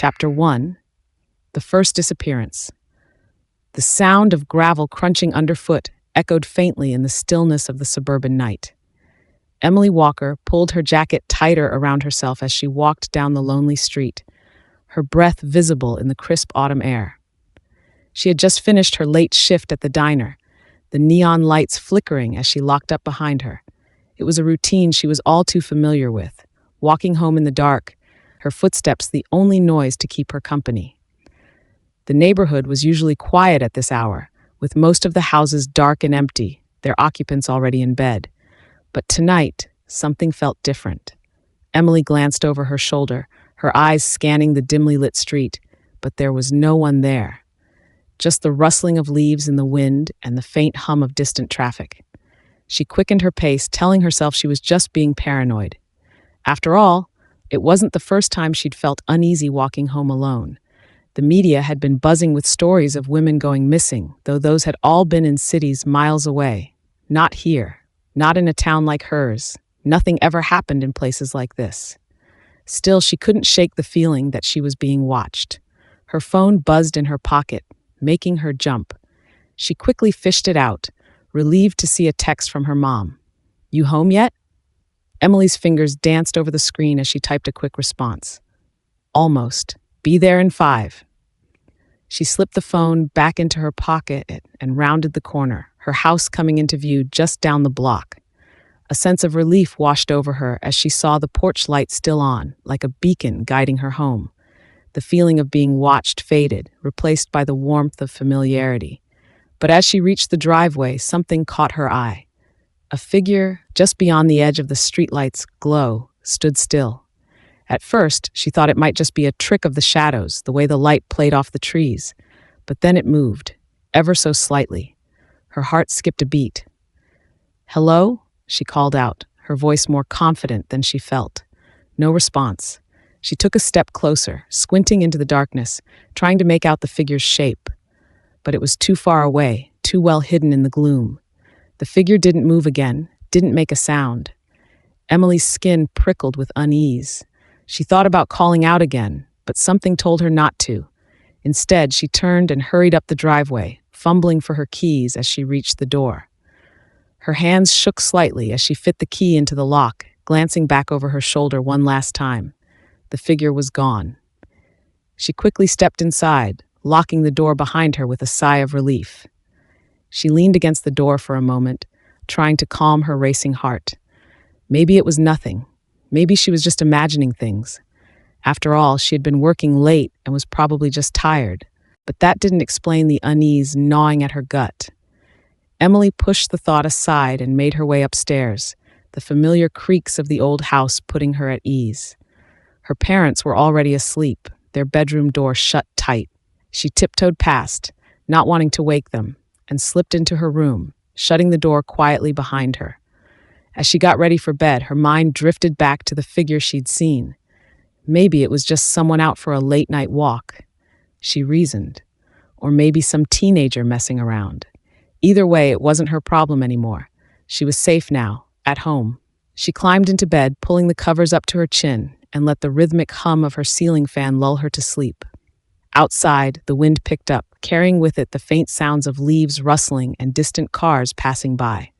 Chapter 1. The First Disappearance. The sound of gravel crunching underfoot echoed faintly in the stillness of the suburban night. Emily Walker pulled her jacket tighter around herself as she walked down the lonely street, her breath visible in the crisp autumn air. She had just finished her late shift at the diner, the neon lights flickering as she locked up behind her. It was a routine she was all too familiar with, walking home in the dark, her footsteps the only noise to keep her company. The neighborhood was usually quiet at this hour, with most of the houses dark and empty, their occupants already in bed. But tonight, something felt different. Emily glanced over her shoulder, her eyes scanning the dimly lit street, but there was no one there. Just the rustling of leaves in the wind and the faint hum of distant traffic. She quickened her pace, telling herself she was just being paranoid. After all, it wasn't the first time she'd felt uneasy walking home alone. The media had been buzzing with stories of women going missing, though those had all been in cities miles away. Not here, not in a town like hers. Nothing ever happened in places like this. Still, she couldn't shake the feeling that she was being watched. Her phone buzzed in her pocket, making her jump. She quickly fished it out, relieved to see a text from her mom. "You home yet?" Emily's fingers danced over the screen as she typed a quick response. "Almost. Be there in 5. She slipped the phone back into her pocket and rounded the corner, her house coming into view just down the block. A sense of relief washed over her as she saw the porch light still on, like a beacon guiding her home. The feeling of being watched faded, replaced by the warmth of familiarity. But as she reached the driveway, something caught her eye. A figure, just beyond the edge of the streetlight's glow, stood still. At first, she thought it might just be a trick of the shadows, the way the light played off the trees. But then it moved, ever so slightly. Her heart skipped a beat. "Hello?" she called out, her voice more confident than she felt. No response. She took a step closer, squinting into the darkness, trying to make out the figure's shape. But it was too far away, too well hidden in the gloom. The figure didn't move again, didn't make a sound. Emily's skin prickled with unease. She thought about calling out again, but something told her not to. Instead, she turned and hurried up the driveway, fumbling for her keys as she reached the door. Her hands shook slightly as she fit the key into the lock, glancing back over her shoulder one last time. The figure was gone. She quickly stepped inside, locking the door behind her with a sigh of relief. She leaned against the door for a moment, trying to calm her racing heart. Maybe it was nothing. Maybe she was just imagining things. After all, she had been working late and was probably just tired. But that didn't explain the unease gnawing at her gut. Emily pushed the thought aside and made her way upstairs, the familiar creaks of the old house putting her at ease. Her parents were already asleep, their bedroom door shut tight. She tiptoed past, not wanting to wake them, and slipped into her room, shutting the door quietly behind her. As she got ready for bed, her mind drifted back to the figure she'd seen. Maybe it was just someone out for a late-night walk, she reasoned. Or maybe some teenager messing around. Either way, it wasn't her problem anymore. She was safe now, at home. She climbed into bed, pulling the covers up to her chin, and let the rhythmic hum of her ceiling fan lull her to sleep. Outside, the wind picked up, carrying with it the faint sounds of leaves rustling and distant cars passing by.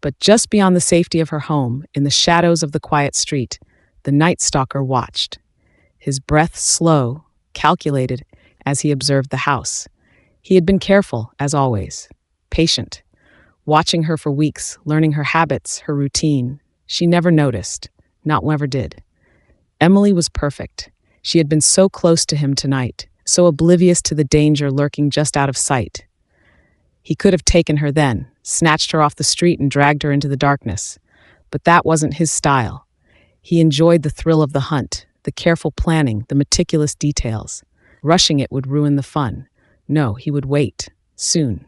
But just beyond the safety of her home, in the shadows of the quiet street, the night stalker watched. His breath slow, calculated, as he observed the house. He had been careful, as always, patient, watching her for weeks, learning her habits, her routine. She never noticed, never did. Emily was perfect. She had been so close to him tonight, so oblivious to the danger lurking just out of sight. He could have taken her then, snatched her off the street and dragged her into the darkness. But that wasn't his style. He enjoyed the thrill of the hunt, the careful planning, the meticulous details. Rushing it would ruin the fun. No, he would wait. Soon.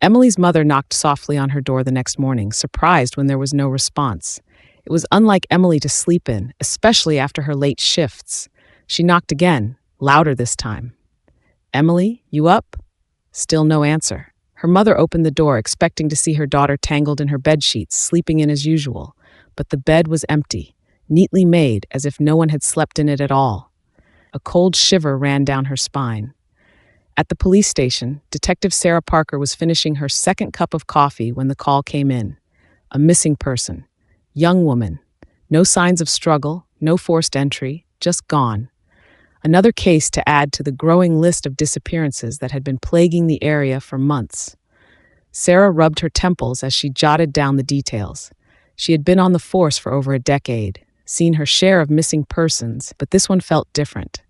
Emily's mother knocked softly on her door the next morning, surprised when there was no response. It was unlike Emily to sleep in, especially after her late shifts. She knocked again, louder this time. "Emily, you up?" Still no answer. Her mother opened the door, expecting to see her daughter tangled in her bedsheets, sleeping in as usual. But the bed was empty, neatly made as if no one had slept in it at all. A cold shiver ran down her spine. At the police station, Detective Sarah Parker was finishing her second cup of coffee when the call came in. A missing person. Young woman. No signs of struggle, no forced entry, just gone. Another case to add to the growing list of disappearances that had been plaguing the area for months. Sarah rubbed her temples as she jotted down the details. She had been on the force for over a decade, seen her share of missing persons, but this one felt different.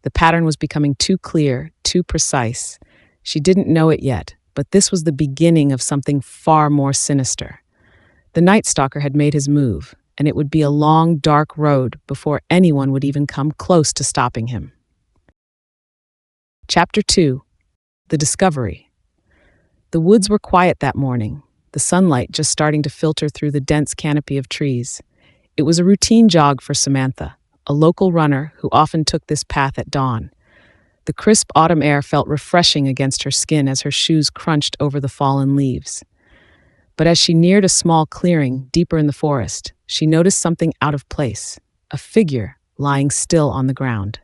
The pattern was becoming too clear, too precise. She didn't know it yet, but this was the beginning of something far more sinister. The Night Stalker had made his move, and it would be a long, dark road before anyone would even come close to stopping him. Chapter 2. The Discovery. The woods were quiet that morning, the sunlight just starting to filter through the dense canopy of trees. It was a routine jog for Samantha, a local runner who often took this path at dawn. The crisp autumn air felt refreshing against her skin as her shoes crunched over the fallen leaves. But as she neared a small clearing deeper in the forest, she noticed something out of place, a figure lying still on the ground.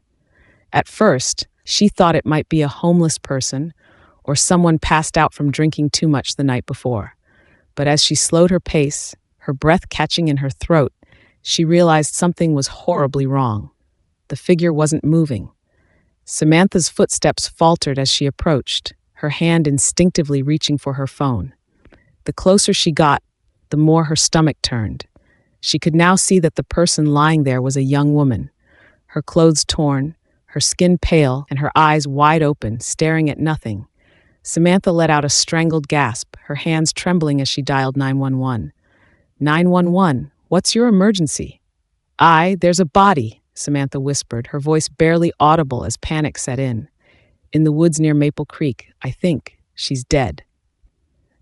At first, she thought it might be a homeless person or someone passed out from drinking too much the night before. But as she slowed her pace, her breath catching in her throat, she realized something was horribly wrong. The figure wasn't moving. Samantha's footsteps faltered as she approached, her hand instinctively reaching for her phone. The closer she got, the more her stomach turned. She could now see that the person lying there was a young woman, her clothes torn, her skin pale, and her eyes wide open, staring at nothing. Samantha let out a strangled gasp, her hands trembling as she dialed 911. 911, what's your emergency? There's a body, Samantha whispered, her voice barely audible as panic set in. In the woods near Maple Creek, I think. She's dead.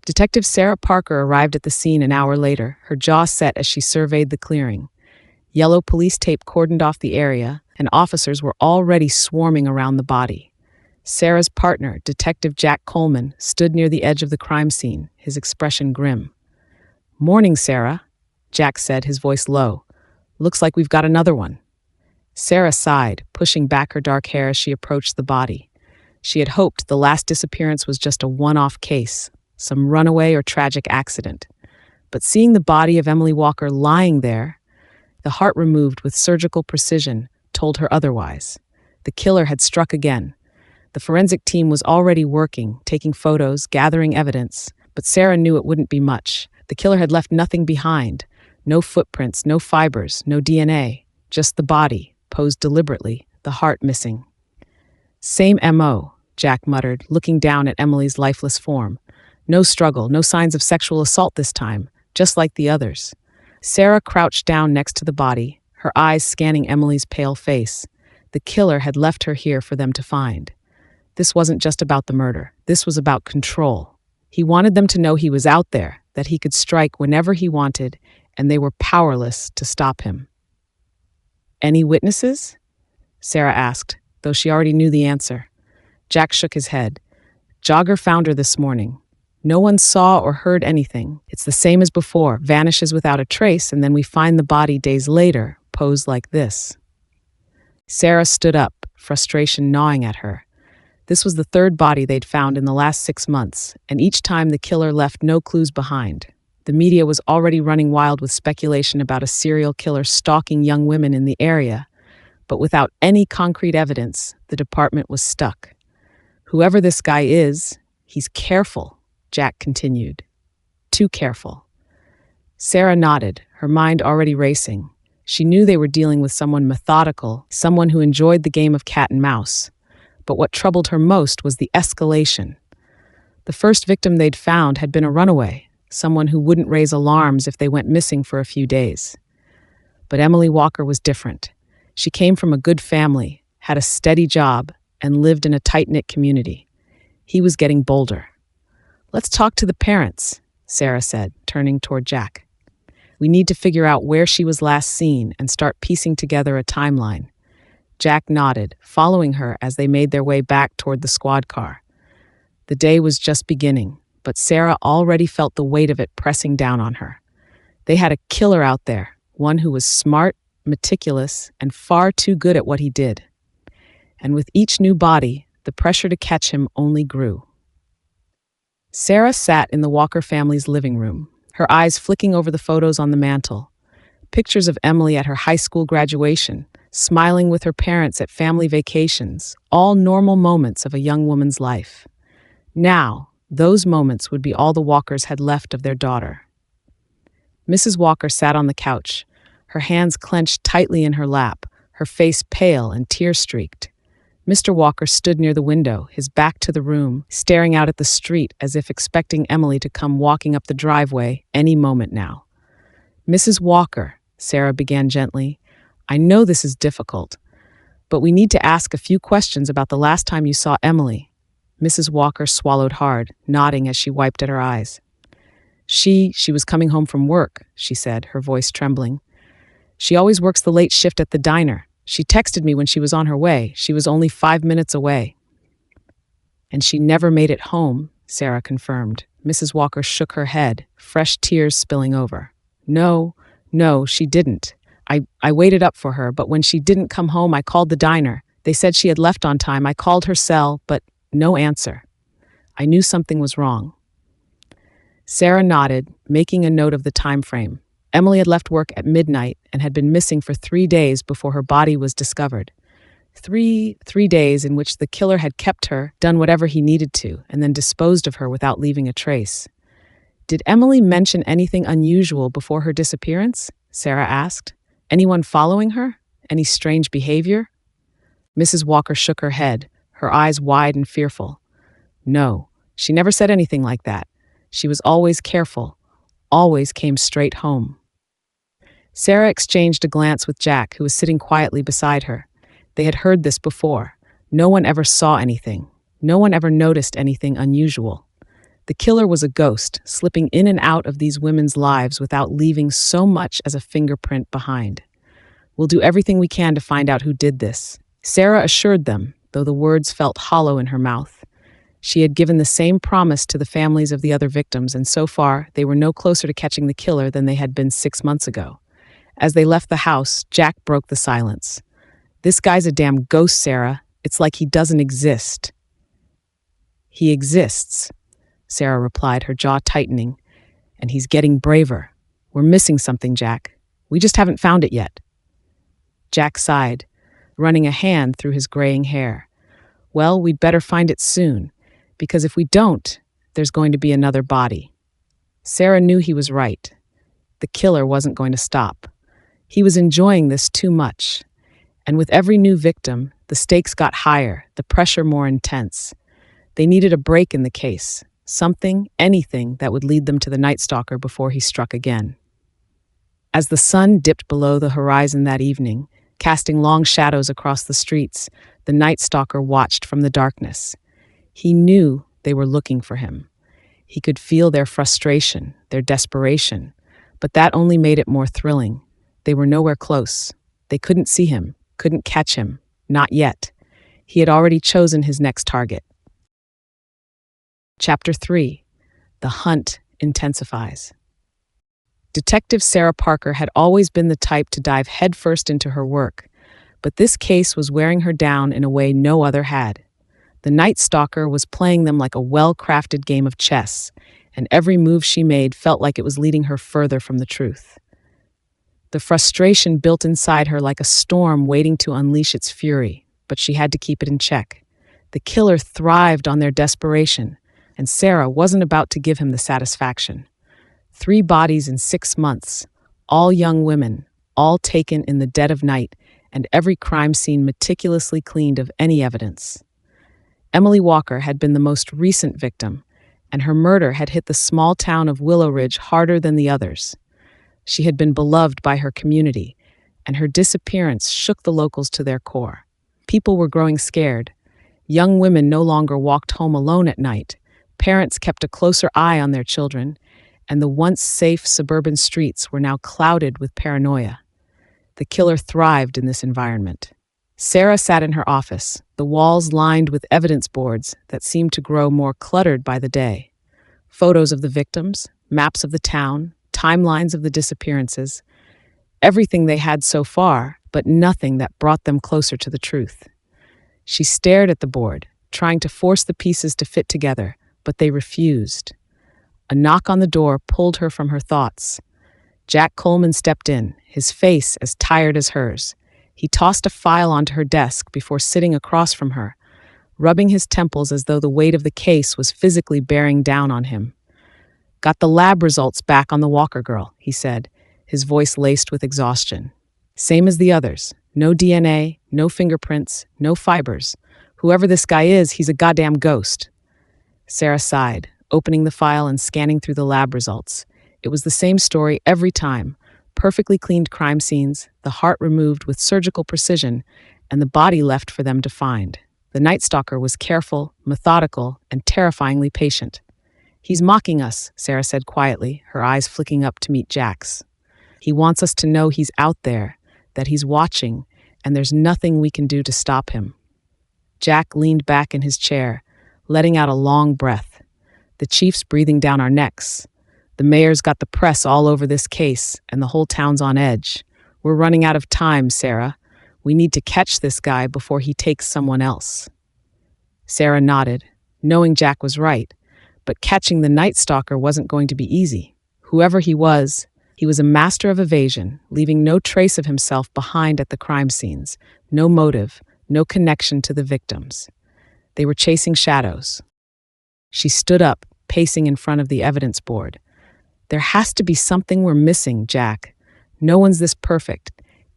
Detective Sarah Parker arrived at the scene an hour later, her jaw set as she surveyed the clearing. Yellow police tape cordoned off the area, and officers were already swarming around the body. Sarah's partner, Detective Jack Coleman, stood near the edge of the crime scene, his expression grim. "Morning, Sarah," Jack said, his voice low. "Looks like we've got another one." Sarah sighed, pushing back her dark hair as she approached the body. She had hoped the last disappearance was just a one-off case, some runaway or tragic accident. But seeing the body of Emily Walker lying there, the heart removed with surgical precision, told her otherwise. The killer had struck again. The forensic team was already working, taking photos, gathering evidence, but Sarah knew it wouldn't be much. The killer had left nothing behind. No footprints, no fibers, no DNA, just the body, posed deliberately, the heart missing. "Same M.O., Jack muttered, looking down at Emily's lifeless form. "No struggle, no signs of sexual assault this time, just like the others." Sarah crouched down next to the body, her eyes scanning Emily's pale face. The killer had left her here for them to find. This wasn't just about the murder. This was about control. He wanted them to know he was out there, that he could strike whenever he wanted, and they were powerless to stop him. "Any witnesses?" Sarah asked, though she already knew the answer. Jack shook his head. "Jogger found her this morning. No one saw or heard anything. It's the same as before, vanishes without a trace, and then we find the body days later, posed like this." Sarah stood up, frustration gnawing at her. This was the third body they'd found in the last 6 months, and each time the killer left no clues behind. The media was already running wild with speculation about a serial killer stalking young women in the area, but without any concrete evidence, the department was stuck. "Whoever this guy is, he's careful," Jack continued. "Too careful." Sarah nodded, her mind already racing. She knew they were dealing with someone methodical, someone who enjoyed the game of cat and mouse. But what troubled her most was the escalation. The first victim they'd found had been a runaway, someone who wouldn't raise alarms if they went missing for a few days. But Emily Walker was different. She came from a good family, had a steady job, and lived in a tight-knit community. He was getting bolder. "Let's talk to the parents," Sarah said, turning toward Jack. "We need to figure out where she was last seen and start piecing together a timeline." Jack nodded, following her as they made their way back toward the squad car. The day was just beginning, but Sarah already felt the weight of it pressing down on her. They had a killer out there, one who was smart, meticulous, and far too good at what he did. and with each new body, the pressure to catch him only grew. Sarah sat in the Walker family's living room, her eyes flicking over the photos on the mantel. Pictures of Emily at her high school graduation, smiling with her parents at family vacations, all normal moments of a young woman's life. Now, those moments would be all the Walkers had left of their daughter. Mrs. Walker sat on the couch, her hands clenched tightly in her lap, her face pale and tear-streaked. Mr. Walker stood near the window, his back to the room, staring out at the street as if expecting Emily to come walking up the driveway any moment now. "Mrs. Walker," Sarah began gently, "I know this is difficult, but we need to ask a few questions about the last time you saw Emily." Mrs. Walker swallowed hard, nodding as she wiped at her eyes. She was coming home from work," she said, her voice trembling. "She always works the late shift at the diner. She texted me when she was on her way. She was only 5 minutes away." "And she never made it home," Sarah confirmed. Mrs. Walker shook her head, fresh tears spilling over. No, she didn't. I waited up for her, but when she didn't come home, I called the diner. They said she had left on time. I called her cell, but no answer. I knew something was wrong." Sarah nodded, making a note of the time frame. Emily had left work at midnight and had been missing for 3 days before her body was discovered. Three days in which the killer had kept her, done whatever he needed to, and then disposed of her without leaving a trace. "Did Emily mention anything unusual before her disappearance?" Sarah asked. "Anyone following her? Any strange behavior?" Mrs. Walker shook her head, her eyes wide and fearful. "No, she never said anything like that. She was always careful, always came straight home." Sarah exchanged a glance with Jack, who was sitting quietly beside her. They had heard this before. No one ever saw anything. No one ever noticed anything unusual. The killer was a ghost, slipping in and out of these women's lives without leaving so much as a fingerprint behind. "We'll do everything we can to find out who did this," Sarah assured them, though the words felt hollow in her mouth. She had given the same promise to the families of the other victims, and so far, they were no closer to catching the killer than they had been 6 months ago. As they left the house, Jack broke the silence. "This guy's a damn ghost, Sarah. It's like he doesn't exist." "He exists," Sarah replied, her jaw tightening, "and he's getting braver. We're missing something, Jack. We just haven't found it yet." Jack sighed, running a hand through his graying hair. "Well, we'd better find it soon, because if we don't, there's going to be another body." Sarah knew he was right. The killer wasn't going to stop. He was enjoying this too much. And with every new victim, the stakes got higher, the pressure more intense. They needed a break in the case, something, anything that would lead them to the Night Stalker before he struck again. As the sun dipped below the horizon that evening, casting long shadows across the streets, the Night Stalker watched from the darkness. He knew they were looking for him. He could feel their frustration, their desperation, but that only made it more thrilling. They were nowhere close. They couldn't see him, couldn't catch him, not yet. He had already chosen his next target. Chapter 3. The Hunt Intensifies. Detective Sarah Parker had always been the type to dive headfirst into her work, but this case was wearing her down in a way no other had. The Night Stalker was playing them like a well-crafted game of chess, and every move she made felt like it was leading her further from the truth. The frustration built inside her like a storm waiting to unleash its fury, but she had to keep it in check. The killer thrived on their desperation, and Sarah wasn't about to give him the satisfaction. 3 bodies in 6 months, all young women, all taken in the dead of night, and every crime scene meticulously cleaned of any evidence. Emily Walker had been the most recent victim, and her murder had hit the small town of Willow Ridge harder than the others. She had been beloved by her community, and her disappearance shook the locals to their core. People were growing scared. Young women no longer walked home alone at night. Parents kept a closer eye on their children, and the once safe suburban streets were now clouded with paranoia. The killer thrived in this environment. Sarah sat in her office, the walls lined with evidence boards that seemed to grow more cluttered by the day. Photos of the victims, maps of the town, timelines of the disappearances, everything they had so far, but nothing that brought them closer to the truth. She stared at the board, trying to force the pieces to fit together, but they refused. A knock on the door pulled her from her thoughts. Jack Coleman stepped in, his face as tired as hers. He tossed a file onto her desk before sitting across from her, rubbing his temples as though the weight of the case was physically bearing down on him. "Got the lab results back on the Walker girl," he said, his voice laced with exhaustion. "Same as the others. No DNA, no fingerprints, no fibers. Whoever this guy is, he's a goddamn ghost." Sarah sighed, opening the file and scanning through the lab results. It was the same story every time. Perfectly cleaned crime scenes, the heart removed with surgical precision, and the body left for them to find. The Night Stalker was careful, methodical, and terrifyingly patient. "He's mocking us," Sarah said quietly, her eyes flicking up to meet Jack's. "He wants us to know he's out there, that he's watching, and there's nothing we can do to stop him." Jack leaned back in his chair, letting out a long breath. "The chief's breathing down our necks. The mayor's got the press all over this case, and the whole town's on edge. We're running out of time, Sarah. We need to catch this guy before he takes someone else." Sarah nodded, knowing Jack was right, but catching the Night Stalker wasn't going to be easy. Whoever he was a master of evasion, leaving no trace of himself behind at the crime scenes, no motive, no connection to the victims. They were chasing shadows. She stood up, pacing in front of the evidence board. "There has to be something we're missing, Jack. No one's this perfect.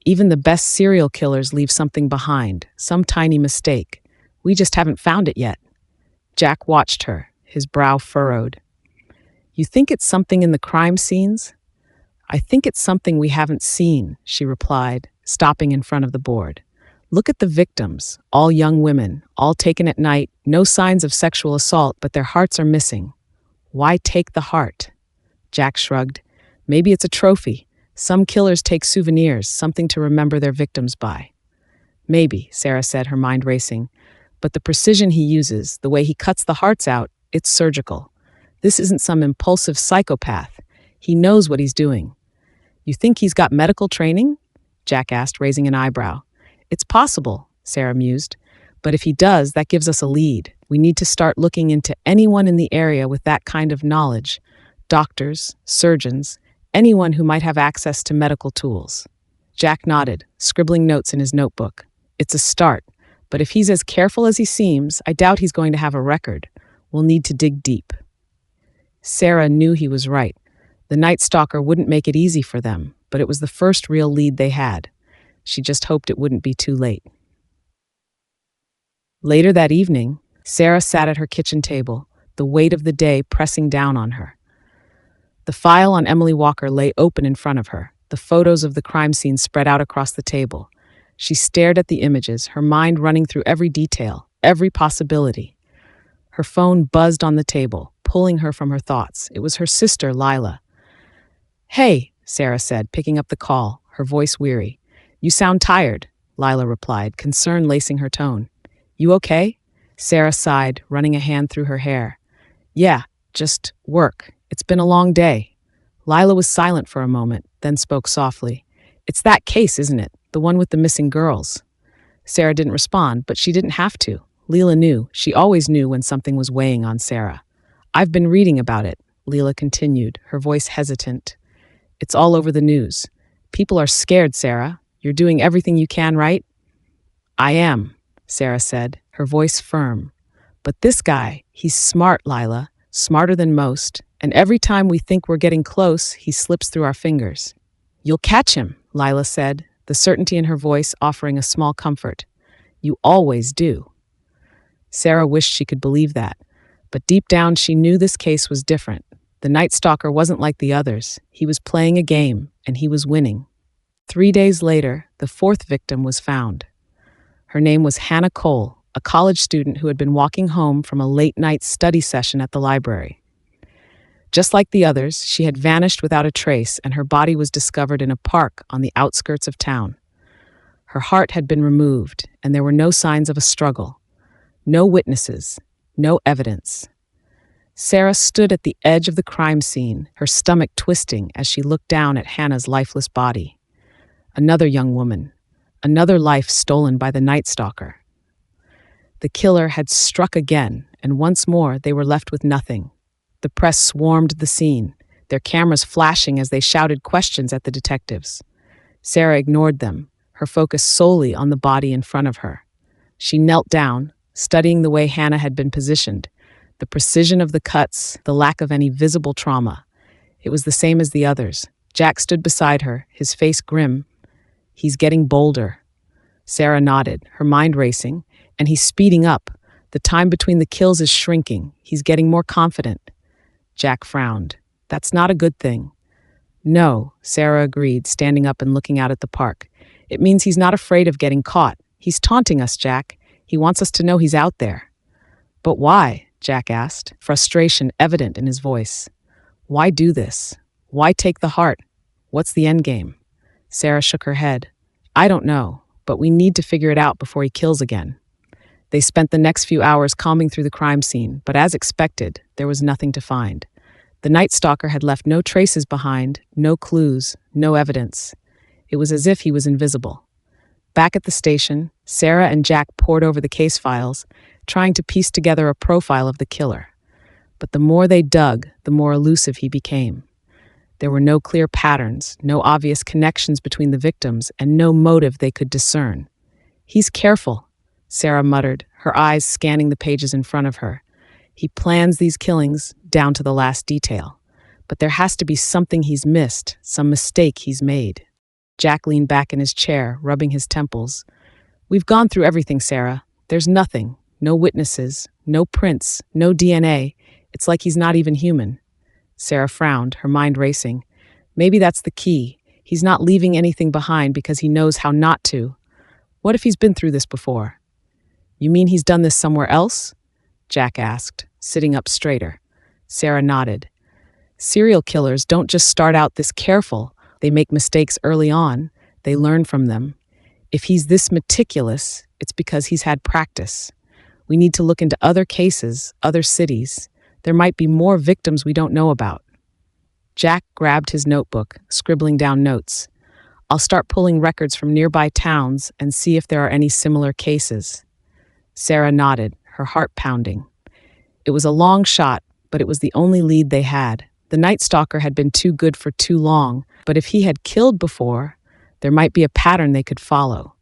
Even the best serial killers leave something behind, some tiny mistake. We just haven't found it yet." Jack watched her, his brow furrowed. "You think it's something in the crime scenes?" "I think it's something we haven't seen," she replied, stopping in front of the board. "Look at the victims, all young women, all taken at night, no signs of sexual assault, but their hearts are missing. Why take the heart?" Jack shrugged. "Maybe it's a trophy. Some killers take souvenirs, something to remember their victims by." "Maybe," Sarah said, her mind racing. "But the precision he uses, the way he cuts the hearts out, it's surgical. This isn't some impulsive psychopath. He knows what he's doing." "You think he's got medical training?" Jack asked, raising an eyebrow. "It's possible," Sarah mused. "But if he does, that gives us a lead. We need to start looking into anyone in the area with that kind of knowledge. Doctors, surgeons, anyone who might have access to medical tools." Jack nodded, scribbling notes in his notebook. "It's a start, but if he's as careful as he seems, I doubt he's going to have a record. We'll need to dig deep." Sarah knew he was right. The Night Stalker wouldn't make it easy for them, but it was the first real lead they had. She just hoped it wouldn't be too late. Later that evening, Sarah sat at her kitchen table, the weight of the day pressing down on her. The file on Emily Walker lay open in front of her, the photos of the crime scene spread out across the table. She stared at the images, her mind running through every detail, every possibility. Her phone buzzed on the table, pulling her from her thoughts. It was her sister, Lila. "Hey," Sarah said, picking up the call, her voice weary. "You sound tired," Lila replied, concern lacing her tone. "You okay?" Sarah sighed, running a hand through her hair. "Yeah, just work. It's been a long day." Lila was silent for a moment, then spoke softly. "It's that case, isn't it? The one with the missing girls." Sarah didn't respond, but she didn't have to. Lila knew. She always knew when something was weighing on Sarah. "I've been reading about it," Lila continued, her voice hesitant. "It's all over the news. People are scared, Sarah. You're doing everything you can, right?" "I am," Sarah said, her voice firm. "But this guy, he's smart, Lila, smarter than most, and every time we think we're getting close, he slips through our fingers." "You'll catch him," Lila said, the certainty in her voice offering a small comfort. "You always do." Sarah wished she could believe that, but deep down she knew this case was different. The Night Stalker wasn't like the others. He was playing a game, and he was winning. 3 days later, the fourth victim was found. Her name was Hannah Cole, a college student who had been walking home from a late-night study session at the library. Just like the others, she had vanished without a trace, and her body was discovered in a park on the outskirts of town. Her heart had been removed, and there were no signs of a struggle. No witnesses, no evidence. Sarah stood at the edge of the crime scene, her stomach twisting as she looked down at Hannah's lifeless body. Another young woman, another life stolen by the Night Stalker. The killer had struck again, and once more they were left with nothing. The press swarmed the scene, their cameras flashing as they shouted questions at the detectives. Sarah ignored them, her focus solely on the body in front of her. She knelt down, studying the way Hannah had been positioned, the precision of the cuts, the lack of any visible trauma. It was the same as the others. Jack stood beside her, his face grim. "He's getting bolder." Sarah nodded, her mind racing, and he's speeding up. The time between the kills is shrinking. He's getting more confident. Jack frowned. "That's not a good thing." "No," Sarah agreed, standing up and looking out at the park. "It means he's not afraid of getting caught. He's taunting us, Jack. He wants us to know he's out there." "But why?" Jack asked, frustration evident in his voice. "Why do this? Why take the heart? What's the end game?" Sarah shook her head. "I don't know, but we need to figure it out before he kills again." They spent the next few hours combing through the crime scene, but as expected, there was nothing to find. The Night Stalker had left no traces behind, no clues, no evidence. It was as if he was invisible. Back at the station, Sarah and Jack pored over the case files, trying to piece together a profile of the killer. But the more they dug, the more elusive he became. There were no clear patterns, no obvious connections between the victims, and no motive they could discern. "He's careful," Sarah muttered, her eyes scanning the pages in front of her. "He plans these killings down to the last detail. But there has to be something he's missed, some mistake he's made." Jack leaned back in his chair, rubbing his temples. "We've gone through everything, Sarah. There's nothing. No witnesses, no prints, no DNA. It's like he's not even human." Sarah frowned, her mind racing. "Maybe that's the key. He's not leaving anything behind because he knows how not to. What if he's been through this before?" "You mean he's done this somewhere else?" Jack asked, sitting up straighter. Sarah nodded. "Serial killers don't just start out this careful. They make mistakes early on. They learn from them. If he's this meticulous, it's because he's had practice. We need to look into other cases, other cities. There might be more victims we don't know about." Jack grabbed his notebook, scribbling down notes. "I'll start pulling records from nearby towns and see if there are any similar cases." Sarah nodded, her heart pounding. It was a long shot, but it was the only lead they had. The Night Stalker had been too good for too long, but if he had killed before, there might be a pattern they could follow.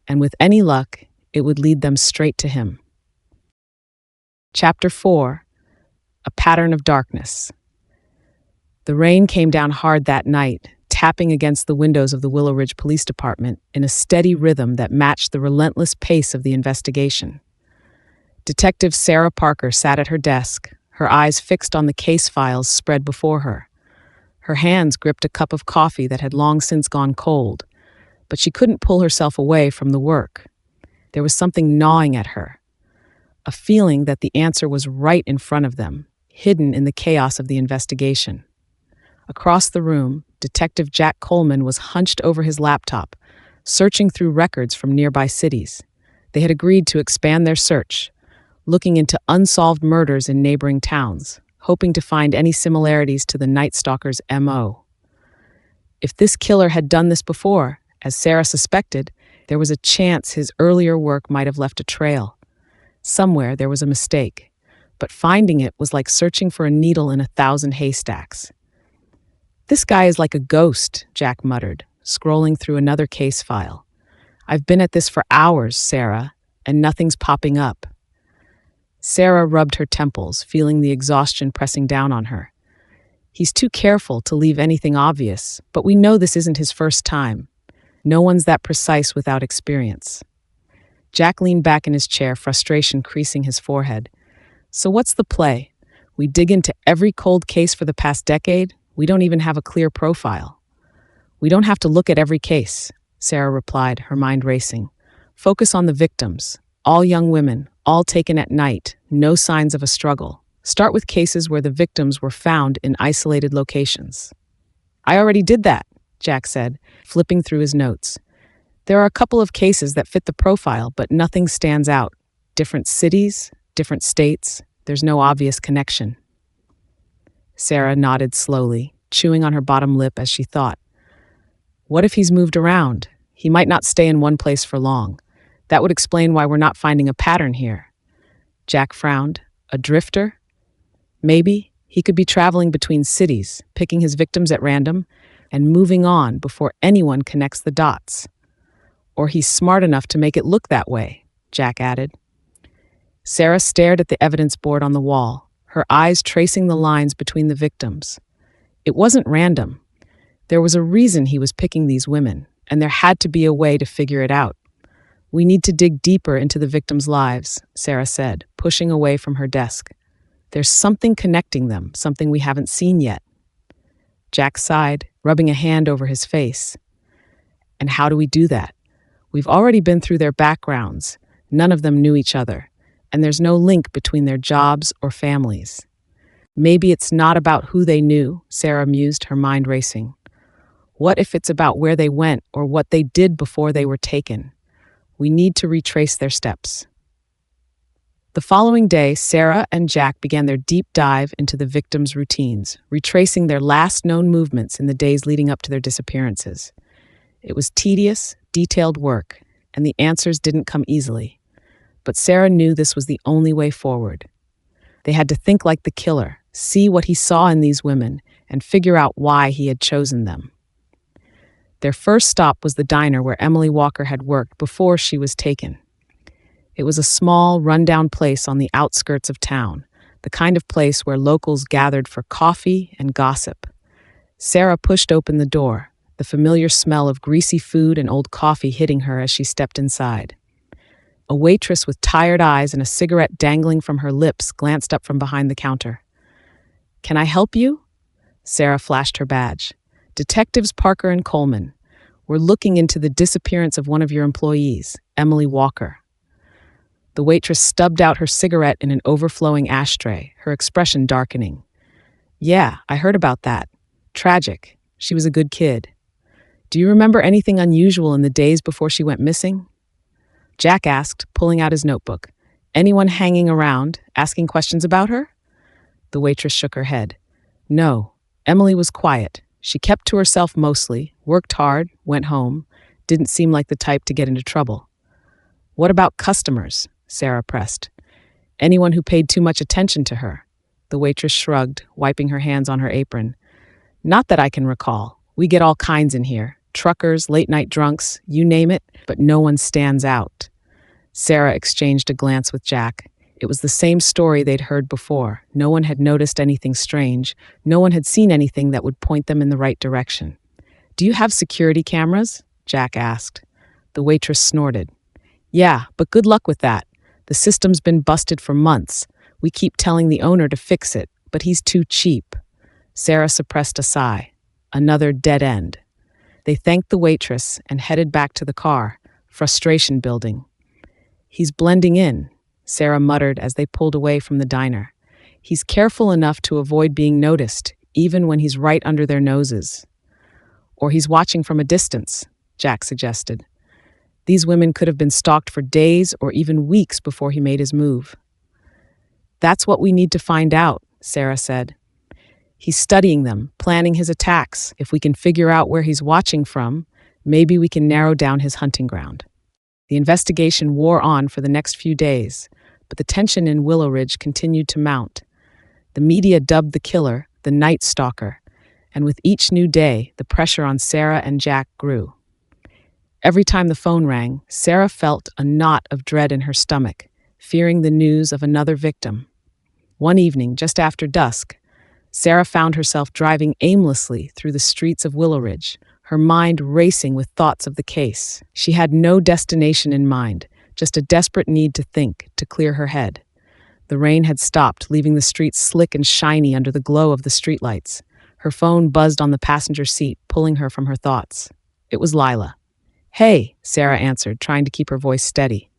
And with any luck, it would lead them straight to him. Chapter 4. A Pattern of Darkness. The rain came down hard that night, tapping against the windows of the Willow Ridge Police Department in a steady rhythm that matched the relentless pace of the investigation. Detective Sarah Parker sat at her desk, her eyes fixed on the case files spread before her. Her hands gripped a cup of coffee that had long since gone cold, but she couldn't pull herself away from the work. There was something gnawing at her, a feeling that the answer was right in front of them, hidden in the chaos of the investigation. Across the room, Detective Jack Coleman was hunched over his laptop, searching through records from nearby cities. They had agreed to expand their search, looking into unsolved murders in neighboring towns, hoping to find any similarities to the Night Stalker's MO. If this killer had done this before, as Sarah suspected, there was a chance his earlier work might have left a trail. Somewhere there was a mistake, but finding it was like searching for a needle in 1,000 haystacks. "This guy is like a ghost," Jack muttered, scrolling through another case file. "I've been at this for hours, Sarah, and nothing's popping up." Sarah rubbed her temples, feeling the exhaustion pressing down on her. "He's too careful to leave anything obvious, but we know this isn't his first time. No one's that precise without experience." Jack leaned back in his chair, frustration creasing his forehead. "So what's the play? We dig into every cold case for the past decade? We don't even have a clear profile." "We don't have to look at every case," Sarah replied, her mind racing. "Focus on the victims. All young women, all taken at night, no signs of a struggle. Start with cases where the victims were found in isolated locations." "I already did that," Jack said, flipping through his notes. "There are a couple of cases that fit the profile, but nothing stands out. Different cities, different states, there's no obvious connection." Sarah nodded slowly, chewing on her bottom lip as she thought. "What if he's moved around? He might not stay in one place for long. That would explain why we're not finding a pattern here. Jack frowned. A drifter? Maybe. He could be traveling between cities, picking his victims at random, and moving on before anyone connects the dots. Or he's smart enough to make it look that way, Jack added. Sarah stared at the evidence board on the wall, her eyes tracing the lines between the victims. It wasn't random. There was a reason he was picking these women, and there had to be a way to figure it out. We need to dig deeper into the victims' lives, Sarah said, pushing away from her desk. There's something connecting them, something we haven't seen yet. Jack sighed, rubbing a hand over his face. And how do we do that? We've already been through their backgrounds. None of them knew each other, and there's no link between their jobs or families. Maybe it's not about who they knew, Sarah mused, her mind racing. What if it's about where they went or what they did before they were taken? We need to retrace their steps. The following day, Sarah and Jack began their deep dive into the victims' routines, retracing their last known movements in the days leading up to their disappearances. It was tedious, detailed work, and the answers didn't come easily. But Sarah knew this was the only way forward. They had to think like the killer, see what he saw in these women, and figure out why he had chosen them. Their first stop was the diner where Emily Walker had worked before she was taken. It was a small, rundown place on the outskirts of town, the kind of place where locals gathered for coffee and gossip. Sarah pushed open the door, the familiar smell of greasy food and old coffee hitting her as she stepped inside. A waitress with tired eyes and a cigarette dangling from her lips glanced up from behind the counter. "Can I help you?" Sarah flashed her badge. "Detectives Parker and Coleman. We're looking into the disappearance of one of your employees, Emily Walker." The waitress stubbed out her cigarette in an overflowing ashtray, her expression darkening. "Yeah, I heard about that. Tragic. She was a good kid. Do you remember anything unusual in the days before she went missing?" Jack asked, pulling out his notebook. "Anyone hanging around, asking questions about her?" The waitress shook her head. "No, Emily was quiet. She kept to herself mostly, worked hard, went home, didn't seem like the type to get into trouble." "What about customers?" Sarah pressed. "Anyone who paid too much attention to her?" The waitress shrugged, wiping her hands on her apron. "Not that I can recall. We get all kinds in here. Truckers, late-night drunks, you name it, but no one stands out." Sarah exchanged a glance with Jack. It was the same story they'd heard before. No one had noticed anything strange. No one had seen anything that would point them in the right direction. "Do you have security cameras?" Jack asked. The waitress snorted. "Yeah, but good luck with that. The system's been busted for months. We keep telling the owner to fix it, but he's too cheap." Sarah suppressed a sigh. Another dead end. They thanked the waitress and headed back to the car, frustration building. "He's blending in," Sarah muttered as they pulled away from the diner. "He's careful enough to avoid being noticed, even when he's right under their noses." "Or he's watching from a distance," Jack suggested. "These women could have been stalked for days or even weeks before he made his move." "That's what we need to find out," Sarah said. "He's studying them, planning his attacks. If we can figure out where he's watching from, maybe we can narrow down his hunting ground." The investigation wore on for the next few days, but the tension in Willow Ridge continued to mount. The media dubbed the killer the Night Stalker, and with each new day, the pressure on Sarah and Jack grew. Every time the phone rang, Sarah felt a knot of dread in her stomach, fearing the news of another victim. One evening, just after dusk, Sarah found herself driving aimlessly through the streets of Willow Ridge, her mind racing with thoughts of the case. She had no destination in mind, just a desperate need to think, to clear her head. The rain had stopped, leaving the streets slick and shiny under the glow of the streetlights. Her phone buzzed on the passenger seat, pulling her from her thoughts. It was Lila. "Hey," Sarah answered, trying to keep her voice steady.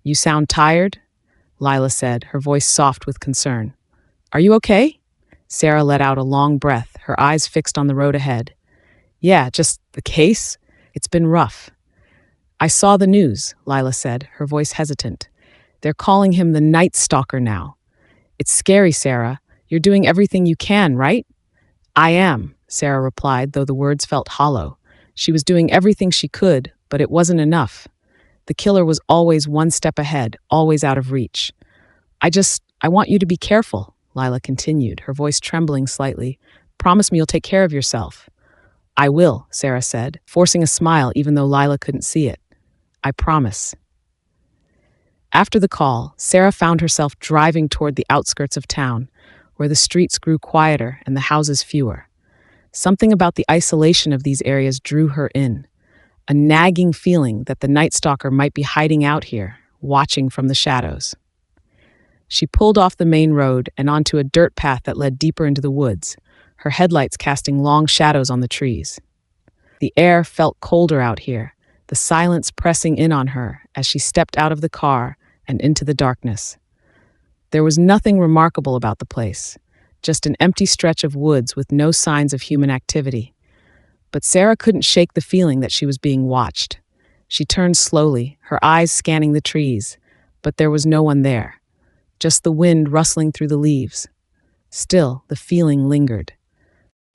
"You sound tired?" Lila said, her voice soft with concern. "Are you okay?" Sarah let out a long breath, her eyes fixed on the road ahead. "Yeah, just the case? It's been rough." "I saw the news," Lila said, her voice hesitant. "They're calling him the Night Stalker now. It's scary, Sarah. You're doing everything you can, right?" "I am," Sarah replied, though the words felt hollow. She was doing everything she could, but it wasn't enough. The killer was always one step ahead, always out of reach. I want you to be careful, Lila continued, her voice trembling slightly. Promise me you'll take care of yourself. I will, Sarah said, forcing a smile even though Lila couldn't see it. I promise. After the call, Sarah found herself driving toward the outskirts of town, where the streets grew quieter and the houses fewer. Something about the isolation of these areas drew her in, a nagging feeling that the Night Stalker might be hiding out here, watching from the shadows. She pulled off the main road and onto a dirt path that led deeper into the woods, her headlights casting long shadows on the trees. The air felt colder out here, the silence pressing in on her as she stepped out of the car and into the darkness. There was nothing remarkable about the place, just an empty stretch of woods with no signs of human activity. But Sarah couldn't shake the feeling that she was being watched. She turned slowly, her eyes scanning the trees, but there was no one there, just the wind rustling through the leaves. Still, the feeling lingered.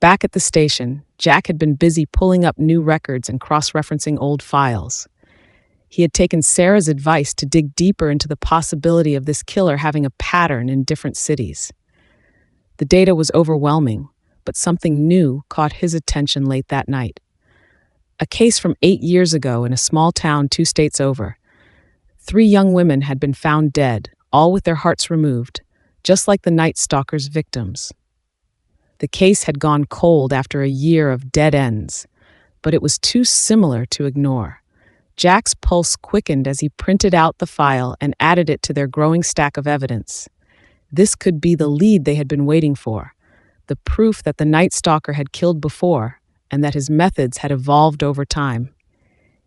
Back at the station, Jack had been busy pulling up new records and cross-referencing old files. He had taken Sarah's advice to dig deeper into the possibility of this killer having a pattern in different cities. The data was overwhelming, but something new caught his attention late that night. A case from 8 years ago in a small town 2 states over. 3 young women had been found dead, all with their hearts removed, just like the Night Stalker's victims. The case had gone cold after a year of dead ends, but it was too similar to ignore. Jack's pulse quickened as he printed out the file and added it to their growing stack of evidence. This could be the lead they had been waiting for, the proof that the Night Stalker had killed before and that his methods had evolved over time.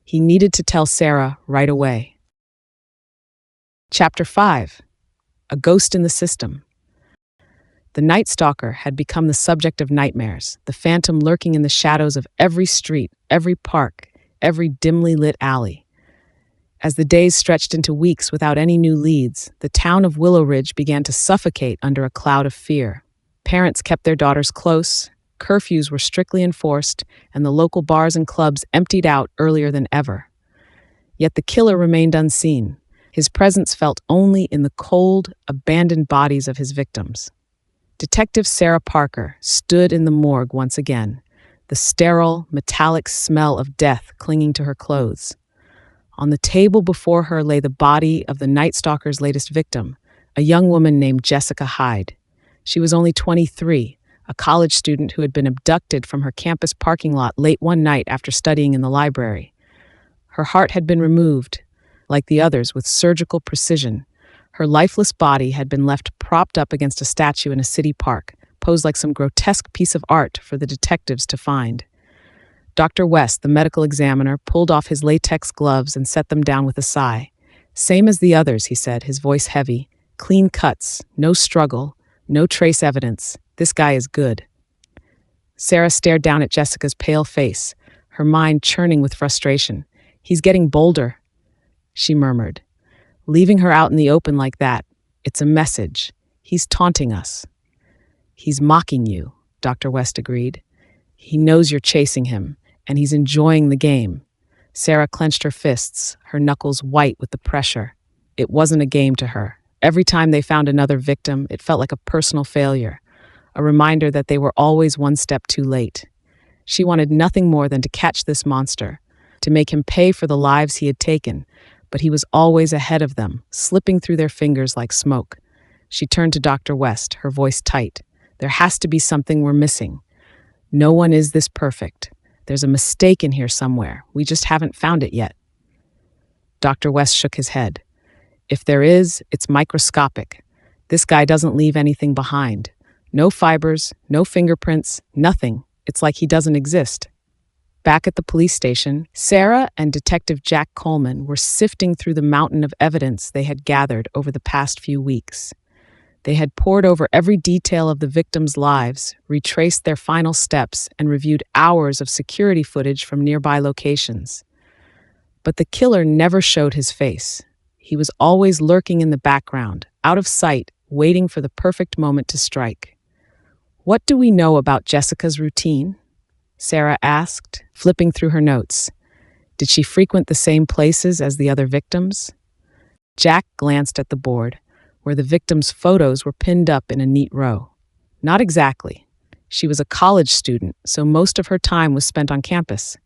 He needed to tell Sarah right away. Chapter 5. A Ghost in the System. The Night Stalker had become the subject of nightmares, the phantom lurking in the shadows of every street, every park, every dimly lit alley. As the days stretched into weeks without any new leads, the town of Willow Ridge began to suffocate under a cloud of fear. Parents kept their daughters close, curfews were strictly enforced, and the local bars and clubs emptied out earlier than ever. Yet the killer remained unseen. His presence felt only in the cold, abandoned bodies of his victims. Detective Sarah Parker stood in the morgue once again, the sterile, metallic smell of death clinging to her clothes. On the table before her lay the body of the Night Stalker's latest victim, a young woman named Jessica Hyde. She was only 23, a college student who had been abducted from her campus parking lot late one night after studying in the library. Her heart had been removed, like the others, with surgical precision. Her lifeless body had been left propped up against a statue in a city park, posed like some grotesque piece of art for the detectives to find. Dr. West, the medical examiner, pulled off his latex gloves and set them down with a sigh. Same as the others, he said, his voice heavy. Clean cuts, no struggle, no trace evidence. This guy is good. Sarah stared down at Jessica's pale face, her mind churning with frustration. He's getting bolder, she murmured. Leaving her out in the open like that, it's a message. He's taunting us. He's mocking you, Dr. West agreed. He knows you're chasing him, and he's enjoying the game. Sarah clenched her fists, her knuckles white with the pressure. It wasn't a game to her. Every time they found another victim, it felt like a personal failure, a reminder that they were always one step too late. She wanted nothing more than to catch this monster, to make him pay for the lives he had taken, but he was always ahead of them, slipping through their fingers like smoke. She turned to Dr. West, her voice tight. There has to be something we're missing. No one is this perfect. There's a mistake in here somewhere. We just haven't found it yet. Dr. West shook his head. If there is, it's microscopic. This guy doesn't leave anything behind. No fibers, no fingerprints, nothing. It's like he doesn't exist. Back at the police station, Sarah and Detective Jack Coleman were sifting through the mountain of evidence they had gathered over the past few weeks. They had pored over every detail of the victims' lives, retraced their final steps, and reviewed hours of security footage from nearby locations. But the killer never showed his face. He was always lurking in the background, out of sight, waiting for the perfect moment to strike. What do we know about Jessica's routine? Sarah asked, flipping through her notes. Did she frequent the same places as the other victims? Jack glanced at the board. where the victim's photos were pinned up in a neat row. Not exactly. She was a college student, so most of her time was spent on campus.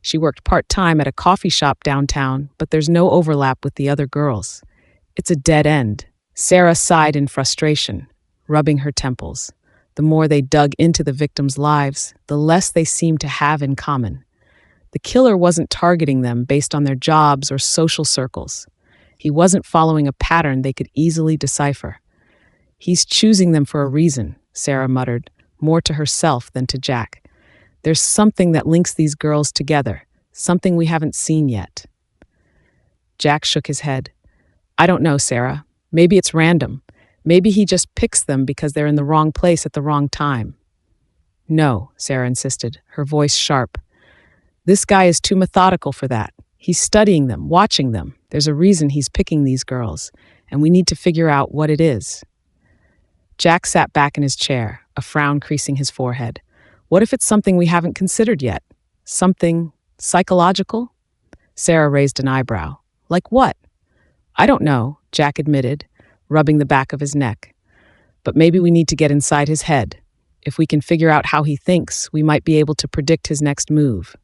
She worked part-time at a coffee shop downtown, but there's no overlap with the other girls. It's a dead end. Sarah sighed in frustration, rubbing her temples. The more they dug into the victims' lives, the less they seemed to have in common. The killer wasn't targeting them based on their jobs or social circles. He wasn't following a pattern they could easily decipher. He's choosing them for a reason, Sarah muttered, more to herself than to Jack. There's something that links these girls together, something we haven't seen yet. Jack shook his head. I don't know, Sarah. Maybe it's random. Maybe he just picks them because they're in the wrong place at the wrong time. No, Sarah insisted, her voice sharp. This guy is too methodical for that. He's studying them, watching them. There's a reason he's picking these girls, and we need to figure out what it is. Jack sat back in his chair, a frown creasing his forehead. What if it's something we haven't considered yet? Something psychological? Sarah raised an eyebrow. Like what? I don't know, Jack admitted, rubbing the back of his neck. But maybe we need to get inside his head. If we can figure out how he thinks, we might be able to predict his next move.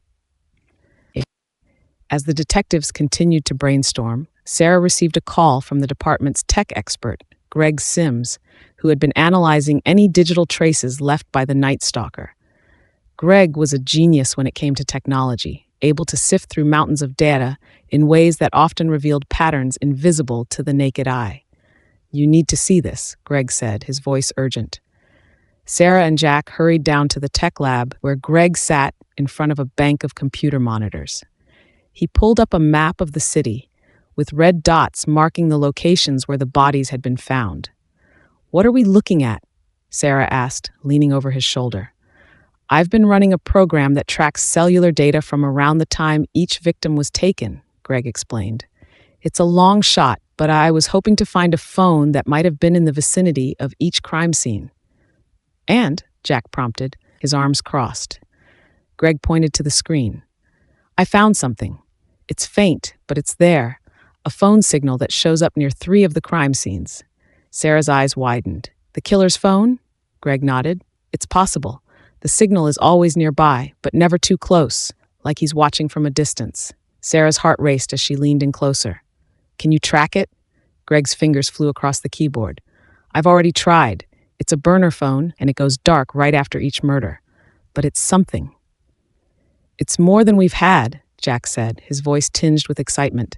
As the detectives continued to brainstorm, Sarah received a call from the department's tech expert, Greg Sims, who had been analyzing any digital traces left by the Night Stalker. Greg was a genius when it came to technology, able to sift through mountains of data in ways that often revealed patterns invisible to the naked eye. You need to see this, Greg said, his voice urgent. Sarah and Jack hurried down to the tech lab where Greg sat in front of a bank of computer monitors. He pulled up a map of the city, with red dots marking the locations where the bodies had been found. What are we looking at? Sarah asked, leaning over his shoulder. I've been running a program that tracks cellular data from around the time each victim was taken, Greg explained. It's a long shot, but I was hoping to find a phone that might have been in the vicinity of each crime scene. And, Jack prompted, his arms crossed. Greg pointed to the screen. I found something. It's faint, but it's there. A phone signal that shows up near 3 of the crime scenes. Sarah's eyes widened. The killer's phone? Greg nodded. It's possible. The signal is always nearby, but never too close, like he's watching from a distance. Sarah's heart raced as she leaned in closer. Can you track it? Greg's fingers flew across the keyboard. I've already tried. It's a burner phone, and it goes dark right after each murder. But it's something. It's more than we've had, Jack said, his voice tinged with excitement.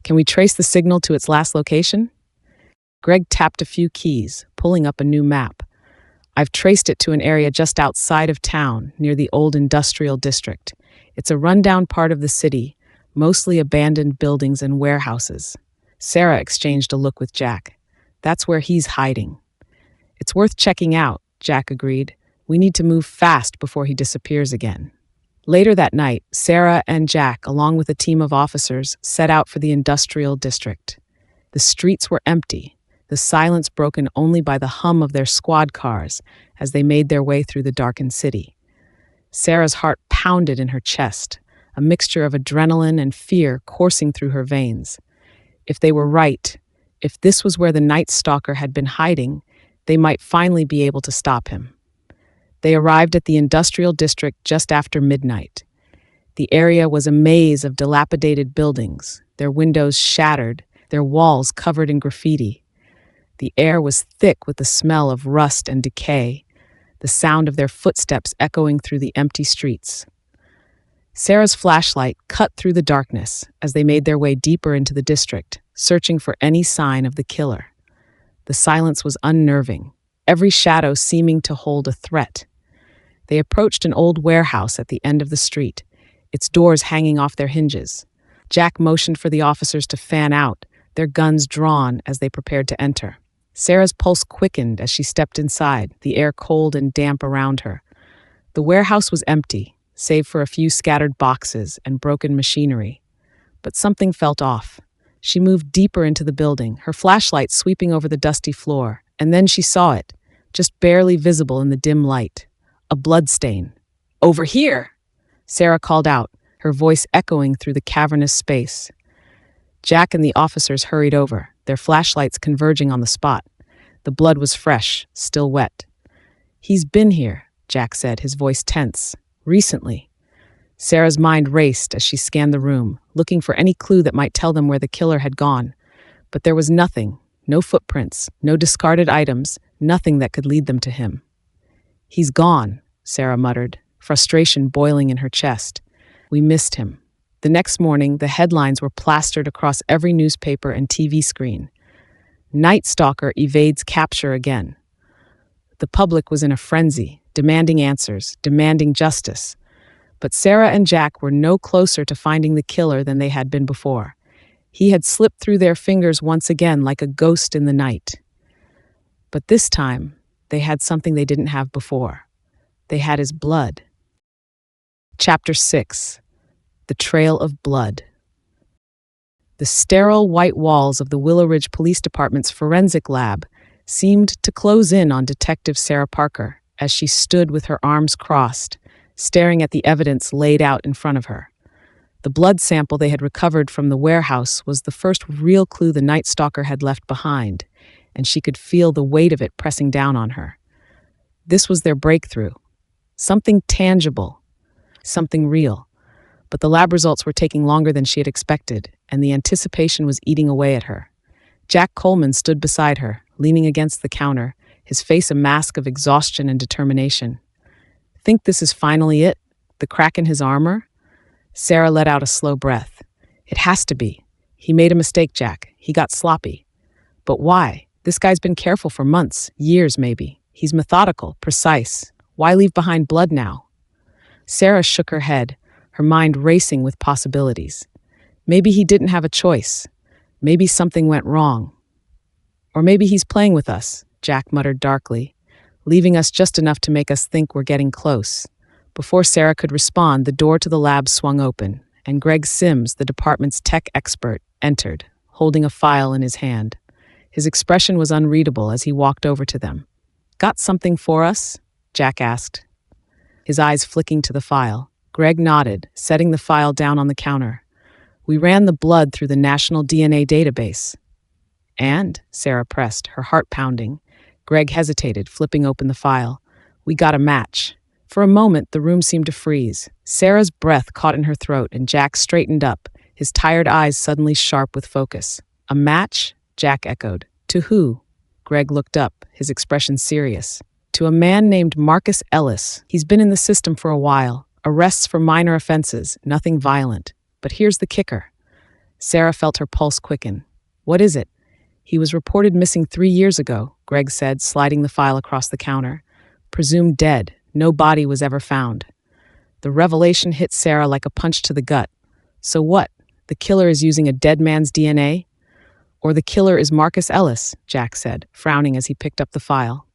Can we trace the signal to its last location? Greg tapped a few keys, pulling up a new map. I've traced it to an area just outside of town, near the old industrial district. It's a rundown part of the city, mostly abandoned buildings and warehouses. Sarah exchanged a look with Jack. That's where he's hiding. It's worth checking out, Jack agreed. We need to move fast before he disappears again. Later that night, Sarah and Jack, along with a team of officers, set out for the industrial district. The streets were empty, the silence broken only by the hum of their squad cars as they made their way through the darkened city. Sarah's heart pounded in her chest, a mixture of adrenaline and fear coursing through her veins. If they were right, if this was where the Night Stalker had been hiding, they might finally be able to stop him. They arrived at the industrial district just after midnight. The area was a maze of dilapidated buildings, their windows shattered, their walls covered in graffiti. The air was thick with the smell of rust and decay, the sound of their footsteps echoing through the empty streets. Sarah's flashlight cut through the darkness as they made their way deeper into the district, searching for any sign of the killer. The silence was unnerving, every shadow seeming to hold a threat. They approached an old warehouse at the end of the street, its doors hanging off their hinges. Jack motioned for the officers to fan out, their guns drawn as they prepared to enter. Sarah's pulse quickened as she stepped inside, the air cold and damp around her. The warehouse was empty, save for a few scattered boxes and broken machinery. But something felt off. She moved deeper into the building, her flashlight sweeping over the dusty floor, and then she saw it, just barely visible in the dim light. A bloodstain. Over here! Sarah called out, her voice echoing through the cavernous space. Jack and the officers hurried over, their flashlights converging on the spot. The blood was fresh, still wet. "He's been here," Jack said, his voice tense. "Recently." Sarah's mind raced as she scanned the room, looking for any clue that might tell them where the killer had gone. But there was nothing, no footprints, no discarded items, nothing that could lead them to him. "He's gone," Sarah muttered, frustration boiling in her chest. "We missed him." The next morning, the headlines were plastered across every newspaper and TV screen. "Night Stalker evades capture again." The public was in a frenzy, demanding answers, demanding justice. But Sarah and Jack were no closer to finding the killer than they had been before. He had slipped through their fingers once again like a ghost in the night. But this time, they had something they didn't have before. They had his blood. Chapter 6. The Trail of Blood. The sterile white walls of the Willow Ridge Police Department's forensic lab seemed to close in on Detective Sarah Parker as she stood with her arms crossed, staring at the evidence laid out in front of her. The blood sample they had recovered from the warehouse was the first real clue the Night Stalker had left behind, and she could feel the weight of it pressing down on her. This was their breakthrough. Something tangible, something real. But the lab results were taking longer than she had expected, and the anticipation was eating away at her. Jack Coleman stood beside her, leaning against the counter, his face a mask of exhaustion and determination. "Think this is finally it? The crack in his armor?" Sarah let out a slow breath. "It has to be. He made a mistake, Jack. He got sloppy." "But why? This guy's been careful for months, years maybe. He's methodical, precise. Why leave behind blood now?" Sarah shook her head, her mind racing with possibilities. Maybe he didn't have a choice. Maybe something went wrong. "Or maybe he's playing with us," Jack muttered darkly, "leaving us just enough to make us think we're getting close." Before Sarah could respond, the door to the lab swung open, and Greg Sims, the department's tech expert, entered, holding a file in his hand. His expression was unreadable as he walked over to them. "Got something for us?" Jack asked, his eyes flicking to the file. Greg nodded, setting the file down on the counter. "We ran the blood through the National DNA database." "And?" Sarah pressed, her heart pounding. Greg hesitated, flipping open the file. "We got a match." For a moment, the room seemed to freeze. Sarah's breath caught in her throat, and Jack straightened up, his tired eyes suddenly sharp with focus. "A match?" Jack echoed. "To who?" Greg looked up, his expression serious. "To a man named Marcus Ellis. He's been in the system for a while. Arrests for minor offenses, nothing violent. But here's the kicker." Sarah felt her pulse quicken. "What is it?" "He was reported missing 3 years ago," Greg said, sliding the file across the counter. "Presumed dead. No body was ever found." The revelation hit Sarah like a punch to the gut. So what? The killer is using a dead man's DNA? "Or the killer is Marcus Ellis," Jack said, frowning as he picked up the file.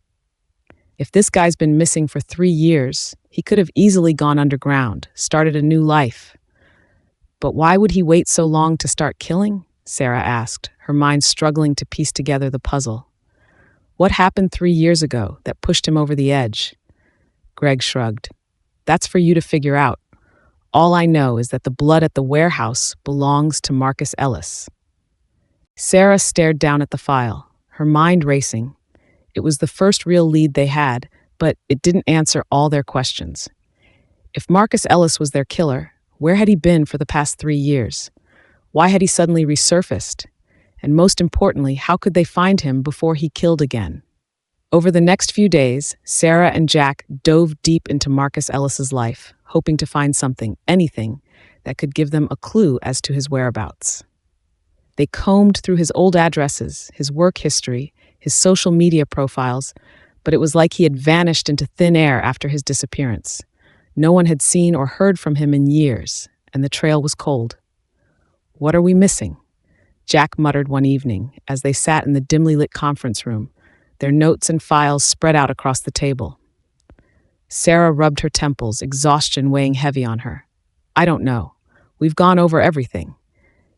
"If this guy's been missing for 3 years, he could have easily gone underground, started a new life." "But why would he wait so long to start killing?" Sarah asked, her mind struggling to piece together the puzzle. "What happened 3 years ago that pushed him over the edge?" Greg shrugged. "That's for you to figure out. All I know is that the blood at the warehouse belongs to Marcus Ellis." Sarah stared down at the file, her mind racing. It was the first real lead they had, but it didn't answer all their questions. If Marcus Ellis was their killer, where had he been for the past 3 years? Why had he suddenly resurfaced? And most importantly, how could they find him before he killed again? Over the next few days, Sarah and Jack dove deep into Marcus Ellis's life, hoping to find something, anything, that could give them a clue as to his whereabouts. They combed through his old addresses, his work history, his social media profiles, but it was like he had vanished into thin air after his disappearance. No one had seen or heard from him in years, and the trail was cold. "What are we missing?" Jack muttered one evening as they sat in the dimly lit conference room, their notes and files spread out across the table. Sarah rubbed her temples, exhaustion weighing heavy on her. "I don't know. We've gone over everything.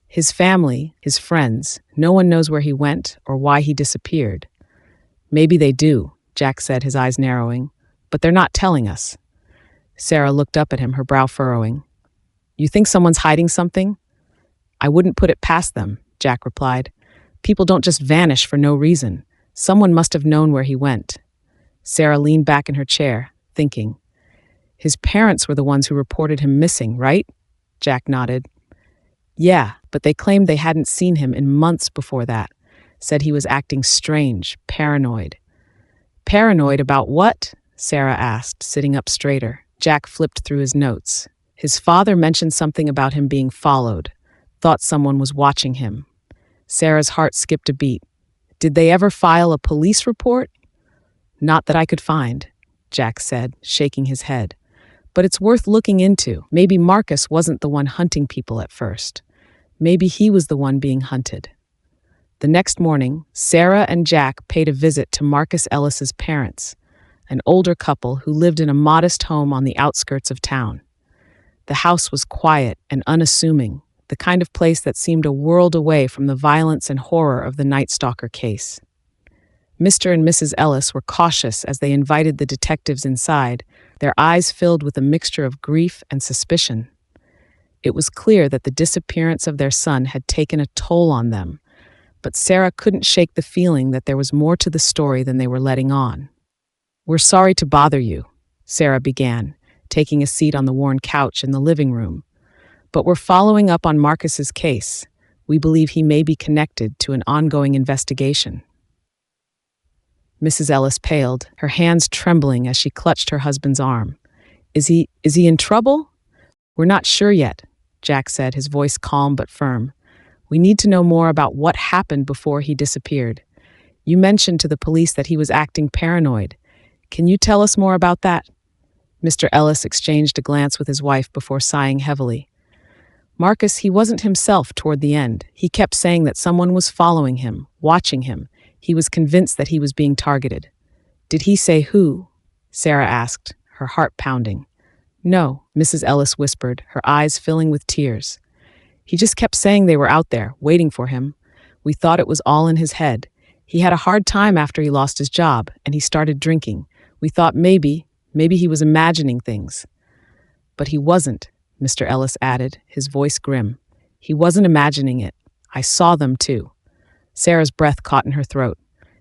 His family, his friends, no one knows where he went or why he disappeared." "Maybe they do," Jack said, his eyes narrowing, "but they're not telling us." Sarah looked up at him, her brow furrowing. "You think someone's hiding something?" I wouldn't put it past them, Jack replied. People don't just vanish for no reason. Someone must have known where he went. Sarah leaned back in her chair, thinking. His parents were the ones who reported him missing, right? Jack nodded. Yeah, but they claimed they hadn't seen him in months before that. Said he was acting strange, paranoid. Paranoid about what? Sarah asked, sitting up straighter. Jack flipped through his notes. His father mentioned something about him being followed. Thought someone was watching him. Sarah's heart skipped a beat. Did they ever file a police report? Not that I could find, Jack said, shaking his head. But it's worth looking into. Maybe Marcus wasn't the one hunting people at first. Maybe he was the one being hunted. The next morning, Sarah and Jack paid a visit to Marcus Ellis's parents, an older couple who lived in a modest home on the outskirts of town. The house was quiet and unassuming, the kind of place that seemed a world away from the violence and horror of the Night Stalker case. Mr. and Mrs. Ellis were cautious as they invited the detectives inside, their eyes filled with a mixture of grief and suspicion. It was clear that the disappearance of their son had taken a toll on them, but Sarah couldn't shake the feeling that there was more to the story than they were letting on. We're sorry to bother you, Sarah began, taking a seat on the worn couch in the living room. But we're following up on Marcus's case. We believe he may be connected to an ongoing investigation. Mrs. Ellis paled, her hands trembling as she clutched her husband's arm. Is he in trouble? We're not sure yet, Jack said, his voice calm but firm. We need to know more about what happened before he disappeared. You mentioned to the police that he was acting paranoid. Can you tell us more about that? Mr. Ellis exchanged a glance with his wife before sighing heavily. Marcus, he wasn't himself toward the end. He kept saying that someone was following him, watching him. He was convinced that he was being targeted. Did he say who? Sarah asked, her heart pounding. No, Mrs. Ellis whispered, her eyes filling with tears. He just kept saying they were out there, waiting for him. We thought it was all in his head. He had a hard time after he lost his job, and he started drinking. We thought maybe he was imagining things. But he wasn't, Mr. Ellis added, his voice grim. He wasn't imagining it. I saw them, too. Sarah's breath caught in her throat.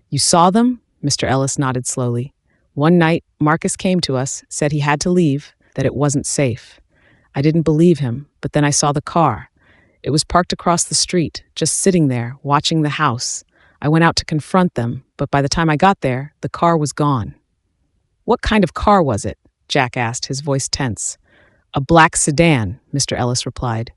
You saw them? Mr. Ellis nodded slowly. One night, Marcus came to us, said he had to leave, that it wasn't safe. I didn't believe him, but then I saw the car. It was parked across the street, just sitting there, watching the house. I went out to confront them, but by the time I got there, the car was gone. What kind of car was it? Jack asked, his voice tense. A black sedan, Mr. Ellis replied.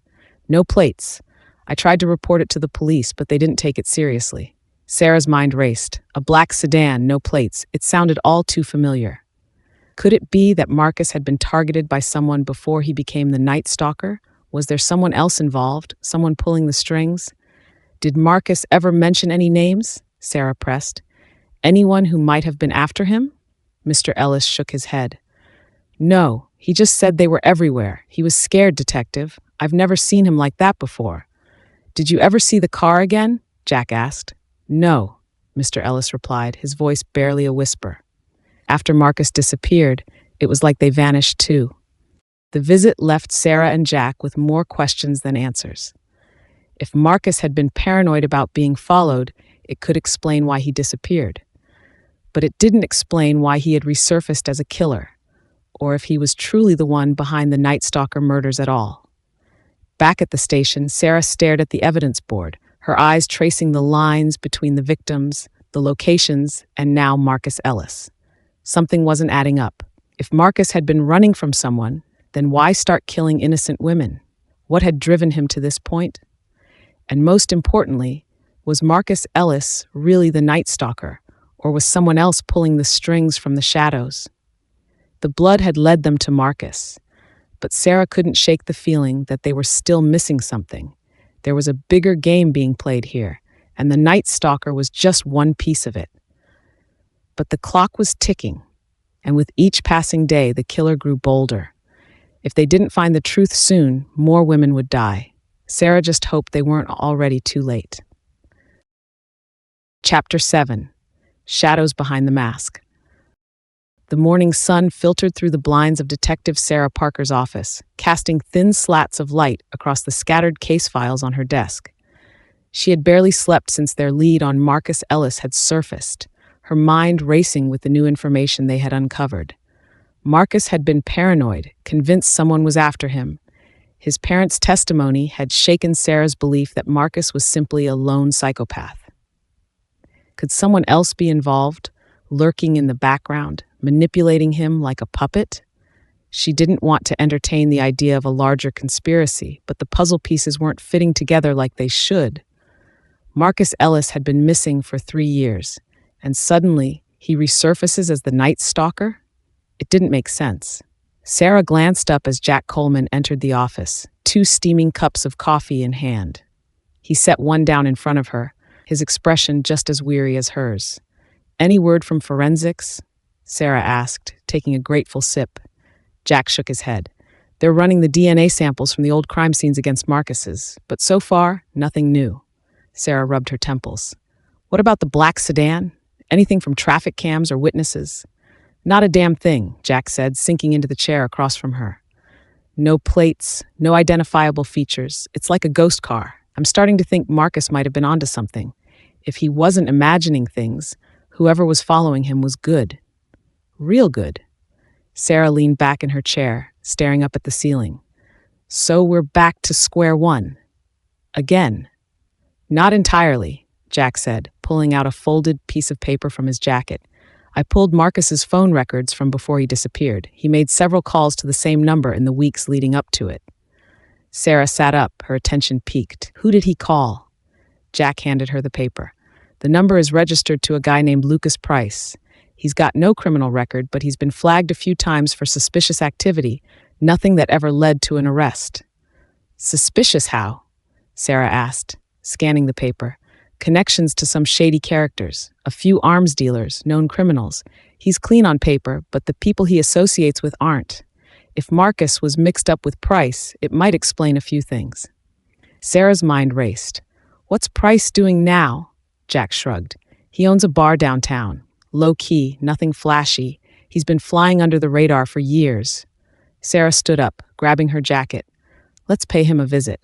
No plates. I tried to report it to the police, but they didn't take it seriously. Sarah's mind raced. A black sedan, no plates. It sounded all too familiar. Could it be that Marcus had been targeted by someone before he became the Night Stalker? Was there someone else involved, someone pulling the strings? Did Marcus ever mention any names? Sarah pressed. Anyone who might have been after him? Mr. Ellis shook his head. No, he just said they were everywhere. He was scared, detective. I've never seen him like that before. Did you ever see the car again? Jack asked. No, Mr. Ellis replied, his voice barely a whisper. After Marcus disappeared, it was like they vanished too. The visit left Sarah and Jack with more questions than answers. If Marcus had been paranoid about being followed, it could explain why he disappeared. But it didn't explain why he had resurfaced as a killer, or if he was truly the one behind the Night Stalker murders at all. Back at the station, Sarah stared at the evidence board, her eyes tracing the lines between the victims, the locations, and now Marcus Ellis. Something wasn't adding up. If Marcus had been running from someone, then why start killing innocent women? What had driven him to this point? And most importantly, was Marcus Ellis really the Night Stalker, or was someone else pulling the strings from the shadows? The blood had led them to Marcus, but Sarah couldn't shake the feeling that they were still missing something. There was a bigger game being played here, and the Night Stalker was just one piece of it. But the clock was ticking, and with each passing day, the killer grew bolder. If they didn't find the truth soon, more women would die. Sarah just hoped they weren't already too late. Chapter 7. Shadows Behind the Mask. The morning sun filtered through the blinds of Detective Sarah Parker's office, casting thin slats of light across the scattered case files on her desk. She had barely slept since their lead on Marcus Ellis had surfaced, her mind racing with the new information they had uncovered. Marcus had been paranoid, convinced someone was after him. His parents' testimony had shaken Sarah's belief that Marcus was simply a lone psychopath. Could someone else be involved, lurking in the background, manipulating him like a puppet? She didn't want to entertain the idea of a larger conspiracy, but the puzzle pieces weren't fitting together like they should. Marcus Ellis had been missing for 3 years, and suddenly he resurfaces as the Night Stalker? It didn't make sense. Sarah glanced up as Jack Coleman entered the office, 2 steaming cups of coffee in hand. He set one down in front of her, his expression just as weary as hers. "Any word from forensics?" Sarah asked, taking a grateful sip. Jack shook his head. "They're running the DNA samples from the old crime scenes against Marcus's, but so far, nothing new." Sarah rubbed her temples. "What about the black sedan? Anything from traffic cams or witnesses?" "Not a damn thing," Jack said, sinking into the chair across from her. "No plates, no identifiable features. It's like a ghost car. I'm starting to think Marcus might have been onto something. If he wasn't imagining things, whoever was following him was good. Real good." Sarah leaned back in her chair, staring up at the ceiling. "So we're back to square one. Again." "Not entirely," Jack said, pulling out a folded piece of paper from his jacket. "I pulled Marcus's phone records from before he disappeared. He made several calls to the same number in the weeks leading up to it." Sarah sat up, her attention piqued. "Who did he call?" Jack handed her the paper. "The number is registered to a guy named Lucas Price. He's got no criminal record, but he's been flagged a few times for suspicious activity, nothing that ever led to an arrest." "Suspicious how?" Sarah asked, scanning the paper. "Connections to some shady characters, a few arms dealers, known criminals. He's clean on paper, but the people he associates with aren't. If Marcus was mixed up with Price, it might explain a few things." Sarah's mind raced. "What's Price doing now?" Jack shrugged. "He owns a bar downtown. Low-key, nothing flashy. He's been flying under the radar for years." Sarah stood up, grabbing her jacket. "Let's pay him a visit."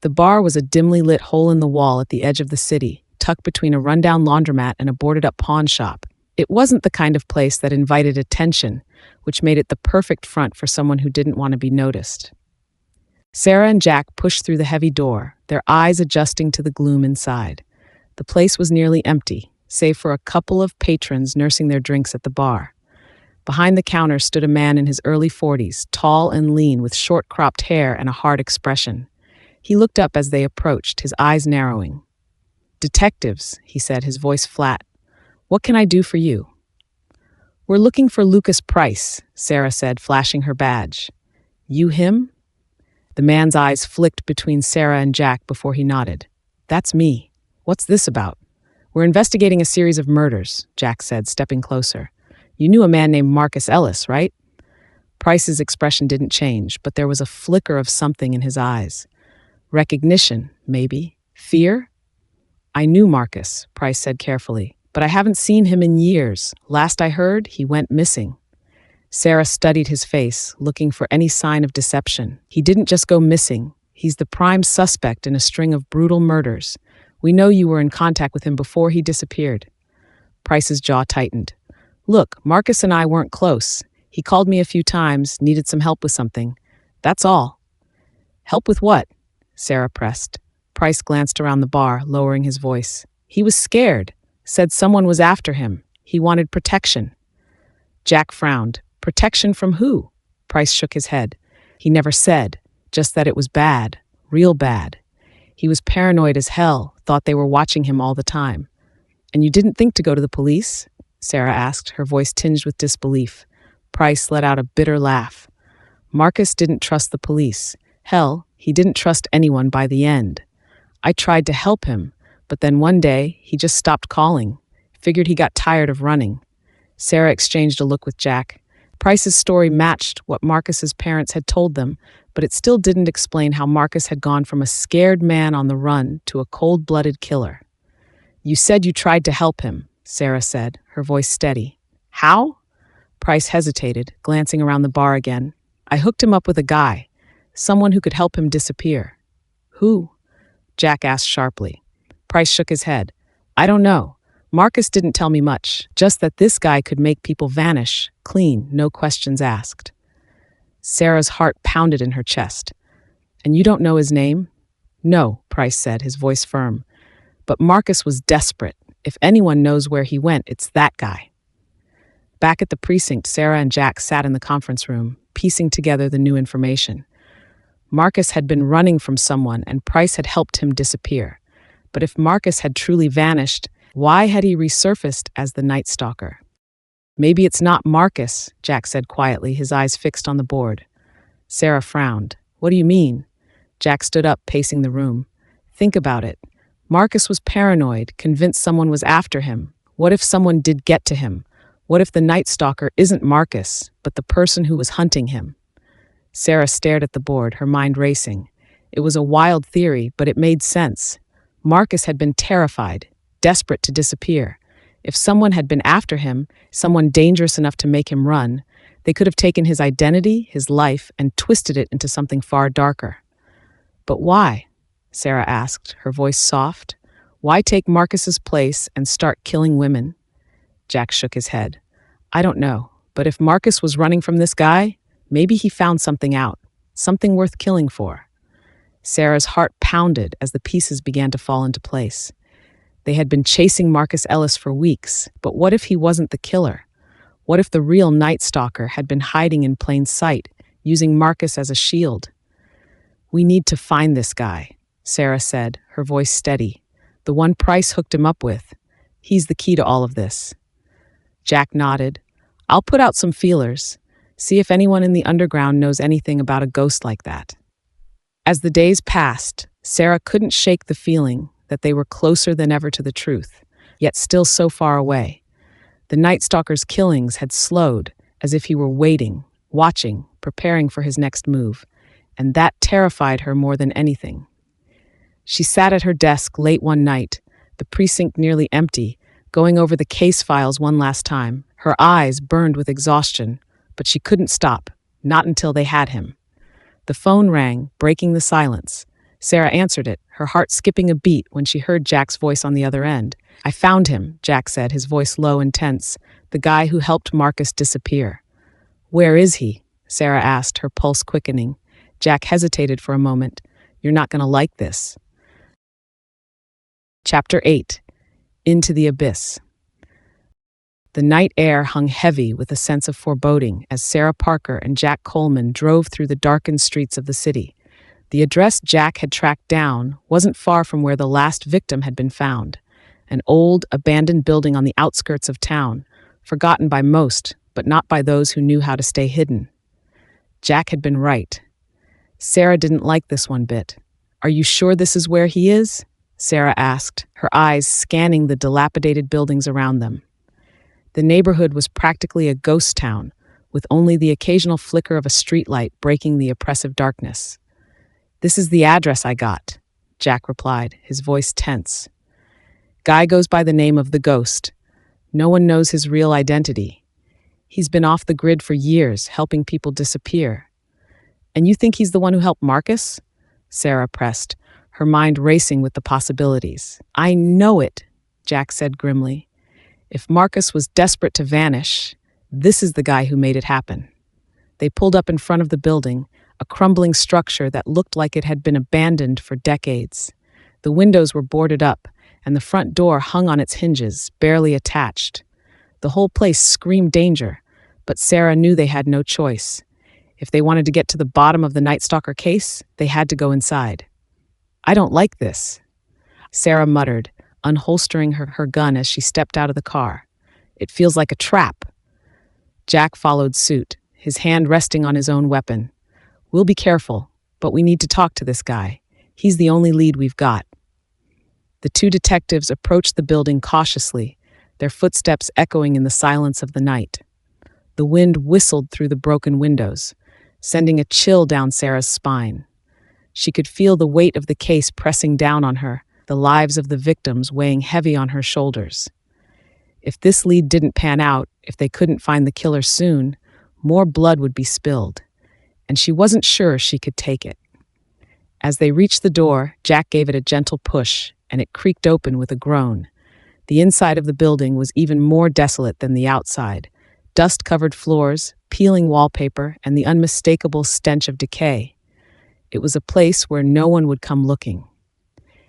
The bar was a dimly lit hole in the wall at the edge of the city, tucked between a rundown laundromat and a boarded-up pawn shop. It wasn't the kind of place that invited attention, which made it the perfect front for someone who didn't want to be noticed. Sarah and Jack pushed through the heavy door, their eyes adjusting to the gloom inside. The place was nearly empty, save for a couple of patrons nursing their drinks at the bar. Behind the counter stood a man in his early 40s, tall and lean with short-cropped hair and a hard expression. He looked up as they approached, his eyes narrowing. "Detectives," he said, his voice flat. "What can I do for you?" "We're looking for Lucas Price," Sarah said, flashing her badge. "You him?" The man's eyes flicked between Sarah and Jack before he nodded. "That's me. What's this about?" "We're investigating a series of murders," Jack said, stepping closer. "You knew a man named Marcus Ellis, right?" Price's expression didn't change, but there was a flicker of something in his eyes. Recognition, maybe. Fear? "I knew Marcus," Price said carefully, "but I haven't seen him in years. Last I heard, he went missing." Sarah studied his face, looking for any sign of deception. "He didn't just go missing. He's the prime suspect in a string of brutal murders. We know you were in contact with him before he disappeared." Price's jaw tightened. "Look, Marcus and I weren't close. He called me a few times, needed some help with something. That's all." "Help with what?" Sarah pressed. Price glanced around the bar, lowering his voice. "He was scared. Said someone was after him. He wanted protection." Jack frowned. "Protection from who?" Price shook his head. "He never said, just that it was bad, real bad. He was paranoid as hell, thought they were watching him all the time." "And you didn't think to go to the police?" Sarah asked, her voice tinged with disbelief. Price let out a bitter laugh. "Marcus didn't trust the police. Hell, he didn't trust anyone by the end. I tried to help him, but then one day, he just stopped calling. Figured he got tired of running." Sarah exchanged a look with Jack. Price's story matched what Marcus's parents had told them, but it still didn't explain how Marcus had gone from a scared man on the run to a cold-blooded killer. "You said you tried to help him," Sarah said, her voice steady. How? Price hesitated, glancing around the bar again. I hooked him up with a guy, someone who could help him disappear. Who? Jack asked sharply. Price shook his head. I don't know. Marcus didn't tell me much, just that this guy could make people vanish, clean, no questions asked. Sarah's heart pounded in her chest. And you don't know his name? No, Price said, his voice firm. But Marcus was desperate. If anyone knows where he went, it's that guy. Back at the precinct, Sarah and Jack sat in the conference room, piecing together the new information. Marcus had been running from someone, and Price had helped him disappear. But if Marcus had truly vanished, why had he resurfaced as the Night Stalker? Maybe it's not Marcus, Jack said quietly, his eyes fixed on the board. Sarah frowned. What do you mean? Jack stood up, pacing the room. Think about it. Marcus was paranoid, convinced someone was after him. What if someone did get to him? What if the Night Stalker isn't Marcus, but the person who was hunting him? Sarah stared at the board, her mind racing. It was a wild theory, but it made sense. Marcus had been terrified, desperate to disappear. If someone had been after him, someone dangerous enough to make him run, they could have taken his identity, his life, and twisted it into something far darker. But why? Sarah asked, her voice soft. Why take Marcus's place and start killing women? Jack shook his head. I don't know, but if Marcus was running from this guy, maybe he found something out, something worth killing for. Sarah's heart pounded as the pieces began to fall into place. They had been chasing Marcus Ellis for weeks, but what if he wasn't the killer? What if the real Night Stalker had been hiding in plain sight, using Marcus as a shield? We need to find this guy, Sarah said, her voice steady. The one Price hooked him up with. He's the key to all of this. Jack nodded. I'll put out some feelers. See if anyone in the underground knows anything about a ghost like that. As the days passed, Sarah couldn't shake the feeling that they were closer than ever to the truth, yet still so far away. The Night Stalker's killings had slowed, as if he were waiting, watching, preparing for his next move, and that terrified her more than anything. She sat at her desk late one night, the precinct nearly empty, going over the case files one last time. Her eyes burned with exhaustion, but she couldn't stop, not until they had him. The phone rang, breaking the silence. Sarah answered it, her heart skipping a beat when she heard Jack's voice on the other end. I found him, Jack said, his voice low and tense, the guy who helped Marcus disappear. Where is he? Sarah asked, her pulse quickening. Jack hesitated for a moment. You're not going to like this. Chapter 8. Into the Abyss. The night air hung heavy with a sense of foreboding as Sarah Parker and Jack Coleman drove through the darkened streets of the city. The address Jack had tracked down wasn't far from where the last victim had been found, an old, abandoned building on the outskirts of town, forgotten by most, but not by those who knew how to stay hidden. Jack had been right. Sarah didn't like this one bit. Are you sure this is where he is? Sarah asked, her eyes scanning the dilapidated buildings around them. The neighborhood was practically a ghost town, with only the occasional flicker of a streetlight breaking the oppressive darkness. This is the address I got, Jack replied, his voice tense. Guy goes by the name of the Ghost. No one knows his real identity. He's been off the grid for years, helping people disappear. And you think he's the one who helped Marcus? Sarah pressed, her mind racing with the possibilities. I know it, Jack said grimly. If Marcus was desperate to vanish, this is the guy who made it happen. They pulled up in front of the building, a crumbling structure that looked like it had been abandoned for decades. The windows were boarded up, and the front door hung on its hinges, barely attached. The whole place screamed danger, but Sarah knew they had no choice. If they wanted to get to the bottom of the Night Stalker case, they had to go inside. I don't like this, Sarah muttered, unholstering her gun as she stepped out of the car. It feels like a trap. Jack followed suit, his hand resting on his own weapon. We'll be careful, but we need to talk to this guy. He's the only lead we've got. The two detectives approached the building cautiously, their footsteps echoing in the silence of the night. The wind whistled through the broken windows, sending a chill down Sarah's spine. She could feel the weight of the case pressing down on her, the lives of the victims weighing heavy on her shoulders. If this lead didn't pan out, if they couldn't find the killer soon, more blood would be spilled, and she wasn't sure she could take it. As they reached the door, Jack gave it a gentle push, and it creaked open with a groan. The inside of the building was even more desolate than the outside. Dust-covered floors, peeling wallpaper, and the unmistakable stench of decay. It was a place where no one would come looking.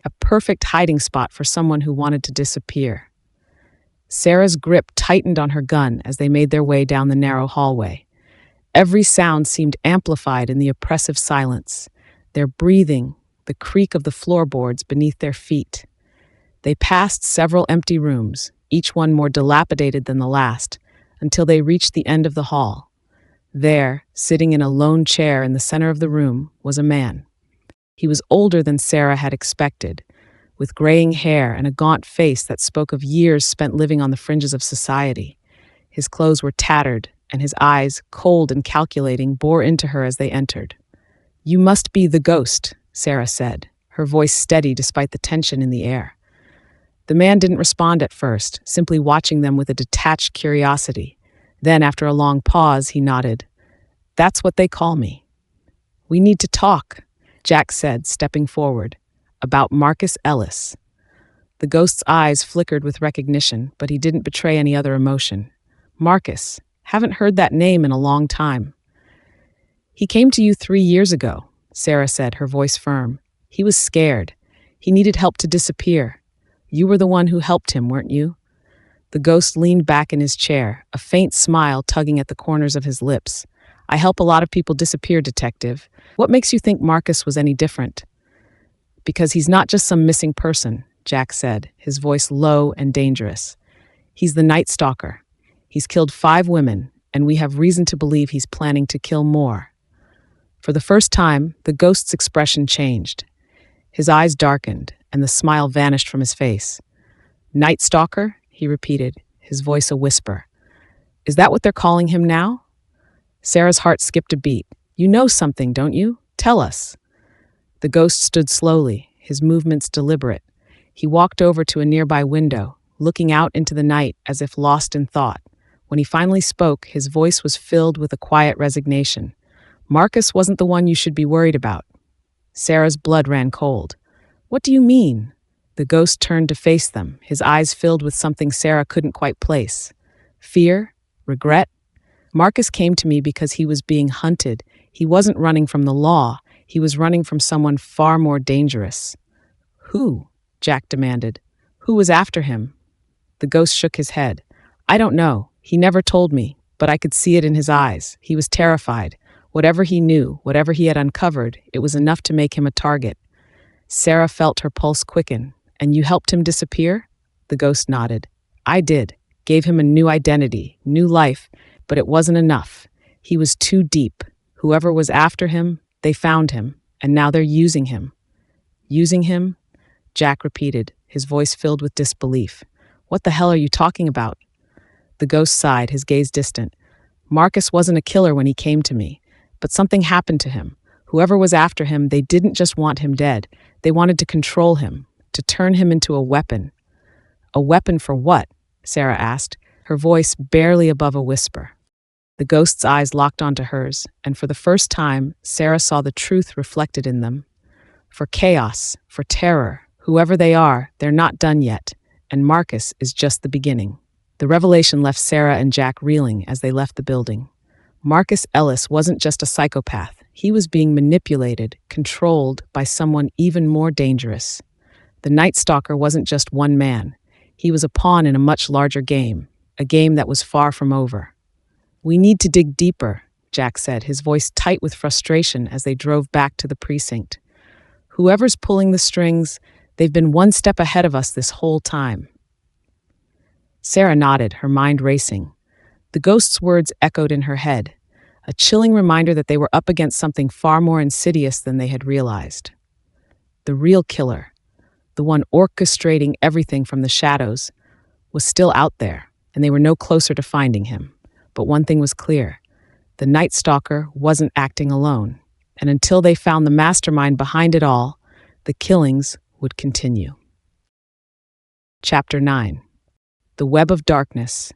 A perfect hiding spot for someone who wanted to disappear. Sarah's grip tightened on her gun as they made their way down the narrow hallway. Every sound seemed amplified in the oppressive silence. Their breathing, the creak of the floorboards beneath their feet. They passed several empty rooms, each one more dilapidated than the last, until they reached the end of the hall. There, sitting in a lone chair in the center of the room, was a man. He was older than Sarah had expected, with graying hair and a gaunt face that spoke of years spent living on the fringes of society. His clothes were tattered, and his eyes, cold and calculating, bore into her as they entered. "You must be the ghost," Sarah said, her voice steady despite the tension in the air. The man didn't respond at first, simply watching them with a detached curiosity. Then, after a long pause, he nodded. "That's what they call me." "We need to talk," Jack said, stepping forward. "About Marcus Ellis." The ghost's eyes flickered with recognition, but he didn't betray any other emotion. "Marcus, haven't heard that name in a long time." "He came to you 3 years ago," Sarah said, her voice firm. "He was scared. He needed help to disappear. You were the one who helped him, weren't you?" The ghost leaned back in his chair, a faint smile tugging at the corners of his lips. "I help a lot of people disappear, Detective. What makes you think Marcus was any different?" "Because he's not just some missing person," Jack said, his voice low and dangerous. "He's the Night Stalker. He's killed 5 women, and we have reason to believe he's planning to kill more." For the first time, the ghost's expression changed. His eyes darkened, and the smile vanished from his face. "Night Stalker?" he repeated, his voice a whisper. "Is that what they're calling him now?" Sarah's heart skipped a beat. "You know something, don't you? Tell us." The ghost stood slowly, his movements deliberate. He walked over to a nearby window, looking out into the night as if lost in thought. When he finally spoke, his voice was filled with a quiet resignation. "Marcus wasn't the one you should be worried about." Sarah's blood ran cold. "What do you mean?" The ghost turned to face them, his eyes filled with something Sarah couldn't quite place. Fear? Regret? "Marcus came to me because he was being hunted. He wasn't running from the law. He was running from someone far more dangerous." "Who?" Jack demanded. "Who was after him?" The ghost shook his head. "I don't know. He never told me, but I could see it in his eyes. He was terrified. Whatever he knew, whatever he had uncovered, it was enough to make him a target." Sarah felt her pulse quicken. "And you helped him disappear?" The ghost nodded. "I did. Gave him a new identity, new life, but it wasn't enough. He was too deep. Whoever was after him, they found him, and now they're using him." "Using him?" Jack repeated, his voice filled with disbelief. "What the hell are you talking about?" The ghost sighed, his gaze distant. "Marcus wasn't a killer when he came to me, but something happened to him. Whoever was after him, they didn't just want him dead. They wanted to control him, to turn him into a weapon." "A weapon for what?" Sarah asked, her voice barely above a whisper. The ghost's eyes locked onto hers, and for the first time, Sarah saw the truth reflected in them. "For chaos, for terror, whoever they are, they're not done yet, and Marcus is just the beginning." The revelation left Sarah and Jack reeling as they left the building. Marcus Ellis wasn't just a psychopath. He was being manipulated, controlled by someone even more dangerous. The Night Stalker wasn't just one man. He was a pawn in a much larger game, a game that was far from over. "We need to dig deeper," Jack said, his voice tight with frustration as they drove back to the precinct. "Whoever's pulling the strings, they've been one step ahead of us this whole time." Sarah nodded, her mind racing. The ghost's words echoed in her head, a chilling reminder that they were up against something far more insidious than they had realized. The real killer, the one orchestrating everything from the shadows, was still out there, and they were no closer to finding him. But one thing was clear. The Night Stalker wasn't acting alone, and until they found the mastermind behind it all, the killings would continue. Chapter 9. The Web of Darkness.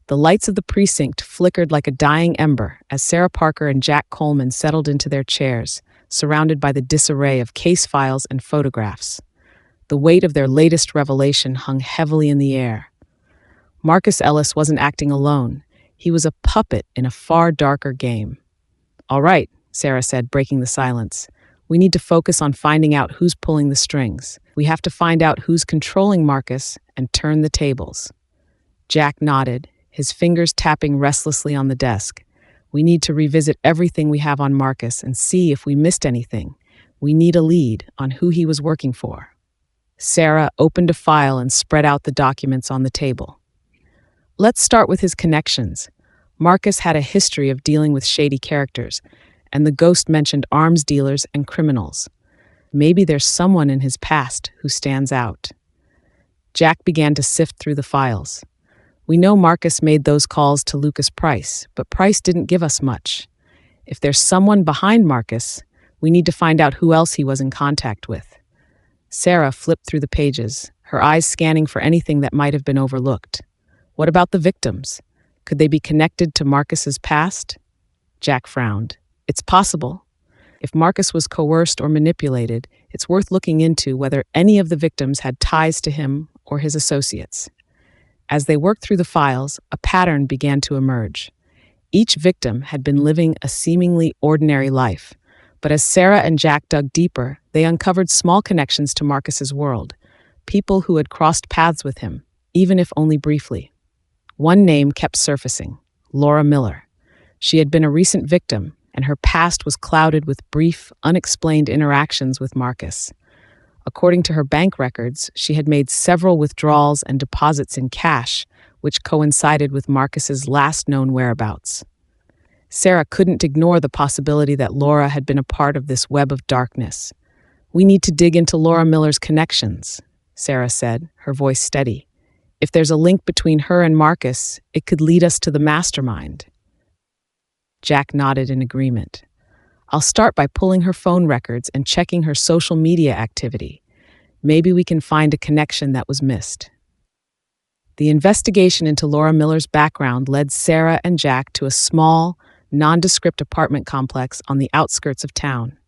The lights of the precinct flickered like a dying ember as Sarah Parker and Jack Coleman settled into their chairs, surrounded by the disarray of case files and photographs. The weight of their latest revelation hung heavily in the air. Marcus Ellis wasn't acting alone. He was a puppet in a far darker game. "All right," Sarah said, breaking the silence. "We need to focus on finding out who's pulling the strings. We have to find out who's controlling Marcus and turn the tables." Jack nodded, his fingers tapping restlessly on the desk. "We need to revisit everything we have on Marcus and see if we missed anything. We need a lead on who he was working for." Sarah opened a file and spread out the documents on the table. "Let's start with his connections. Marcus had a history of dealing with shady characters, and the ghost mentioned arms dealers and criminals. Maybe there's someone in his past who stands out." Jack began to sift through the files. "We know Marcus made those calls to Lucas Price, but Price didn't give us much. If there's someone behind Marcus, we need to find out who else he was in contact with." Sarah flipped through the pages, her eyes scanning for anything that might have been overlooked. "What about the victims? Could they be connected to Marcus's past?" Jack frowned. "It's possible. If Marcus was coerced or manipulated, it's worth looking into whether any of the victims had ties to him or his associates." As they worked through the files, a pattern began to emerge. Each victim had been living a seemingly ordinary life, but as Sarah and Jack dug deeper, they uncovered small connections to Marcus's world, people who had crossed paths with him, even if only briefly. One name kept surfacing: Laura Miller. She had been a recent victim, and her past was clouded with brief, unexplained interactions with Marcus. According to her bank records, she had made several withdrawals and deposits in cash, which coincided with Marcus's last known whereabouts. Sarah couldn't ignore the possibility that Laura had been a part of this web of darkness. "We need to dig into Laura Miller's connections," Sarah said, her voice steady. "If there's a link between her and Marcus, it could lead us to the mastermind." Jack nodded in agreement. "I'll start by pulling her phone records and checking her social media activity. Maybe we can find a connection that was missed." The investigation into Laura Miller's background led Sarah and Jack to a small, nondescript apartment complex on the outskirts of town.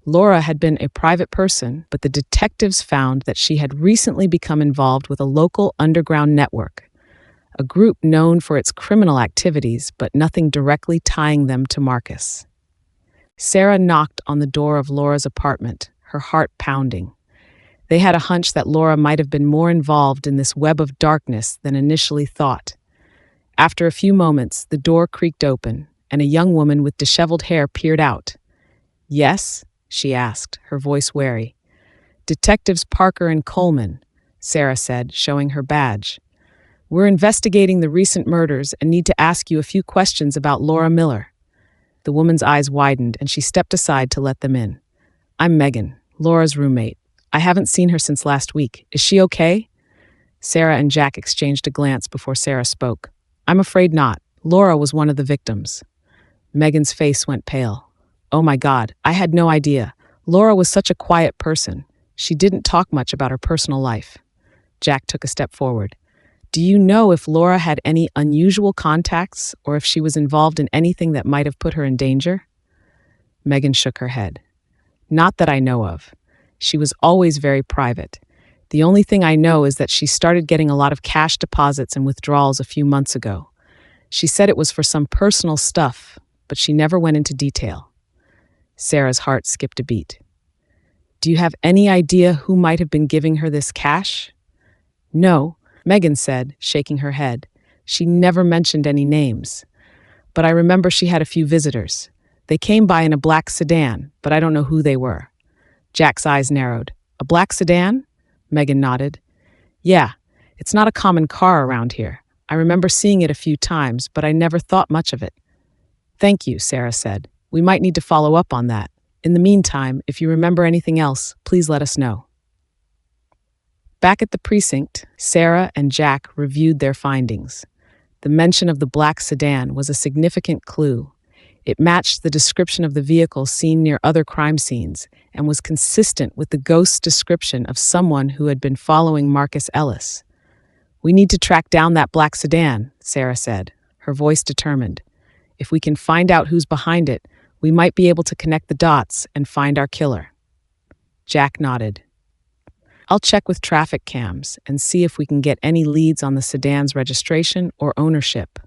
Laura had been a private person, but the detectives found that she had recently become involved with a local underground network, a group known for its criminal activities, but nothing directly tying them to Marcus. Sarah knocked on the door of Laura's apartment, her heart pounding. They had a hunch that Laura might have been more involved in this web of darkness than initially thought. After a few moments, the door creaked open, and a young woman with disheveled hair peered out. "Yes?" she asked, her voice wary. "Detectives Parker and Coleman," Sarah said, showing her badge. "We're investigating the recent murders and need to ask you a few questions about Laura Miller." The woman's eyes widened, and she stepped aside to let them in. "I'm Megan, Laura's roommate. I haven't seen her since last week. Is she okay?" Sarah and Jack exchanged a glance before Sarah spoke. "I'm afraid not. Laura was one of the victims." Megan's face went pale. "Oh my God, I had no idea. Laura was such a quiet person. She didn't talk much about her personal life." Jack took a step forward. "Do you know if Laura had any unusual contacts or if she was involved in anything that might have put her in danger?" Megan shook her head. "Not that I know of. She was always very private. The only thing I know is that she started getting a lot of cash deposits and withdrawals a few months ago. She said it was for some personal stuff, but she never went into detail." Sarah's heart skipped a beat. "Do you have any idea who might have been giving her this cash?" "No," Megan said, shaking her head. "She never mentioned any names. But I remember she had a few visitors. They came by in a black sedan, but I don't know who they were." Jack's eyes narrowed. "A black sedan?" Megan nodded. "Yeah, it's not a common car around here. I remember seeing it a few times, but I never thought much of it." "Thank you," Sarah said. "We might need to follow up on that. In the meantime, if you remember anything else, please let us know." Back at the precinct, Sarah and Jack reviewed their findings. The mention of the black sedan was a significant clue. It matched the description of the vehicle seen near other crime scenes and was consistent with the ghost's description of someone who had been following Marcus Ellis. We need to track down that black sedan, Sarah said, her voice determined. If we can find out who's behind it, we might be able to connect the dots and find our killer. Jack nodded. I'll check with traffic cams and see if we can get any leads on the sedan's registration or ownership.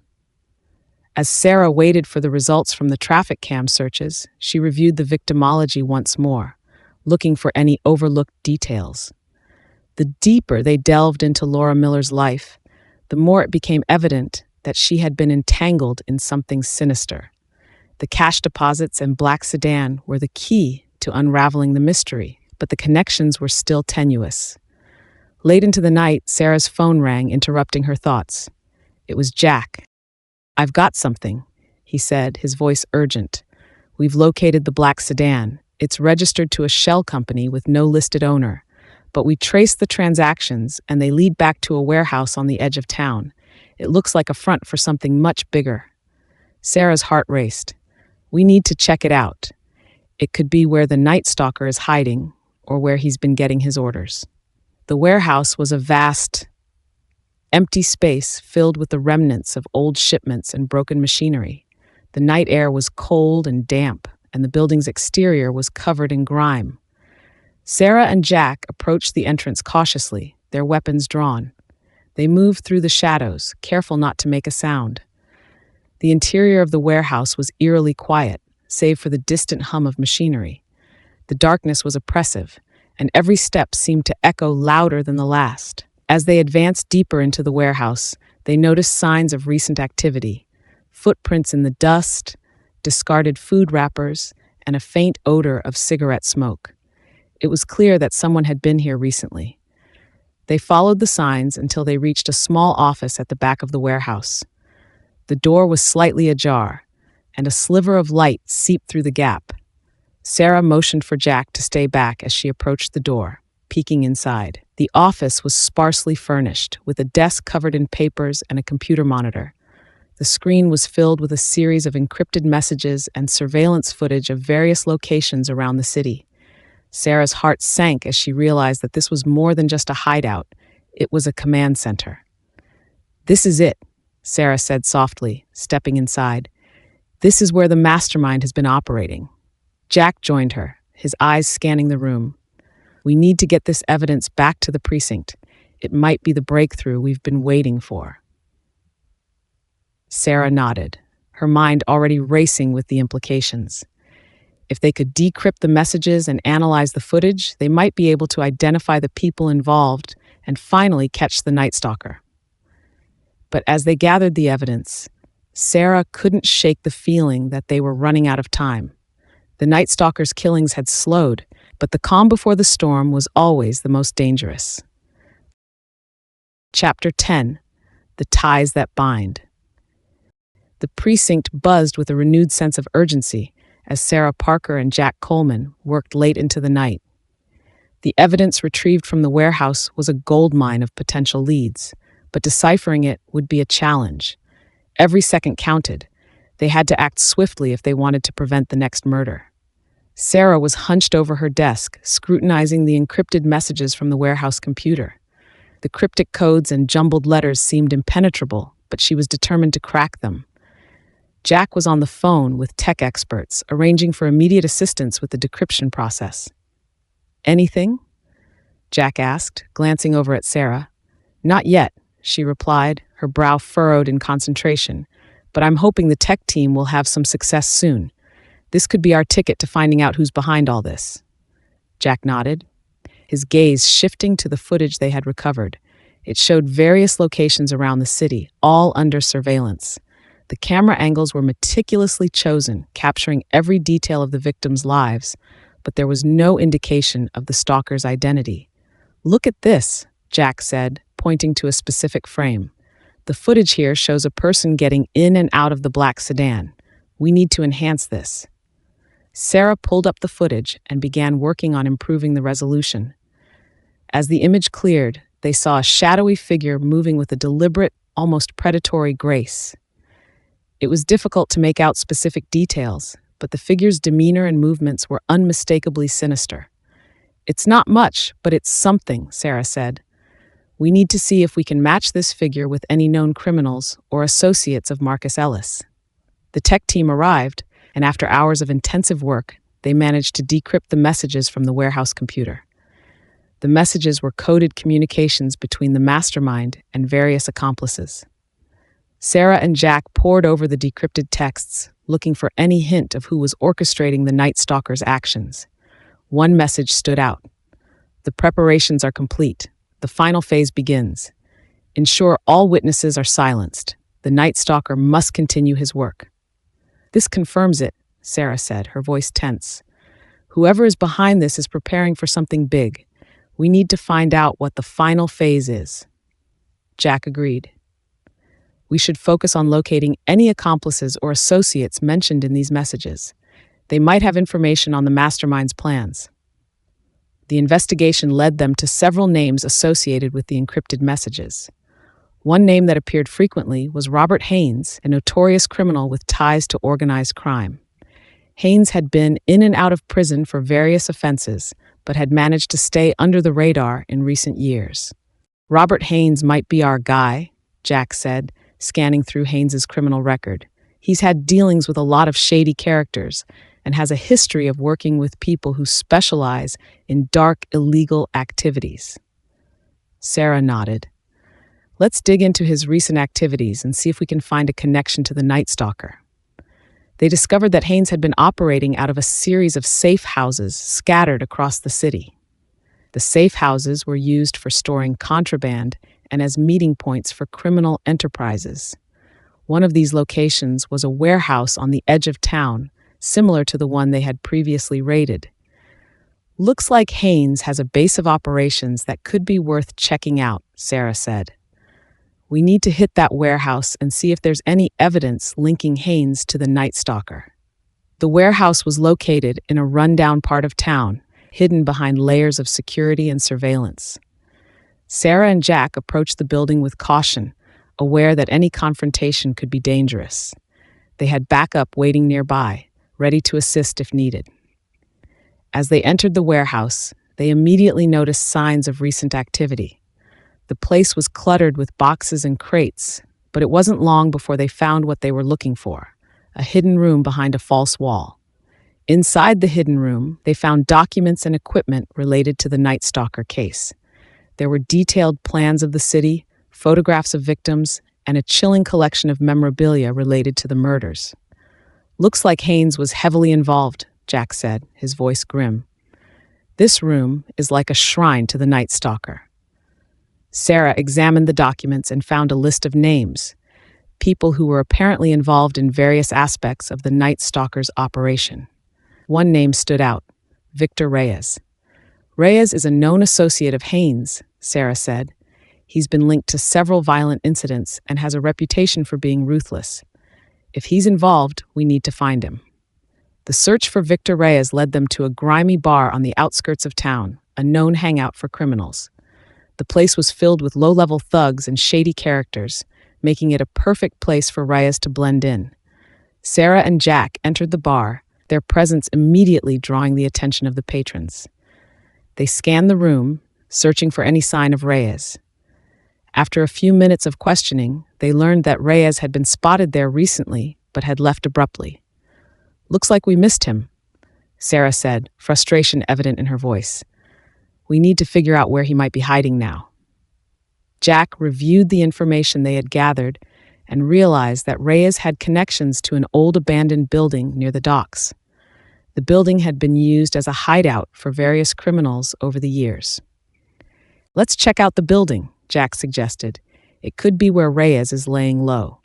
As Sarah waited for the results from the traffic cam searches, she reviewed the victimology once more, looking for any overlooked details. The deeper they delved into Laura Miller's life, the more it became evident that she had been entangled in something sinister. The cash deposits and black sedan were the key to unraveling the mystery, but the connections were still tenuous. Late into the night, Sarah's phone rang, interrupting her thoughts. It was Jack. "I've got something," he said, his voice urgent. "We've located the black sedan. It's registered to a shell company with no listed owner. But we traced the transactions, and they lead back to a warehouse on the edge of town. It looks like a front for something much bigger." Sarah's heart raced. "We need to check it out. It could be where the Night Stalker is hiding, or where he's been getting his orders." The warehouse was a vast, empty space filled with the remnants of old shipments and broken machinery. The night air was cold and damp, and the building's exterior was covered in grime. Sarah and Jack approached the entrance cautiously, their weapons drawn. They moved through the shadows, careful not to make a sound. The interior of the warehouse was eerily quiet, save for the distant hum of machinery. The darkness was oppressive, and every step seemed to echo louder than the last. As they advanced deeper into the warehouse, they noticed signs of recent activity: footprints in the dust, discarded food wrappers, and a faint odor of cigarette smoke. It was clear that someone had been here recently. They followed the signs until they reached a small office at the back of the warehouse. The door was slightly ajar, and a sliver of light seeped through the gap. Sarah motioned for Jack to stay back as she approached the door, peeking inside. The office was sparsely furnished, with a desk covered in papers and a computer monitor. The screen was filled with a series of encrypted messages and surveillance footage of various locations around the city. Sarah's heart sank as she realized that this was more than just a hideout. It was a command center. "This is it," Sarah said softly, stepping inside. "This is where the mastermind has been operating." Jack joined her, his eyes scanning the room. "We need to get this evidence back to the precinct. It might be the breakthrough we've been waiting for." Sarah nodded, her mind already racing with the implications. If they could decrypt the messages and analyze the footage, they might be able to identify the people involved and finally catch the Night Stalker. But as they gathered the evidence, Sarah couldn't shake the feeling that they were running out of time. The Night Stalker's killings had slowed, but the calm before the storm was always the most dangerous. Chapter 10: The Ties That Bind. The precinct buzzed with a renewed sense of urgency as Sarah Parker and Jack Coleman worked late into the night. The evidence retrieved from the warehouse was a goldmine of potential leads, but deciphering it would be a challenge. Every second counted. They had to act swiftly if they wanted to prevent the next murder. Sarah was hunched over her desk, scrutinizing the encrypted messages from the warehouse computer. The cryptic codes and jumbled letters seemed impenetrable, but she was determined to crack them. Jack was on the phone with tech experts, arranging for immediate assistance with the decryption process. "Anything?" Jack asked, glancing over at Sarah. "Not yet," she replied, her brow furrowed in concentration, "but I'm hoping the tech team will have some success soon. This could be our ticket to finding out who's behind all this." Jack nodded, his gaze shifting to the footage they had recovered. It showed various locations around the city, all under surveillance. The camera angles were meticulously chosen, capturing every detail of the victims' lives, but there was no indication of the stalker's identity. "Look at this," Jack said, pointing to a specific frame. "The footage here shows a person getting in and out of the black sedan. We need to enhance this." Sarah pulled up the footage and began working on improving the resolution. As the image cleared, they saw a shadowy figure moving with a deliberate, almost predatory grace. It was difficult to make out specific details, but the figure's demeanor and movements were unmistakably sinister. "It's not much, but it's something," Sarah said. We need to see if we can match this figure with any known criminals or associates of Marcus Ellis. The tech team arrived, and after hours of intensive work, they managed to decrypt the messages from the warehouse computer. The messages were coded communications between the mastermind and various accomplices. Sarah and Jack pored over the decrypted texts, looking for any hint of who was orchestrating the Night Stalker's actions. One message stood out. The preparations are complete. The final phase begins. Ensure all witnesses are silenced. The Night Stalker must continue his work. This confirms it, Sarah said, her voice tense. Whoever is behind this is preparing for something big. We need to find out what the final phase is. Jack agreed. We should focus on locating any accomplices or associates mentioned in these messages. They might have information on the mastermind's plans. The investigation led them to several names associated with the encrypted messages. One name that appeared frequently was Robert Heinous, a notorious criminal with ties to organized crime. Heinous had been in and out of prison for various offenses, but had managed to stay under the radar in recent years. Robert Heinous might be our guy, Jack said, scanning through Haines's criminal record. He's had dealings with a lot of shady characters and has a history of working with people who specialize in dark, illegal activities. Sarah nodded. Let's dig into his recent activities and see if we can find a connection to the Night Stalker. They discovered that Heinous had been operating out of a series of safe houses scattered across the city. The safe houses were used for storing contraband and as meeting points for criminal enterprises. One of these locations was a warehouse on the edge of town, similar to the one they had previously raided. Looks like Heinous has a base of operations that could be worth checking out, Sarah said. We need to hit that warehouse and see if there's any evidence linking Heinous to the Night Stalker. The warehouse was located in a rundown part of town, hidden behind layers of security and surveillance. Sarah and Jack approached the building with caution, aware that any confrontation could be dangerous. They had backup waiting nearby, ready to assist if needed. As they entered the warehouse, they immediately noticed signs of recent activity. The place was cluttered with boxes and crates, but it wasn't long before they found what they were looking for, a hidden room behind a false wall. Inside the hidden room, they found documents and equipment related to the Night Stalker case. There were detailed plans of the city, photographs of victims, and a chilling collection of memorabilia related to the murders. Looks like Heinous was heavily involved, Jack said, his voice grim. This room is like a shrine to the Night Stalker. Sarah examined the documents and found a list of names, people who were apparently involved in various aspects of the Night Stalker's operation. One name stood out, Victor Reyes. Reyes is a known associate of Heinous, Sarah said. He's been linked to several violent incidents and has a reputation for being ruthless. If he's involved, we need to find him. The search for Victor Reyes led them to a grimy bar on the outskirts of town, a known hangout for criminals. The place was filled with low-level thugs and shady characters, making it a perfect place for Reyes to blend in. Sarah and Jack entered the bar, their presence immediately drawing the attention of the patrons. They scanned the room, searching for any sign of Reyes. After a few minutes of questioning, they learned that Reyes had been spotted there recently, but had left abruptly. Looks like we missed him, Sarah said, frustration evident in her voice. We need to figure out where he might be hiding now. Jack reviewed the information they had gathered and realized that Reyes had connections to an old abandoned building near the docks. The building had been used as a hideout for various criminals over the years. Let's check out the building, Jack suggested. It could be where Reyes is laying low.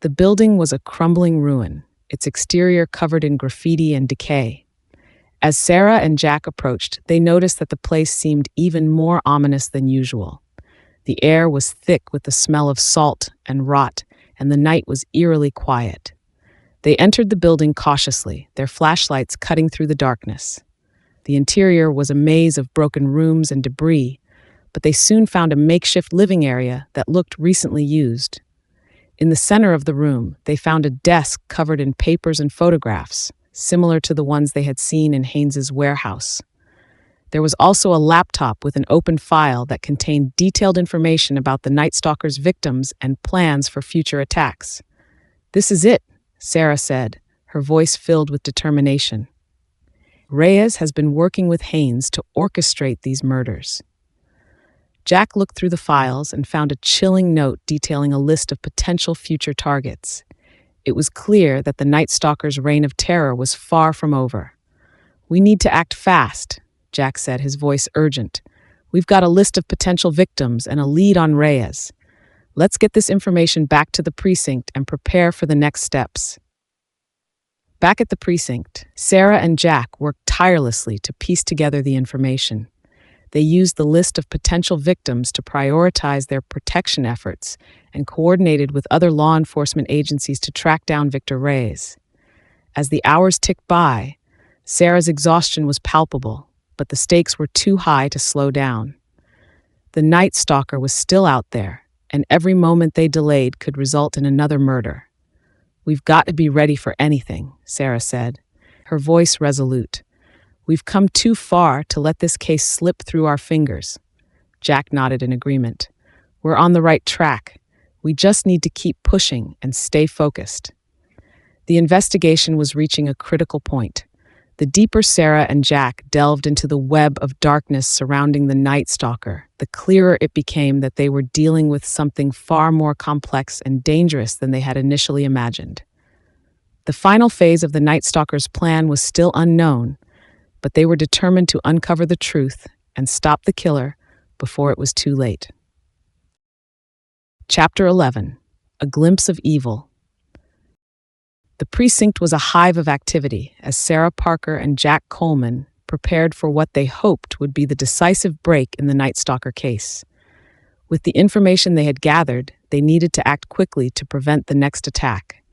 The building was a crumbling ruin, its exterior covered in graffiti and decay. As Sarah and Jack approached, they noticed that the place seemed even more ominous than usual. The air was thick with the smell of salt and rot, and the night was eerily quiet. They entered the building cautiously, their flashlights cutting through the darkness. The interior was a maze of broken rooms and debris, but they soon found a makeshift living area that looked recently used. In the center of the room, they found a desk covered in papers and photographs, similar to the ones they had seen in Haines's warehouse. There was also a laptop with an open file that contained detailed information about the Night Stalker's victims and plans for future attacks. "This is it," Sarah said, her voice filled with determination. "Reyes has been working with Haynes to orchestrate these murders." Jack looked through the files and found a chilling note detailing a list of potential future targets. It was clear that the Night Stalker's reign of terror was far from over. "We need to act fast," Jack said, his voice urgent. "We've got a list of potential victims and a lead on Reyes. Let's get this information back to the precinct and prepare for the next steps." Back at the precinct, Sarah and Jack worked tirelessly to piece together the information. They used the list of potential victims to prioritize their protection efforts and coordinated with other law enforcement agencies to track down Victor Reyes. As the hours ticked by, Sarah's exhaustion was palpable, but the stakes were too high to slow down. The Night Stalker was still out there, and every moment they delayed could result in another murder. "We've got to be ready for anything," Sarah said, her voice resolute. "We've come too far to let this case slip through our fingers." Jack nodded in agreement. "We're on the right track. We just need to keep pushing and stay focused." The investigation was reaching a critical point. The deeper Sarah and Jack delved into the web of darkness surrounding the Night Stalker, the clearer it became that they were dealing with something far more complex and dangerous than they had initially imagined. The final phase of the Night Stalker's plan was still unknown, but they were determined to uncover the truth and stop the killer before it was too late. Chapter 11. A Glimpse of Evil. The precinct was a hive of activity as Sarah Parker and Jack Coleman prepared for what they hoped would be the decisive break in the Night Stalker case. With the information they had gathered, they needed to act quickly to prevent the next attack.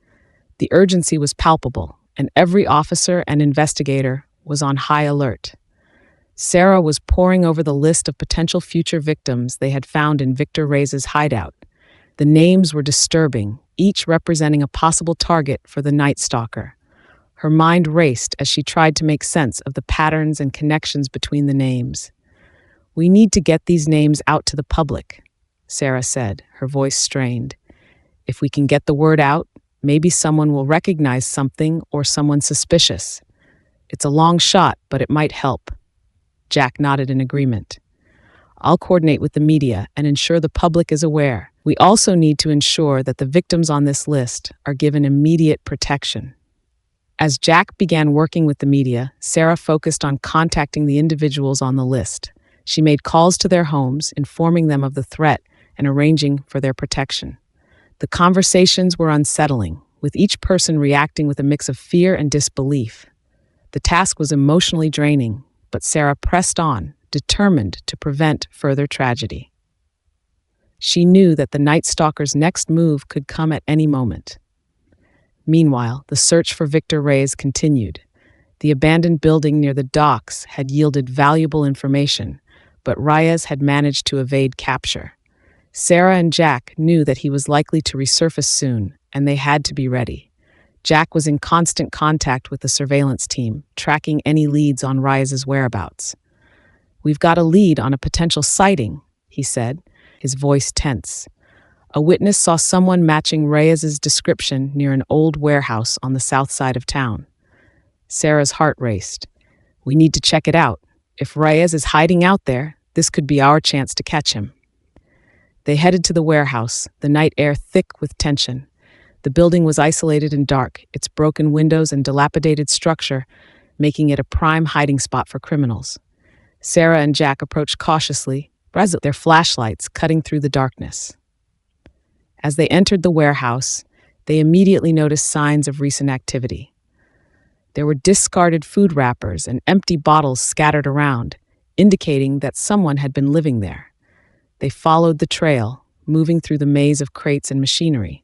The urgency was palpable, and every officer and investigator was on high alert. Sarah was poring over the list of potential future victims they had found in Victor Reyes' hideout. The names were disturbing, each representing a possible target for the Night Stalker. Her mind raced as she tried to make sense of the patterns and connections between the names. "We need to get these names out to the public," Sarah said, her voice strained. "If we can get the word out, maybe someone will recognize something or someone suspicious. It's a long shot, but it might help." Jack nodded in agreement. "I'll coordinate with the media and ensure the public is aware. We also need to ensure that the victims on this list are given immediate protection." As Jack began working with the media, Sarah focused on contacting the individuals on the list. She made calls to their homes, informing them of the threat and arranging for their protection. The conversations were unsettling, with each person reacting with a mix of fear and disbelief. The task was emotionally draining, but Sarah pressed on, determined to prevent further tragedy. She knew that the Night Stalker's next move could come at any moment. Meanwhile, the search for Victor Reyes continued. The abandoned building near the docks had yielded valuable information, but Reyes had managed to evade capture. Sarah and Jack knew that he was likely to resurface soon, and they had to be ready. Jack was in constant contact with the surveillance team, tracking any leads on Reyes' whereabouts. "We've got a lead on a potential sighting," he said, his voice tense. A witness saw someone matching Reyes' description near an old warehouse on the south side of town. Sarah's heart raced. "We need to check it out. If Reyes is hiding out there, this could be our chance to catch him." They headed to the warehouse, the night air thick with tension. The building was isolated and dark, its broken windows and dilapidated structure making it a prime hiding spot for criminals. Sarah and Jack approached cautiously, their flashlights cutting through the darkness. As they entered the warehouse, they immediately noticed signs of recent activity. There were discarded food wrappers and empty bottles scattered around, indicating that someone had been living there. They followed the trail, moving through the maze of crates and machinery.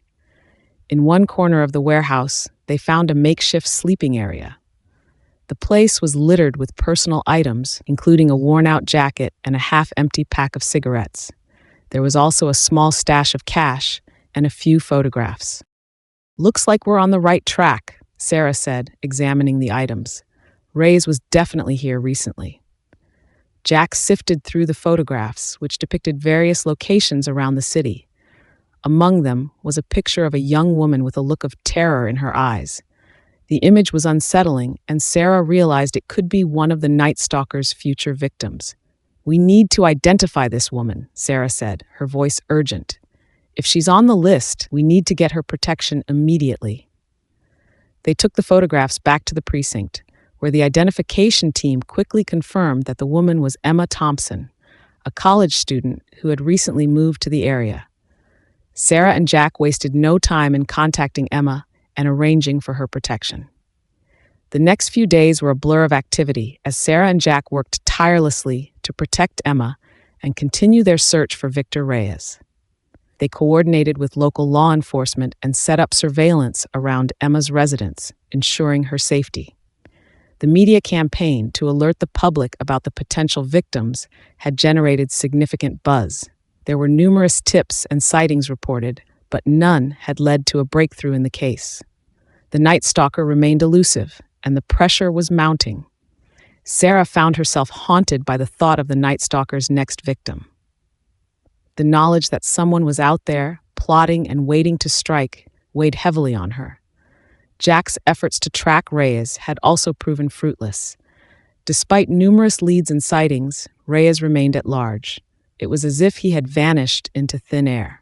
In one corner of the warehouse, they found a makeshift sleeping area. The place was littered with personal items, including a worn-out jacket and a half-empty pack of cigarettes. There was also a small stash of cash and a few photographs. "Looks like we're on the right track," Sarah said, examining the items. "Reyes was definitely here recently." Jack sifted through the photographs, which depicted various locations around the city. Among them was a picture of a young woman with a look of terror in her eyes. The image was unsettling, and Sarah realized it could be one of the Night Stalker's future victims. "We need to identify this woman," Sarah said, her voice urgent. "If she's on the list, we need to get her protection immediately." They took the photographs back to the precinct, where the identification team quickly confirmed that the woman was Emma Thompson, a college student who had recently moved to the area. Sarah and Jack wasted no time in contacting Emma and arranging for her protection. The next few days were a blur of activity as Sarah and Jack worked tirelessly to protect Emma and continue their search for Victor Reyes. They coordinated with local law enforcement and set up surveillance around Emma's residence, ensuring her safety. The media campaign to alert the public about the potential victims had generated significant buzz. There were numerous tips and sightings reported, but none had led to a breakthrough in the case. The Night Stalker remained elusive, and the pressure was mounting. Sarah found herself haunted by the thought of the Night Stalker's next victim. The knowledge that someone was out there, plotting and waiting to strike, weighed heavily on her. Jack's efforts to track Reyes had also proven fruitless. Despite numerous leads and sightings, Reyes remained at large. It was as if he had vanished into thin air.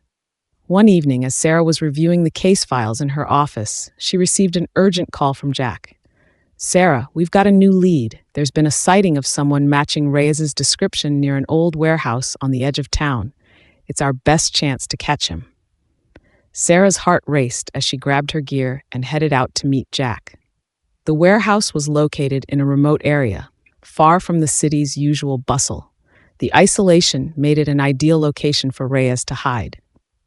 One evening, as Sarah was reviewing the case files in her office, she received an urgent call from Jack. "Sarah, we've got a new lead. There's been a sighting of someone matching Reyes's description near an old warehouse on the edge of town. It's our best chance to catch him." Sarah's heart raced as she grabbed her gear and headed out to meet Jack. The warehouse was located in a remote area, far from the city's usual bustle. The isolation made it an ideal location for Reyes to hide.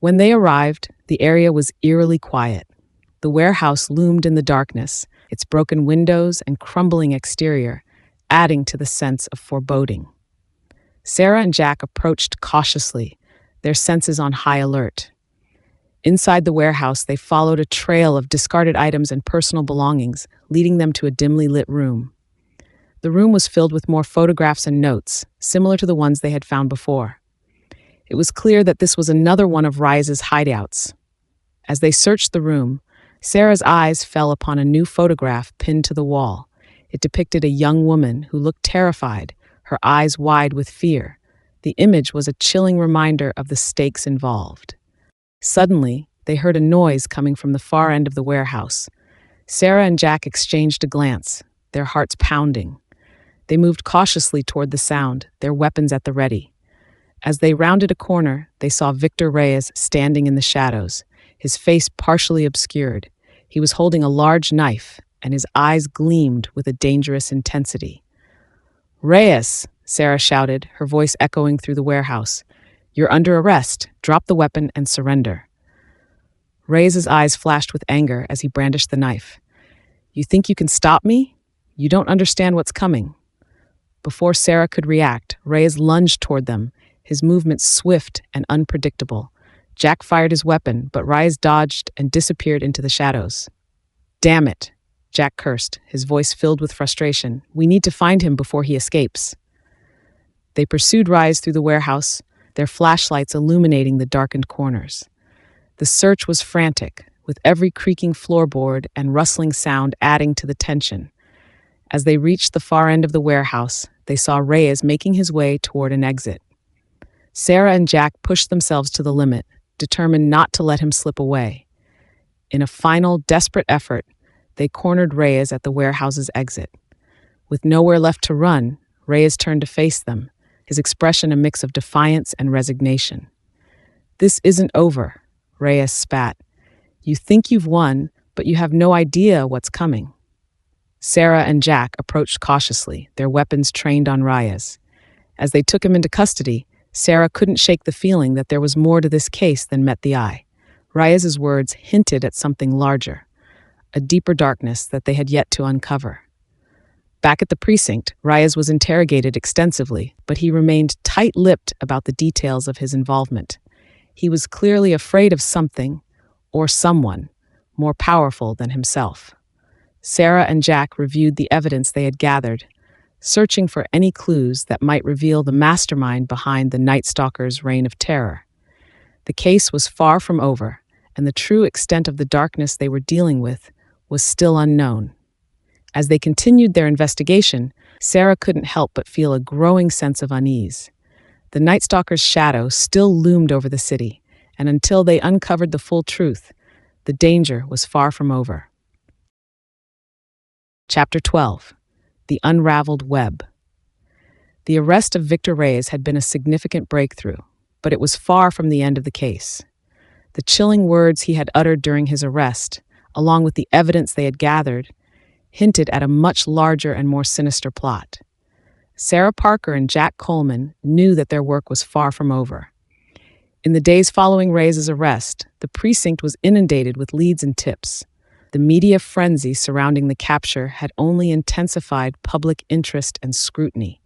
When they arrived, the area was eerily quiet. The warehouse loomed in the darkness, its broken windows and crumbling exterior adding to the sense of foreboding. Sarah and Jack approached cautiously, their senses on high alert. Inside the warehouse, they followed a trail of discarded items and personal belongings, leading them to a dimly lit room. The room was filled with more photographs and notes, similar to the ones they had found before. It was clear that this was another one of Reyes's hideouts. As they searched the room, Sarah's eyes fell upon a new photograph pinned to the wall. It depicted a young woman who looked terrified, her eyes wide with fear. The image was a chilling reminder of the stakes involved. Suddenly, they heard a noise coming from the far end of the warehouse. Sarah and Jack exchanged a glance, their hearts pounding. They moved cautiously toward the sound, their weapons at the ready. As they rounded a corner, they saw Victor Reyes standing in the shadows, his face partially obscured. He was holding a large knife, and his eyes gleamed with a dangerous intensity. "Reyes!" Sarah shouted, her voice echoing through the warehouse. "You're under arrest. Drop the weapon and surrender." Reyes's eyes flashed with anger as he brandished the knife. "You think you can stop me? You don't understand what's coming." Before Sarah could react, Reyes lunged toward them, his movements swift and unpredictable. Jack fired his weapon, but Reyes dodged and disappeared into the shadows. "Damn it," Jack cursed, his voice filled with frustration. "We need to find him before he escapes." They pursued Reyes through the warehouse, their flashlights illuminating the darkened corners. The search was frantic, with every creaking floorboard and rustling sound adding to the tension. As they reached the far end of the warehouse, they saw Reyes making his way toward an exit. Sarah and Jack pushed themselves to the limit, determined not to let him slip away. In a final, desperate effort, they cornered Reyes at the warehouse's exit. With nowhere left to run, Reyes turned to face them, his expression a mix of defiance and resignation. "This isn't over," Reyes spat. "You think you've won, but you have no idea what's coming." Sarah and Jack approached cautiously, their weapons trained on Reyes. As they took him into custody, Sarah couldn't shake the feeling that there was more to this case than met the eye. Reyes's words hinted at something larger, a deeper darkness that they had yet to uncover. Back at the precinct, Reyes was interrogated extensively, but he remained tight-lipped about the details of his involvement. He was clearly afraid of something, or someone, more powerful than himself. Sarah and Jack reviewed the evidence they had gathered. searching for any clues that might reveal the mastermind behind the Night Stalker's reign of terror. The case was far from over, and the true extent of the darkness they were dealing with was still unknown. As they continued their investigation, Sarah couldn't help but feel a growing sense of unease. The Night Stalker's shadow still loomed over the city, and until they uncovered the full truth, the danger was far from over. Chapter 12. The Unraveled Web. The arrest of Victor Reyes had been a significant breakthrough, but it was far from the end of the case. The chilling words he had uttered during his arrest, along with the evidence they had gathered, hinted at a much larger and more sinister plot. Sarah Parker and Jack Coleman knew that their work was far from over. In the days following Reyes' arrest, the precinct was inundated with leads and tips. The media frenzy surrounding the capture had only intensified public interest and scrutiny.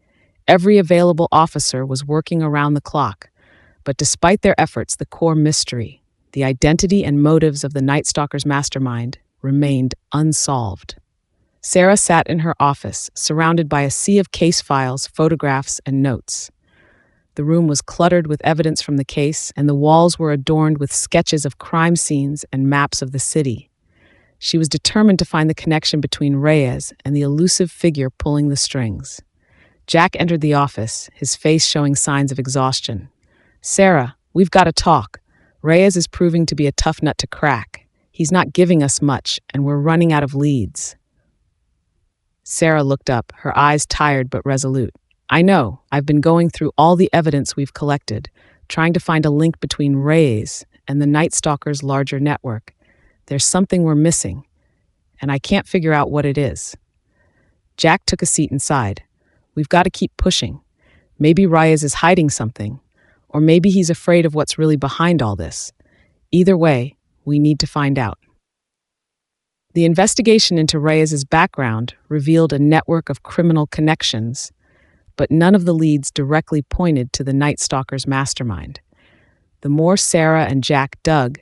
Every available officer was working around the clock, but despite their efforts, the core mystery, the identity and motives of the Night Stalker's mastermind, remained unsolved. Sarah sat in her office, surrounded by a sea of case files, photographs, and notes. The room was cluttered with evidence from the case, and the walls were adorned with sketches of crime scenes and maps of the city. She was determined to find the connection between Reyes and the elusive figure pulling the strings. Jack entered the office, his face showing signs of exhaustion. "Sarah, we've got to talk. Reyes is proving to be a tough nut to crack. He's not giving us much, and we're running out of leads." Sarah looked up, her eyes tired but resolute. "I know. I've been going through all the evidence we've collected, trying to find a link between Reyes and the Night Stalker's larger network. There's something we're missing, and I can't figure out what it is." Jack took a seat inside. "We've got to keep pushing. Maybe Reyes is hiding something, or maybe he's afraid of what's really behind all this. Either way, we need to find out." The investigation into Reyes' background revealed a network of criminal connections, but none of the leads directly pointed to the Night Stalker's mastermind. The more Sarah and Jack dug,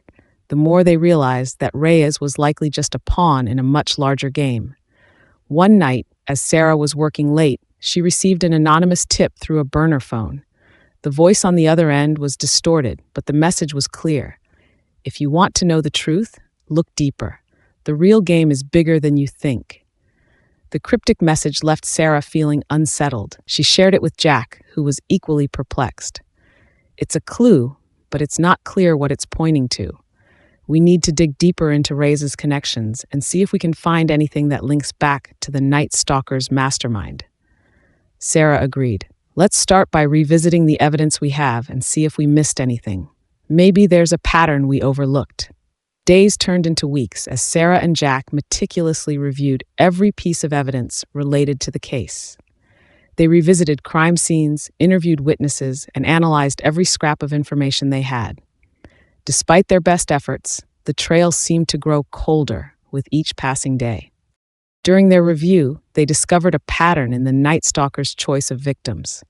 the more they realized that Reyes was likely just a pawn in a much larger game. One night, as Sarah was working late, she received an anonymous tip through a burner phone. The voice on the other end was distorted, but the message was clear. "If you want to know the truth, look deeper. The real game is bigger than you think." The cryptic message left Sarah feeling unsettled. She shared it with Jack, who was equally perplexed. "It's a clue, but it's not clear what it's pointing to. We need to dig deeper into Reyes' connections and see if we can find anything that links back to the Night Stalker's mastermind." Sarah agreed. "Let's start by revisiting the evidence we have and see if we missed anything. Maybe there's a pattern we overlooked." Days turned into weeks as Sarah and Jack meticulously reviewed every piece of evidence related to the case. They revisited crime scenes, interviewed witnesses, and analyzed every scrap of information they had. Despite their best efforts, the trail seemed to grow colder with each passing day. During their review, they discovered a pattern in the Night Stalker's choice of victims.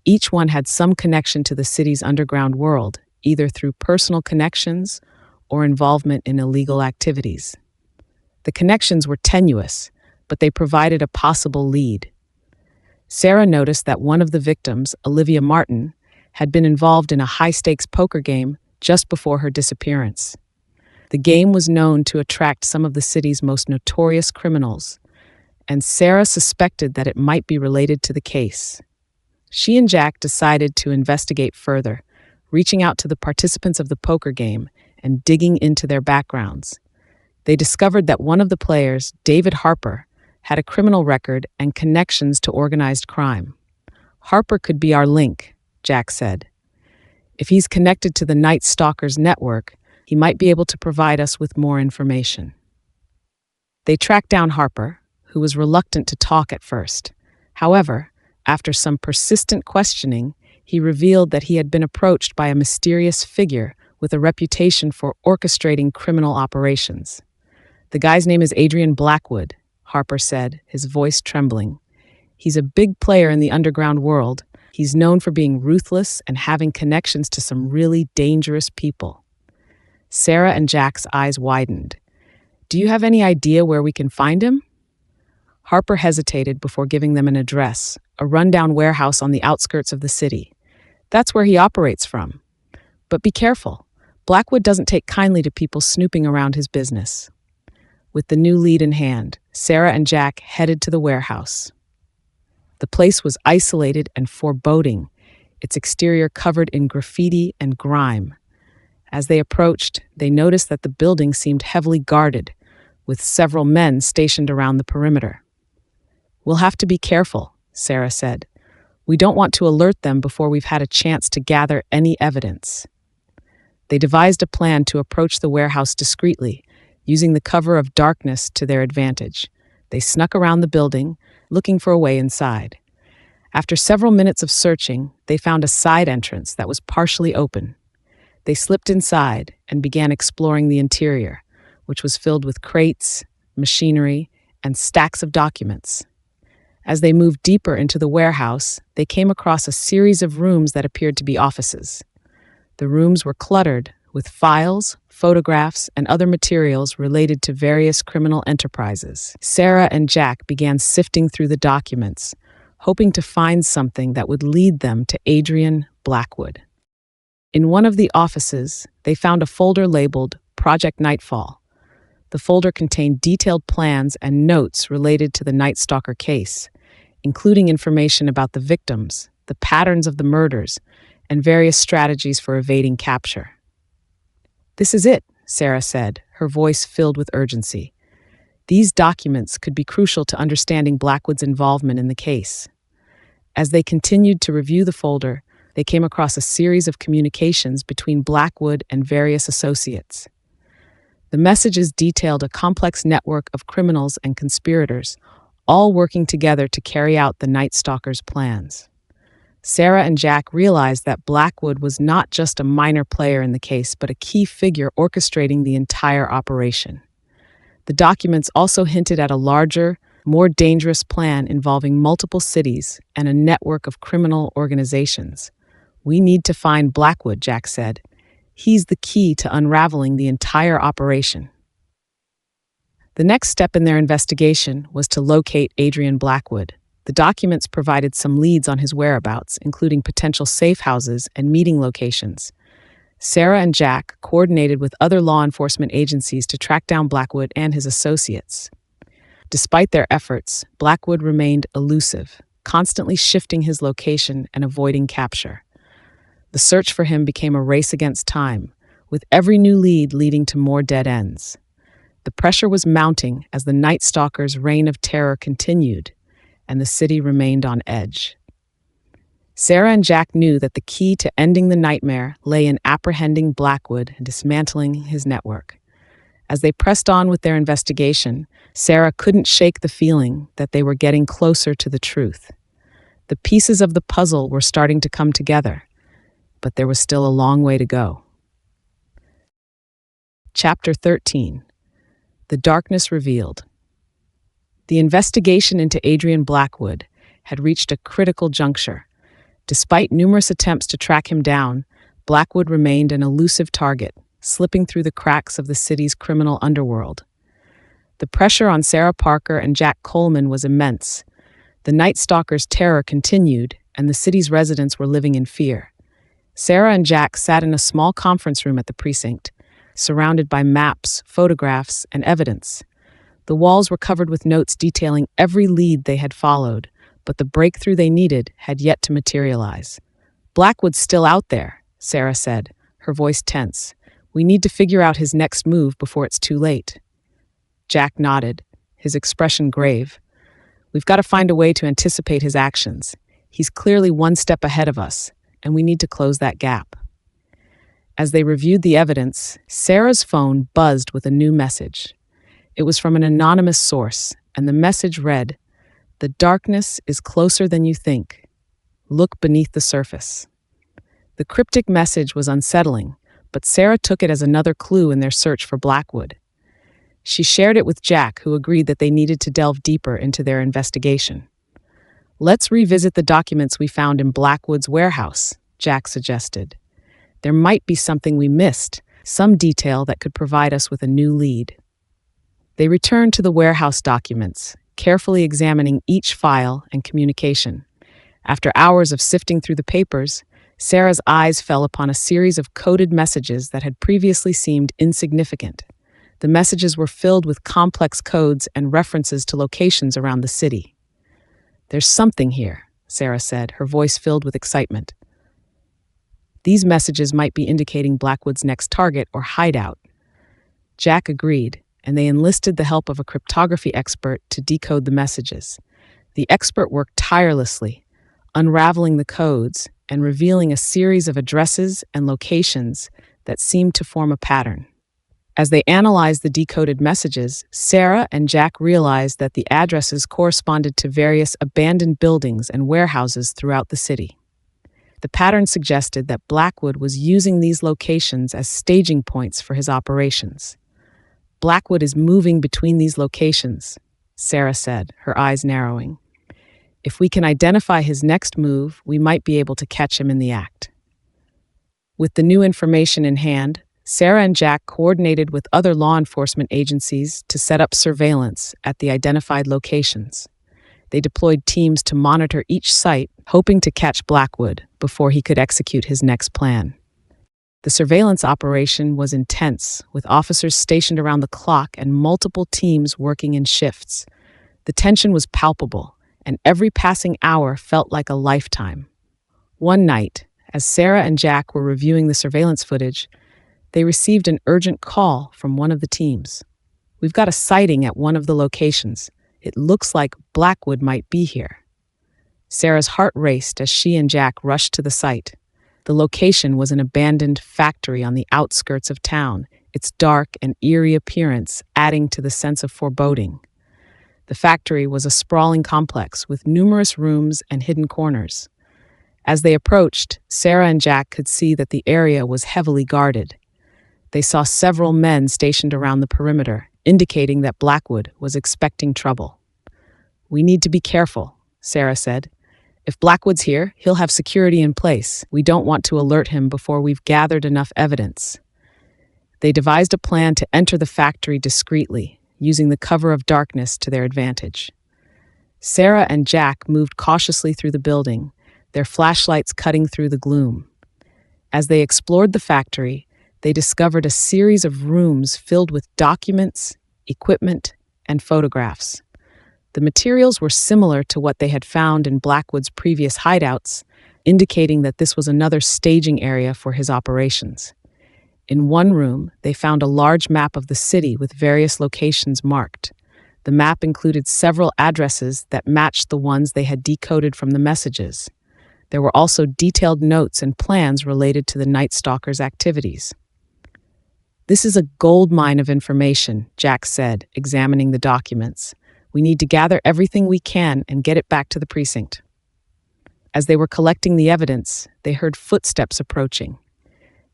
Each one had some connection to the city's underground world, either through personal connections or involvement in illegal activities. The connections were tenuous, but they provided a possible lead. Sarah noticed that one of the victims, Olivia Martin, had been involved in a high-stakes poker game just before her disappearance. The game was known to attract some of the city's most notorious criminals, and Sarah suspected that it might be related to the case. She and Jack decided to investigate further, reaching out to the participants of the poker game and digging into their backgrounds. They discovered that one of the players, David Harper, had a criminal record and connections to organized crime. "Harper could be our link," Jack said. "If he's connected to the Night Stalker's network, he might be able to provide us with more information." They tracked down Harper, who was reluctant to talk at first. However, after some persistent questioning, he revealed that he had been approached by a mysterious figure with a reputation for orchestrating criminal operations. "The guy's name is Adrian Blackwood," Harper said, his voice trembling. "He's a big player in the underground world. He's known for being ruthless and having connections to some really dangerous people." Sarah and Jack's eyes widened. "Do you have any idea where we can find him?" Harper hesitated before giving them an address, a rundown warehouse on the outskirts of the city. That's where he operates from. But be careful. Blackwood doesn't take kindly to people snooping around his business. With the new lead in hand, Sarah and Jack headed to the warehouse. The place was isolated and foreboding, its exterior covered in graffiti and grime. As they approached, they noticed that the building seemed heavily guarded, with several men stationed around the perimeter. "We'll have to be careful," Sarah said. "We don't want to alert them before we've had a chance to gather any evidence." They devised a plan to approach the warehouse discreetly, using the cover of darkness to their advantage. They snuck around the building, looking for a way inside. After several minutes of searching, they found a side entrance that was partially open. They slipped inside and began exploring the interior, which was filled with crates, machinery, and stacks of documents. As they moved deeper into the warehouse, they came across a series of rooms that appeared to be offices. The rooms were cluttered with files, photographs, and other materials related to various criminal enterprises. Sarah and Jack began sifting through the documents, hoping to find something that would lead them to Adrian Blackwood. In one of the offices, they found a folder labeled Project Nightfall. The folder contained detailed plans and notes related to the Night Stalker case, including information about the victims, the patterns of the murders, and various strategies for evading capture. "This is it," Sarah said, her voice filled with urgency. These documents could be crucial to understanding Blackwood's involvement in the case. As they continued to review the folder, they came across a series of communications between Blackwood and various associates. The messages detailed a complex network of criminals and conspirators, all working together to carry out the Night Stalker's plans. Sarah and Jack realized that Blackwood was not just a minor player in the case, but a key figure orchestrating the entire operation. The documents also hinted at a larger, more dangerous plan involving multiple cities and a network of criminal organizations. "We need to find Blackwood," Jack said. "He's the key to unraveling the entire operation." The next step in their investigation was to locate Adrian Blackwood. The documents provided some leads on his whereabouts, including potential safe houses and meeting locations. Sarah and Jack coordinated with other law enforcement agencies to track down Blackwood and his associates. Despite their efforts, Blackwood remained elusive, constantly shifting his location and avoiding capture. The search for him became a race against time, with every new lead leading to more dead ends. The pressure was mounting as the Night Stalker's reign of terror continued, and the city remained on edge. Sarah and Jack knew that the key to ending the nightmare lay in apprehending Blackwood and dismantling his network. As they pressed on with their investigation, Sarah couldn't shake the feeling that they were getting closer to the truth. The pieces of the puzzle were starting to come together, but there was still a long way to go. Chapter 13. The Darkness Revealed. The investigation into Adrian Blackwood had reached a critical juncture. Despite numerous attempts to track him down, Blackwood remained an elusive target, slipping through the cracks of the city's criminal underworld. The pressure on Sarah Parker and Jack Coleman was immense. The Night Stalker's terror continued, and the city's residents were living in fear. Sarah and Jack sat in a small conference room at the precinct, surrounded by maps, photographs, and evidence. The walls were covered with notes detailing every lead they had followed, but the breakthrough they needed had yet to materialize. "Blackwood's still out there," Sarah said, her voice tense. "We need to figure out his next move before it's too late." Jack nodded, his expression grave. "We've got to find a way to anticipate his actions. He's clearly one step ahead of us, and we need to close that gap." As they reviewed the evidence, Sarah's phone buzzed with a new message. It was from an anonymous source, and the message read, "The darkness is closer than you think. Look beneath the surface." The cryptic message was unsettling, but Sarah took it as another clue in their search for Blackwood. She shared it with Jack, who agreed that they needed to delve deeper into their investigation. "Let's revisit the documents we found in Blackwood's warehouse," Jack suggested. "There might be something we missed, some detail that could provide us with a new lead." They returned to the warehouse documents, carefully examining each file and communication. After hours of sifting through the papers, Sarah's eyes fell upon a series of coded messages that had previously seemed insignificant. The messages were filled with complex codes and references to locations around the city. "There's something here," Sarah said, her voice filled with excitement. These messages might be indicating Blackwood's next target or hideout. Jack agreed, and they enlisted the help of a cryptography expert to decode the messages. The expert worked tirelessly, unraveling the codes and revealing a series of addresses and locations that seemed to form a pattern. As they analyzed the decoded messages, Sarah and Jack realized that the addresses corresponded to various abandoned buildings and warehouses throughout the city. The pattern suggested that Blackwood was using these locations as staging points for his operations. "Blackwood is moving between these locations," Sarah said, her eyes narrowing. "If we can identify his next move, we might be able to catch him in the act." With the new information in hand, Sarah and Jack coordinated with other law enforcement agencies to set up surveillance at the identified locations. They deployed teams to monitor each site, hoping to catch Blackwood before he could execute his next plan. The surveillance operation was intense, with officers stationed around the clock and multiple teams working in shifts. The tension was palpable, and every passing hour felt like a lifetime. One night, as Sarah and Jack were reviewing the surveillance footage, they received an urgent call from one of the teams. "We've got a sighting at one of the locations. It looks like Blackwood might be here." Sarah's heart raced as she and Jack rushed to the site. The location was an abandoned factory on the outskirts of town, its dark and eerie appearance adding to the sense of foreboding. The factory was a sprawling complex with numerous rooms and hidden corners. As they approached, Sarah and Jack could see that the area was heavily guarded. They saw several men stationed around the perimeter, indicating that Blackwood was expecting trouble. "We need to be careful," Sarah said. "If Blackwood's here, he'll have security in place. We don't want to alert him before we've gathered enough evidence." They devised a plan to enter the factory discreetly, using the cover of darkness to their advantage. Sarah and Jack moved cautiously through the building, their flashlights cutting through the gloom. As they explored the factory, they discovered a series of rooms filled with documents, equipment, and photographs. The materials were similar to what they had found in Blackwood's previous hideouts, indicating that this was another staging area for his operations. In one room, they found a large map of the city with various locations marked. The map included several addresses that matched the ones they had decoded from the messages. There were also detailed notes and plans related to the Night Stalker's activities. "This is a gold mine of information," Jack said, examining the documents. "We need to gather everything we can and get it back to the precinct." As they were collecting the evidence, they heard footsteps approaching.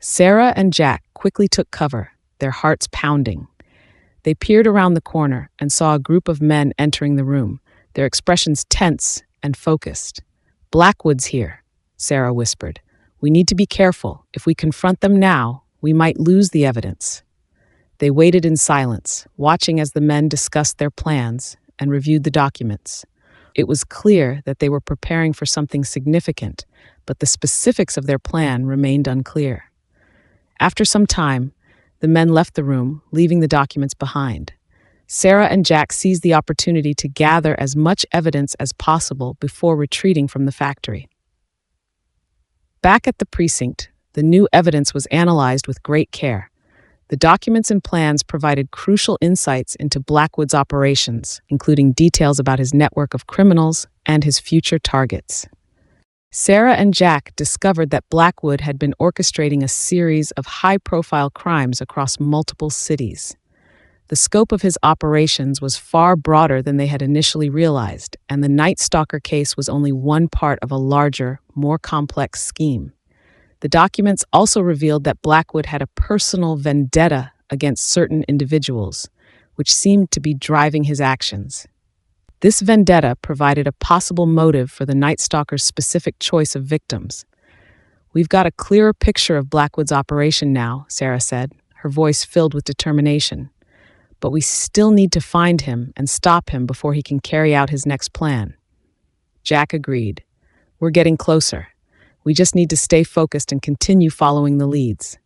Sarah and Jack quickly took cover, their hearts pounding. They peered around the corner and saw a group of men entering the room, their expressions tense and focused. "Blackwood's here," Sarah whispered. "We need to be careful. If we confront them now, we might lose the evidence." They waited in silence, watching as the men discussed their plans and reviewed the documents. It was clear that they were preparing for something significant, but the specifics of their plan remained unclear. After some time, the men left the room, leaving the documents behind. Sarah and Jack seized the opportunity to gather as much evidence as possible before retreating from the factory. Back at the precinct, the new evidence was analyzed with great care. The documents and plans provided crucial insights into Blackwood's operations, including details about his network of criminals and his future targets. Sarah and Jack discovered that Blackwood had been orchestrating a series of high-profile crimes across multiple cities. The scope of his operations was far broader than they had initially realized, and the Night Stalker case was only one part of a larger, more complex scheme. The documents also revealed that Blackwood had a personal vendetta against certain individuals, which seemed to be driving his actions. This vendetta provided a possible motive for the Night Stalker's specific choice of victims. "We've got a clearer picture of Blackwood's operation now," Sarah said, her voice filled with determination. but we still need to find him and stop him before he can carry out his next plan." Jack agreed. "We're getting closer. We just need to stay focused and continue following the leads."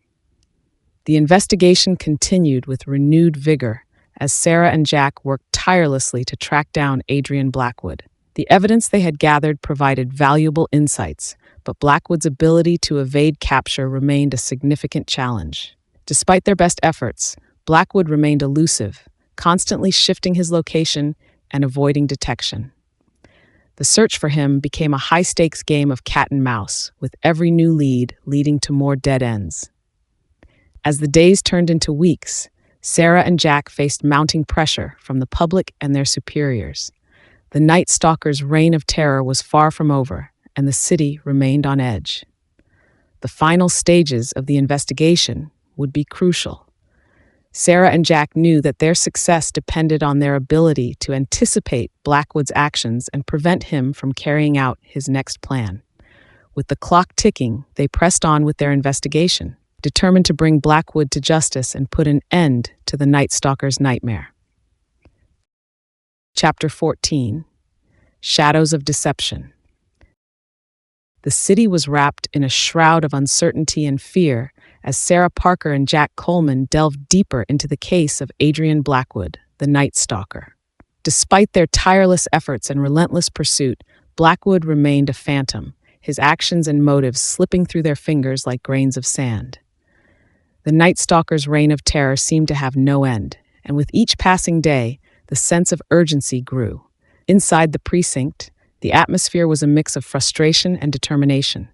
The investigation continued with renewed vigor as Sarah and Jack worked tirelessly to track down Adrian Blackwood. The evidence they had gathered provided valuable insights, but Blackwood's ability to evade capture remained a significant challenge. Despite their best efforts, Blackwood remained elusive, constantly shifting his location and avoiding detection. The search for him became a high-stakes game of cat and mouse, with every new lead leading to more dead ends. As the days turned into weeks, Sarah and Jack faced mounting pressure from the public and their superiors. The Night Stalker's reign of terror was far from over, and the city remained on edge. The final stages of the investigation would be crucial. Sarah and Jack knew that their success depended on their ability to anticipate Blackwood's actions and prevent him from carrying out his next plan. With the clock ticking, they pressed on with their investigation, determined to bring Blackwood to justice and put an end to the Night Stalker's nightmare. Chapter 14. Shadows of Deception. The city was wrapped in a shroud of uncertainty and fear as Sarah Parker and Jack Coleman delved deeper into the case of Adrian Blackwood, the Night Stalker. Despite their tireless efforts and relentless pursuit, Blackwood remained a phantom, his actions and motives slipping through their fingers like grains of sand. The Night Stalker's reign of terror seemed to have no end, and with each passing day, the sense of urgency grew. Inside the precinct, the atmosphere was a mix of frustration and determination.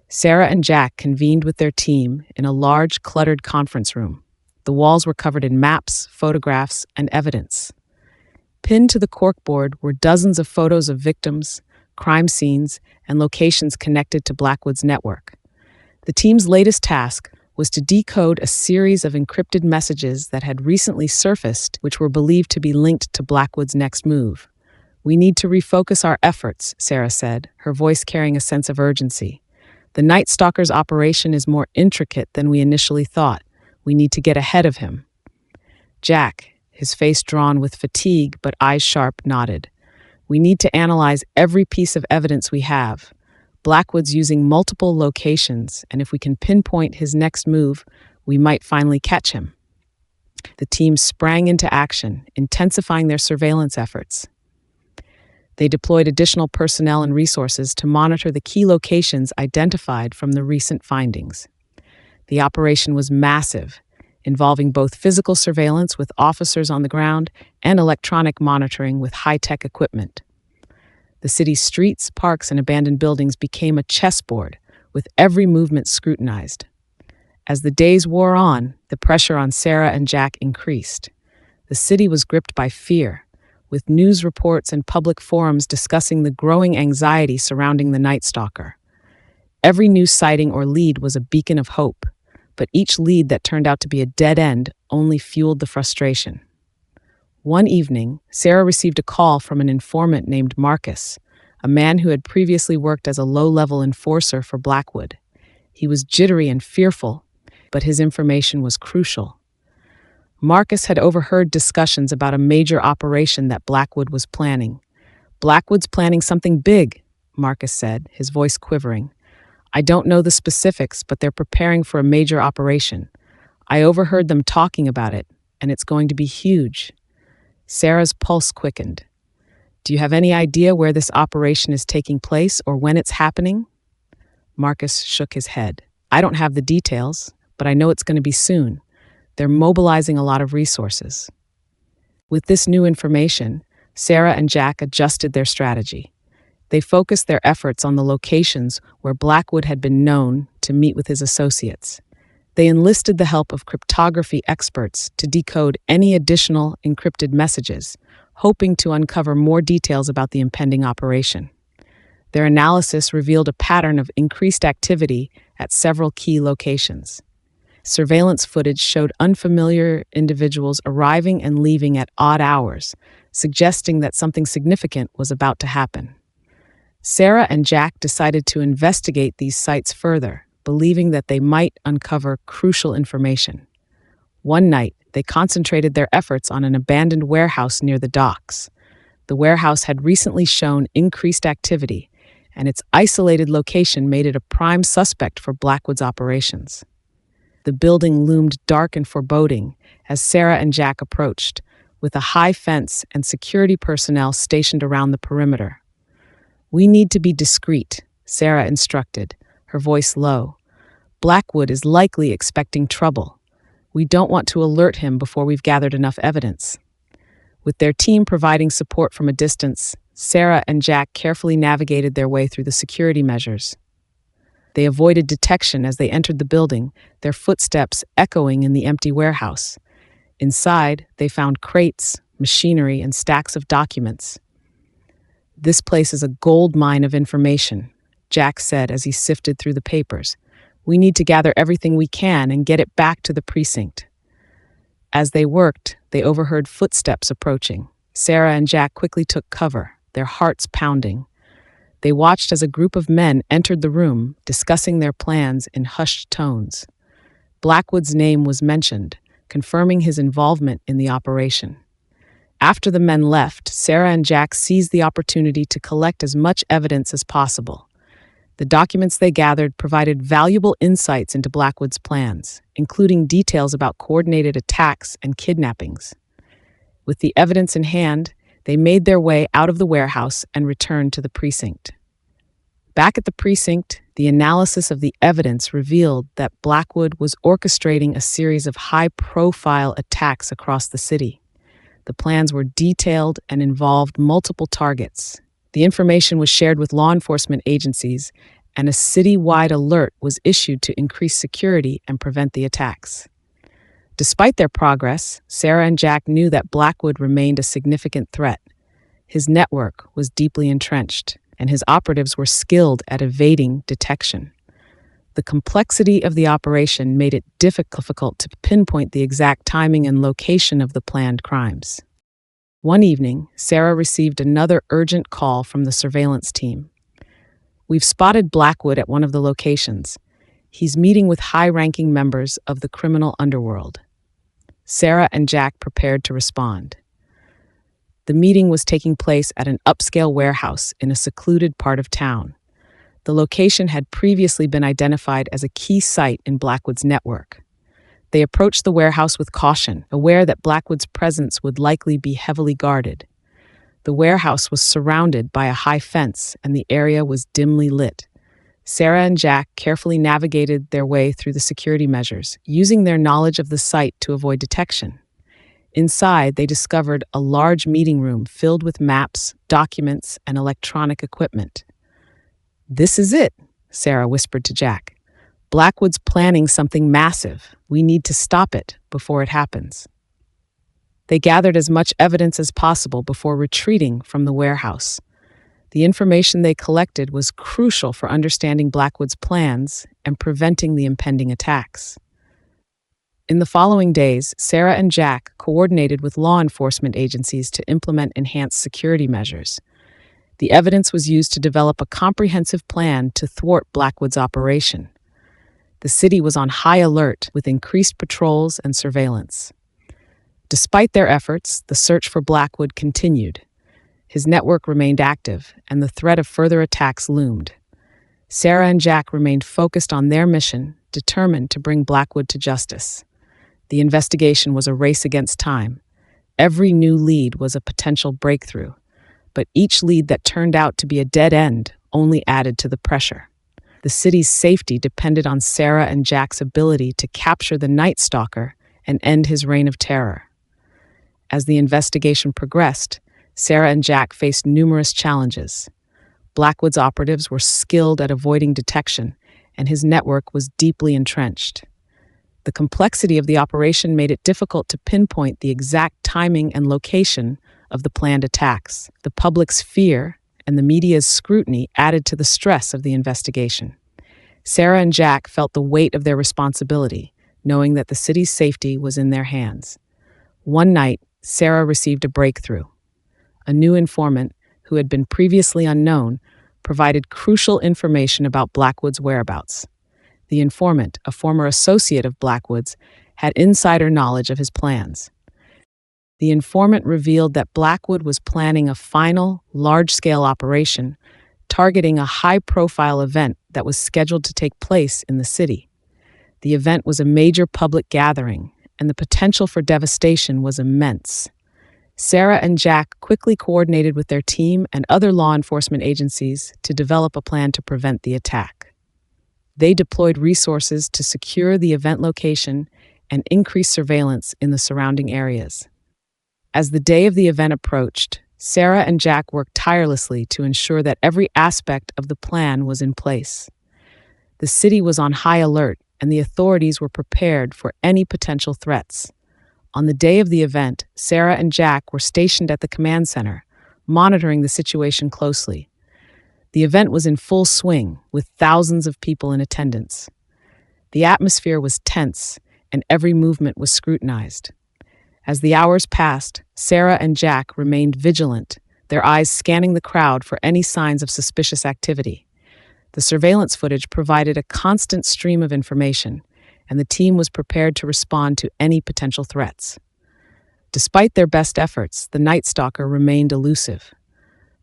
Sarah and Jack convened with their team in a large, cluttered conference room. The walls were covered in maps, photographs, and evidence. Pinned to the corkboard were dozens of photos of victims, crime scenes, and locations connected to Blackwood's network. The team's latest task was to decode a series of encrypted messages that had recently surfaced, which were believed to be linked to Blackwood's next move. "We need to refocus our efforts," Sarah said, her voice carrying a sense of urgency. "The Night Stalker's operation is more intricate than we initially thought. We need to get ahead of him." Jack, his face drawn with fatigue but eyes sharp, nodded. "We need to analyze every piece of evidence we have. Blackwood's using multiple locations, and if we can pinpoint his next move, we might finally catch him." The team sprang into action, intensifying their surveillance efforts. They deployed additional personnel and resources to monitor the key locations identified from the recent findings. The operation was massive, involving both physical surveillance with officers on the ground and electronic monitoring with high-tech equipment. The city's streets, parks, and abandoned buildings became a chessboard, with every movement scrutinized. As the days wore on, the pressure on Sarah and Jack increased. The city was gripped by fear, with news reports and public forums discussing the growing anxiety surrounding the Night Stalker. Every new sighting or lead was a beacon of hope, but each lead that turned out to be a dead end only fueled the frustration. One evening, Sarah received a call from an informant named Marcus, a man who had previously worked as a low-level enforcer for Blackwood. He was jittery and fearful, but his information was crucial. Marcus had overheard discussions about a major operation that Blackwood was planning. "Blackwood's planning something big," Marcus said, his voice quivering. "I don't know the specifics, but they're preparing for a major operation. I overheard them talking about it, and it's going to be huge." Sarah's pulse quickened. "Do you have any idea where this operation is taking place or when it's happening?" Marcus shook his head. "I don't have the details, but I know it's going to be soon. They're mobilizing a lot of resources." With this new information, Sarah and Jack adjusted their strategy. They focused their efforts on the locations where Blackwood had been known to meet with his associates. They enlisted the help of cryptography experts to decode any additional encrypted messages, hoping to uncover more details about the impending operation. Their analysis revealed a pattern of increased activity at several key locations. Surveillance footage showed unfamiliar individuals arriving and leaving at odd hours, suggesting that something significant was about to happen. Sarah and Jack decided to investigate these sites further, believing that they might uncover crucial information. One night, they concentrated their efforts on an abandoned warehouse near the docks. The warehouse had recently shown increased activity, and its isolated location made it a prime suspect for Blackwood's operations. The building loomed dark and foreboding as Sarah and Jack approached, with a high fence and security personnel stationed around the perimeter. "We need to be discreet," Sarah instructed, her voice low. "Blackwood is likely expecting trouble. We don't want to alert him before we've gathered enough evidence." With their team providing support from a distance, Sarah and Jack carefully navigated their way through the security measures. They avoided detection as they entered the building, their footsteps echoing in the empty warehouse. Inside, they found crates, machinery, and stacks of documents. "This place is a gold mine of information," Jack said as he sifted through the papers. "We need to gather everything we can and get it back to the precinct." As they worked, they overheard footsteps approaching. Sarah and Jack quickly took cover, their hearts pounding. They watched as a group of men entered the room, discussing their plans in hushed tones. Blackwood's name was mentioned, confirming his involvement in the operation. After the men left, Sarah and Jack seized the opportunity to collect as much evidence as possible. The documents they gathered provided valuable insights into Blackwood's plans, including details about coordinated attacks and kidnappings. With the evidence in hand, they made their way out of the warehouse and returned to the precinct. Back at the precinct, the analysis of the evidence revealed that Blackwood was orchestrating a series of high-profile attacks across the city. The plans were detailed and involved multiple targets. The information was shared with law enforcement agencies, and a city-wide alert was issued to increase security and prevent the attacks. Despite their progress, Sarah and Jack knew that Blackwood remained a significant threat. His network was deeply entrenched, and his operatives were skilled at evading detection. The complexity of the operation made it difficult to pinpoint the exact timing and location of the planned crimes. One evening, Sarah received another urgent call from the surveillance team. "We've spotted Blackwood at one of the locations. He's meeting with high-ranking members of the criminal underworld." Sarah and Jack prepared to respond. The meeting was taking place at an upscale warehouse in a secluded part of town. The location had previously been identified as a key site in Blackwood's network. They approached the warehouse with caution, aware that Blackwood's presence would likely be heavily guarded. The warehouse was surrounded by a high fence, and the area was dimly lit. Sarah and Jack carefully navigated their way through the security measures, using their knowledge of the site to avoid detection. Inside, they discovered a large meeting room filled with maps, documents, and electronic equipment. "This is it," Sarah whispered to Jack. "Blackwood's planning something massive. We need to stop it before it happens." They gathered as much evidence as possible before retreating from the warehouse. The information they collected was crucial for understanding Blackwood's plans and preventing the impending attacks. In the following days, Sarah and Jack coordinated with law enforcement agencies to implement enhanced security measures. The evidence was used to develop a comprehensive plan to thwart Blackwood's operation. The city was on high alert with increased patrols and surveillance. Despite their efforts, the search for Blackwood continued. His network remained active, and the threat of further attacks loomed. Sarah and Jack remained focused on their mission, determined to bring Blackwood to justice. The investigation was a race against time. Every new lead was a potential breakthrough, but each lead that turned out to be a dead end only added to the pressure. The city's safety depended on Sarah and Jack's ability to capture the Night Stalker and end his reign of terror. As the investigation progressed, Sarah and Jack faced numerous challenges. Blackwood's operatives were skilled at avoiding detection, and his network was deeply entrenched. The complexity of the operation made it difficult to pinpoint the exact timing and location of the planned attacks. The public's fear and the media's scrutiny added to the stress of the investigation. Sarah and Jack felt the weight of their responsibility, knowing that the city's safety was in their hands. One night, Sarah received a breakthrough. A new informant, who had been previously unknown, provided crucial information about Blackwood's whereabouts. The informant, a former associate of Blackwood's, had insider knowledge of his plans. The informant revealed that Blackwood was planning a final, large-scale operation targeting a high-profile event that was scheduled to take place in the city. The event was a major public gathering, and the potential for devastation was immense. Sarah and Jack quickly coordinated with their team and other law enforcement agencies to develop a plan to prevent the attack. They deployed resources to secure the event location and increase surveillance in the surrounding areas. As the day of the event approached, Sarah and Jack worked tirelessly to ensure that every aspect of the plan was in place. The city was on high alert, and the authorities were prepared for any potential threats. On the day of the event, Sarah and Jack were stationed at the command center, monitoring the situation closely. The event was in full swing, with thousands of people in attendance. The atmosphere was tense, and every movement was scrutinized. As the hours passed, Sarah and Jack remained vigilant, their eyes scanning the crowd for any signs of suspicious activity. The surveillance footage provided a constant stream of information, and the team was prepared to respond to any potential threats. Despite their best efforts, the Night Stalker remained elusive.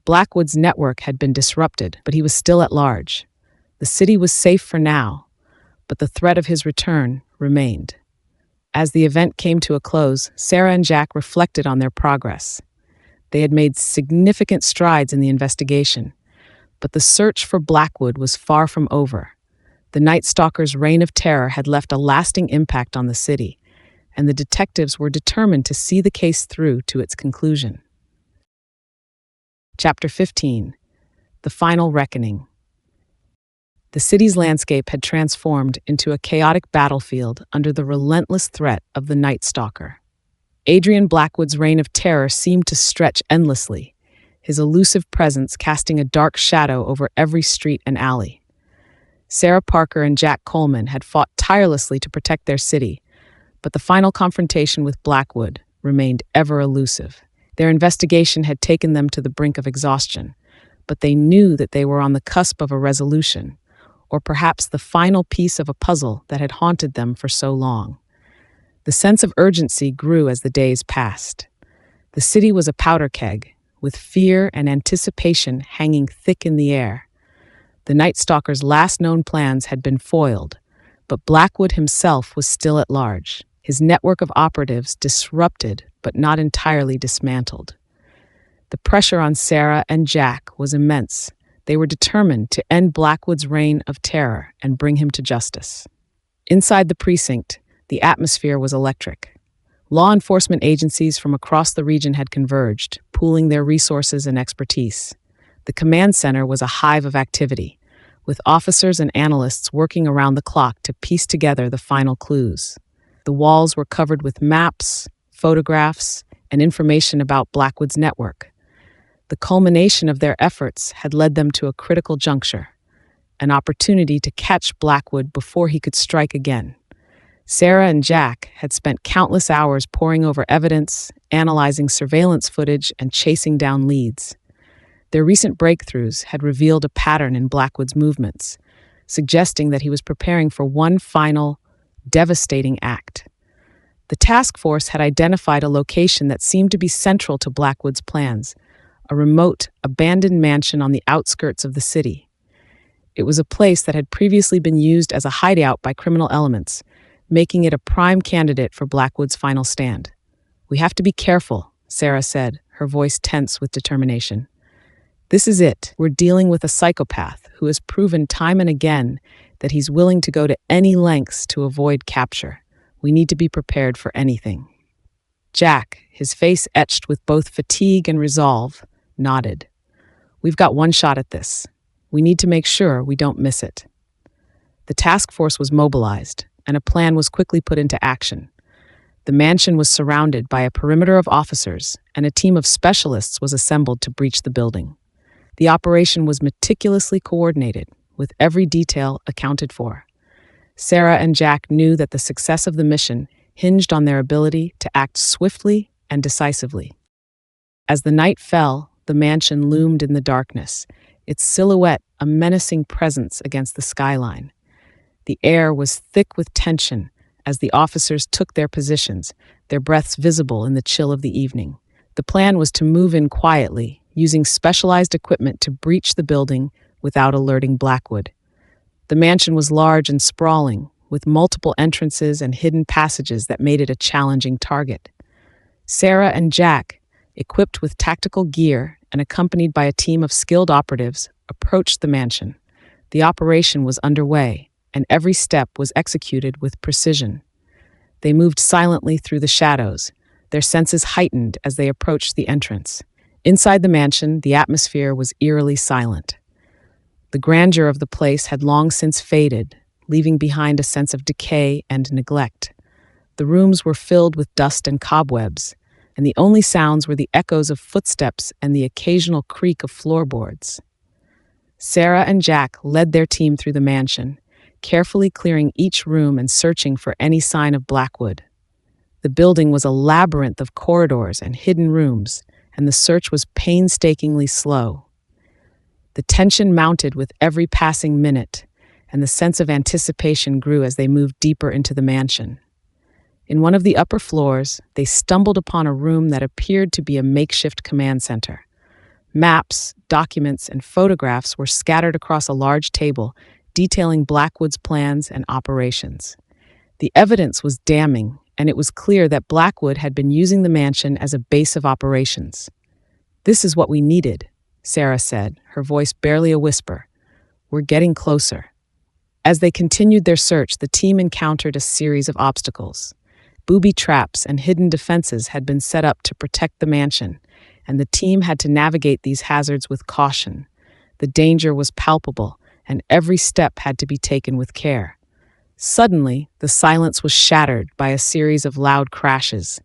Blackwood's network had been disrupted, but he was still at large. The city was safe for now, but the threat of his return remained. As the event came to a close, Sarah and Jack reflected on their progress. They had made significant strides in the investigation, but the search for Blackwood was far from over. The Night Stalker's reign of terror had left a lasting impact on the city, and the detectives were determined to see the case through to its conclusion. Chapter 15. The Final Reckoning. The city's landscape had transformed into a chaotic battlefield under the relentless threat of the Night Stalker. Adrian Blackwood's reign of terror seemed to stretch endlessly, his elusive presence casting a dark shadow over every street and alley. Sarah Parker and Jack Coleman had fought tirelessly to protect their city, but the final confrontation with Blackwood remained ever elusive. Their investigation had taken them to the brink of exhaustion, but they knew that they were on the cusp of a resolution, or perhaps the final piece of a puzzle that had haunted them for so long. The sense of urgency grew as the days passed. The city was a powder keg, with fear and anticipation hanging thick in the air. The Night Stalker's last known plans had been foiled, but Blackwood himself was still at large, his network of operatives disrupted but not entirely dismantled. The pressure on Sarah and Jack was immense. They were determined to end Blackwood's reign of terror and bring him to justice. Inside the precinct, the atmosphere was electric. Law enforcement agencies from across the region had converged, pooling their resources and expertise. The command center was a hive of activity, with officers and analysts working around the clock to piece together the final clues. The walls were covered with maps, photographs, and information about Blackwood's network. The culmination of their efforts had led them to a critical juncture, an opportunity to catch Blackwood before he could strike again. Sarah and Jack had spent countless hours poring over evidence, analyzing surveillance footage, and chasing down leads. Their recent breakthroughs had revealed a pattern in Blackwood's movements, suggesting that he was preparing for one final, devastating act. The task force had identified a location that seemed to be central to Blackwood's plans, a remote, abandoned mansion on the outskirts of the city. It was a place that had previously been used as a hideout by criminal elements, making it a prime candidate for Blackwood's final stand. "We have to be careful," Sarah said, her voice tense with determination. "This is it. We're dealing with a psychopath who has proven time and again that he's willing to go to any lengths to avoid capture. We need to be prepared for anything." Jack, his face etched with both fatigue and resolve, nodded. "We've got one shot at this. We need to make sure we don't miss it." The task force was mobilized, and a plan was quickly put into action. The mansion was surrounded by a perimeter of officers, and a team of specialists was assembled to breach the building. The operation was meticulously coordinated, with every detail accounted for. Sarah and Jack knew that the success of the mission hinged on their ability to act swiftly and decisively. As the night fell, the mansion loomed in the darkness, its silhouette a menacing presence against the skyline. The air was thick with tension as the officers took their positions, their breaths visible in the chill of the evening. The plan was to move in quietly, using specialized equipment to breach the building without alerting Blackwood. The mansion was large and sprawling, with multiple entrances and hidden passages that made it a challenging target. Sarah and Jack, equipped with tactical gear and accompanied by a team of skilled operatives, approached the mansion. The operation was underway, and every step was executed with precision. They moved silently through the shadows, their senses heightened as they approached the entrance. Inside the mansion, the atmosphere was eerily silent. The grandeur of the place had long since faded, leaving behind a sense of decay and neglect. The rooms were filled with dust and cobwebs, and the only sounds were the echoes of footsteps and the occasional creak of floorboards. Sarah and Jack led their team through the mansion, carefully clearing each room and searching for any sign of Blackwood. The building was a labyrinth of corridors and hidden rooms, and the search was painstakingly slow. The tension mounted with every passing minute, and the sense of anticipation grew as they moved deeper into the mansion. In one of the upper floors, they stumbled upon a room that appeared to be a makeshift command center. Maps, documents, and photographs were scattered across a large table, detailing Blackwood's plans and operations. The evidence was damning, and it was clear that Blackwood had been using the mansion as a base of operations. "This is what we needed," Sarah said, her voice barely a whisper. "We're getting closer." As they continued their search, the team encountered a series of obstacles. Booby traps and hidden defenses had been set up to protect the mansion, and the team had to navigate these hazards with caution. The danger was palpable, and every step had to be taken with care. Suddenly, the silence was shattered by a series of loud crashes.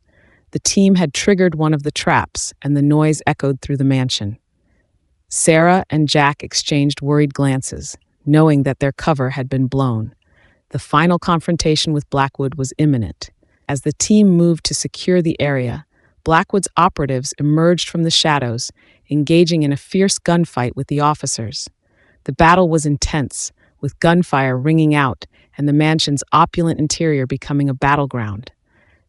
The team had triggered one of the traps, and the noise echoed through the mansion. Sarah and Jack exchanged worried glances, knowing that their cover had been blown. The final confrontation with Blackwood was imminent. As the team moved to secure the area, Blackwood's operatives emerged from the shadows, engaging in a fierce gunfight with the officers. The battle was intense, with gunfire ringing out and the mansion's opulent interior becoming a battleground.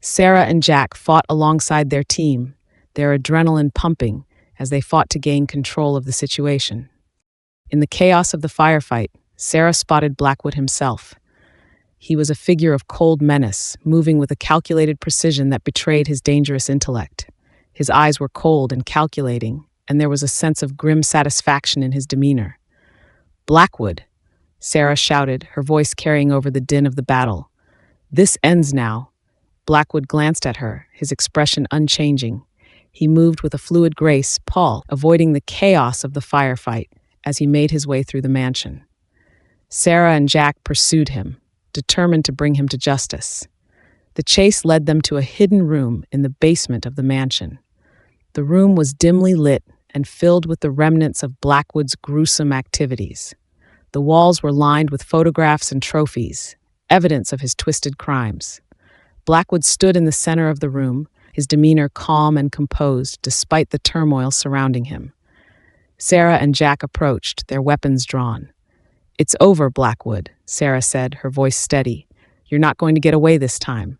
Sarah and Jack fought alongside their team, their adrenaline pumping as they fought to gain control of the situation. In the chaos of the firefight, Sarah spotted Blackwood himself. He was a figure of cold menace, moving with a calculated precision that betrayed his dangerous intellect. His eyes were cold and calculating, and there was a sense of grim satisfaction in his demeanor. "Blackwood," Sarah shouted, her voice carrying over the din of the battle. "This ends now." Blackwood glanced at her, his expression unchanging. He moved with a fluid grace, avoiding the chaos of the firefight as he made his way through the mansion. Sarah and Jack pursued him, determined to bring him to justice. The chase led them to a hidden room in the basement of the mansion. The room was dimly lit and filled with the remnants of Blackwood's gruesome activities. The walls were lined with photographs and trophies, evidence of his twisted crimes. Blackwood stood in the center of the room, his demeanor calm and composed despite the turmoil surrounding him. Sarah and Jack approached, their weapons drawn. "It's over, Blackwood," Sarah said, her voice steady. "You're not going to get away this time."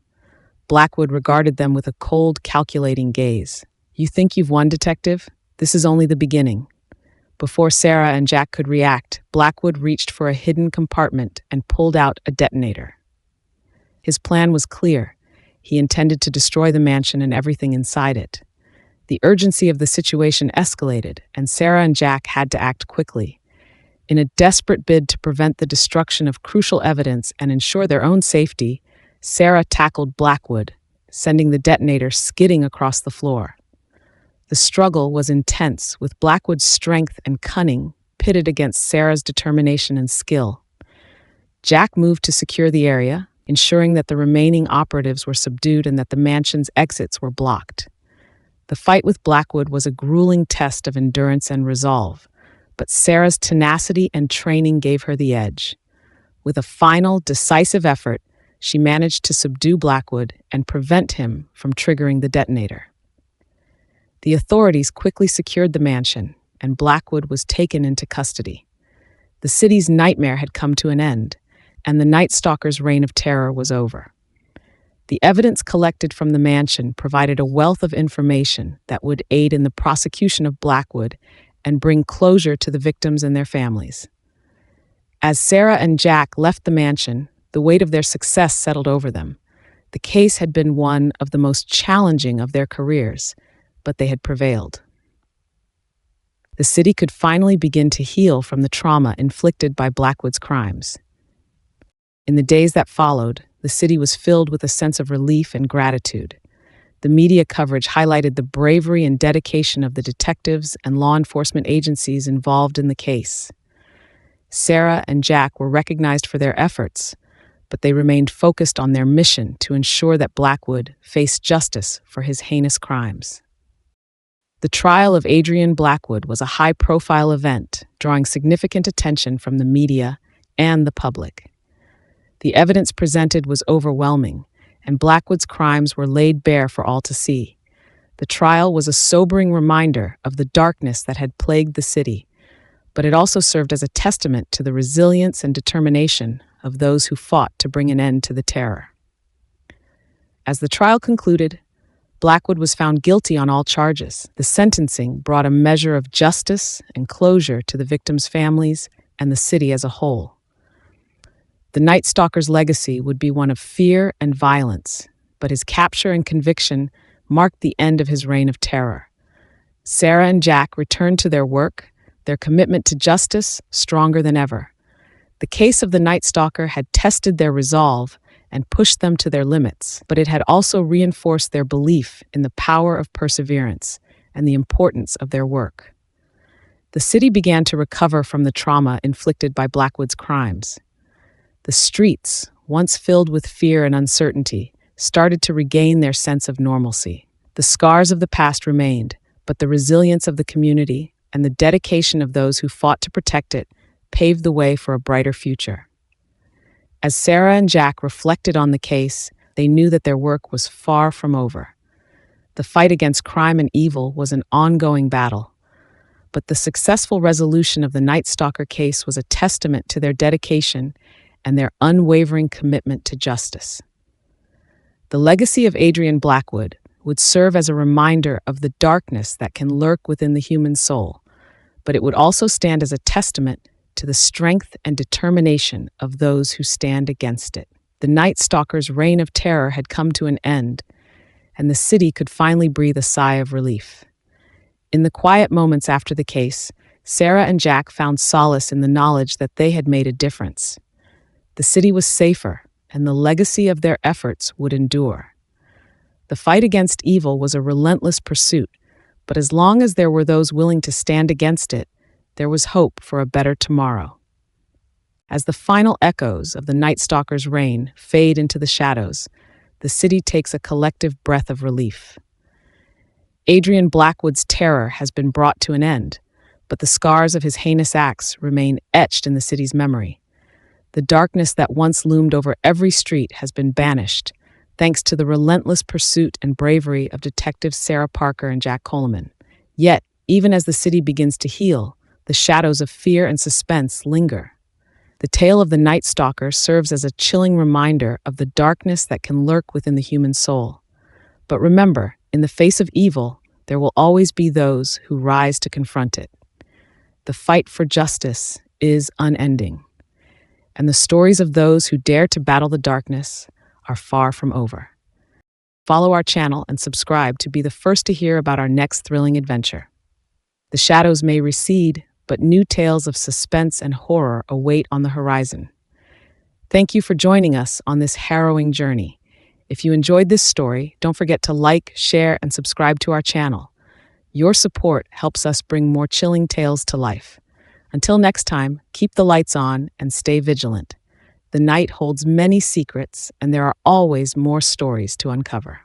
Blackwood regarded them with a cold, calculating gaze. "You think you've won, detective? This is only the beginning." Before Sarah and Jack could react, Blackwood reached for a hidden compartment and pulled out a detonator. His plan was clear. He intended to destroy the mansion and everything inside it. The urgency of the situation escalated, and Sarah and Jack had to act quickly. In a desperate bid to prevent the destruction of crucial evidence and ensure their own safety, Sarah tackled Blackwood, sending the detonator skidding across the floor. The struggle was intense, with Blackwood's strength and cunning pitted against Sarah's determination and skill. Jack moved to secure the area, ensuring that the remaining operatives were subdued and that the mansion's exits were blocked. The fight with Blackwood was a grueling test of endurance and resolve, but Sarah's tenacity and training gave her the edge. With a final, decisive effort, she managed to subdue Blackwood and prevent him from triggering the detonator. The authorities quickly secured the mansion, and Blackwood was taken into custody. The city's nightmare had come to an end, and the Night Stalker's reign of terror was over. The evidence collected from the mansion provided a wealth of information that would aid in the prosecution of Blackwood and bring closure to the victims and their families. As Sarah and Jack left the mansion, the weight of their success settled over them. The case had been one of the most challenging of their careers, but they had prevailed. The city could finally begin to heal from the trauma inflicted by Blackwood's crimes. In the days that followed, the city was filled with a sense of relief and gratitude. The media coverage highlighted the bravery and dedication of the detectives and law enforcement agencies involved in the case. Sarah and Jack were recognized for their efforts, but they remained focused on their mission to ensure that Blackwood faced justice for his heinous crimes. The trial of Adrian Blackwood was a high-profile event, drawing significant attention from the media and the public. The evidence presented was overwhelming, and Blackwood's crimes were laid bare for all to see. The trial was a sobering reminder of the darkness that had plagued the city, but it also served as a testament to the resilience and determination of those who fought to bring an end to the terror. As the trial concluded, Blackwood was found guilty on all charges. The sentencing brought a measure of justice and closure to the victims' families and the city as a whole. The Night Stalker's legacy would be one of fear and violence, but his capture and conviction marked the end of his reign of terror. Sarah and Jack returned to their work, their commitment to justice stronger than ever. The case of the Night Stalker had tested their resolve and pushed them to their limits, but it had also reinforced their belief in the power of perseverance and the importance of their work. The city began to recover from the trauma inflicted by Blackwood's crimes. The streets, once filled with fear and uncertainty, started to regain their sense of normalcy. The scars of the past remained, but the resilience of the community and the dedication of those who fought to protect it paved the way for a brighter future. As Sarah and Jack reflected on the case, they knew that their work was far from over. The fight against crime and evil was an ongoing battle, but the successful resolution of the Night Stalker case was a testament to their dedication and their unwavering commitment to justice. The legacy of Adrian Blackwood would serve as a reminder of the darkness that can lurk within the human soul, but it would also stand as a testament to the strength and determination of those who stand against it. The Night Stalker's reign of terror had come to an end, and the city could finally breathe a sigh of relief. In the quiet moments after the case, Sarah and Jack found solace in the knowledge that they had made a difference. The city was safer, and the legacy of their efforts would endure. The fight against evil was a relentless pursuit, but as long as there were those willing to stand against it, there was hope for a better tomorrow. As the final echoes of the Night Stalker's reign fade into the shadows, the city takes a collective breath of relief. Adrian Blackwood's terror has been brought to an end, but the scars of his heinous acts remain etched in the city's memory. The darkness that once loomed over every street has been banished, thanks to the relentless pursuit and bravery of detectives Sarah Parker and Jack Coleman. Yet, even as the city begins to heal, the shadows of fear and suspense linger. The tale of the Night Stalker serves as a chilling reminder of the darkness that can lurk within the human soul. But remember, in the face of evil, there will always be those who rise to confront it. The fight for justice is unending, and the stories of those who dare to battle the darkness are far from over. Follow our channel and subscribe to be the first to hear about our next thrilling adventure. The shadows may recede, but new tales of suspense and horror await on the horizon. Thank you for joining us on this harrowing journey. If you enjoyed this story, don't forget to like, share, and subscribe to our channel. Your support helps us bring more chilling tales to life. Until next time, keep the lights on and stay vigilant. The night holds many secrets, and there are always more stories to uncover.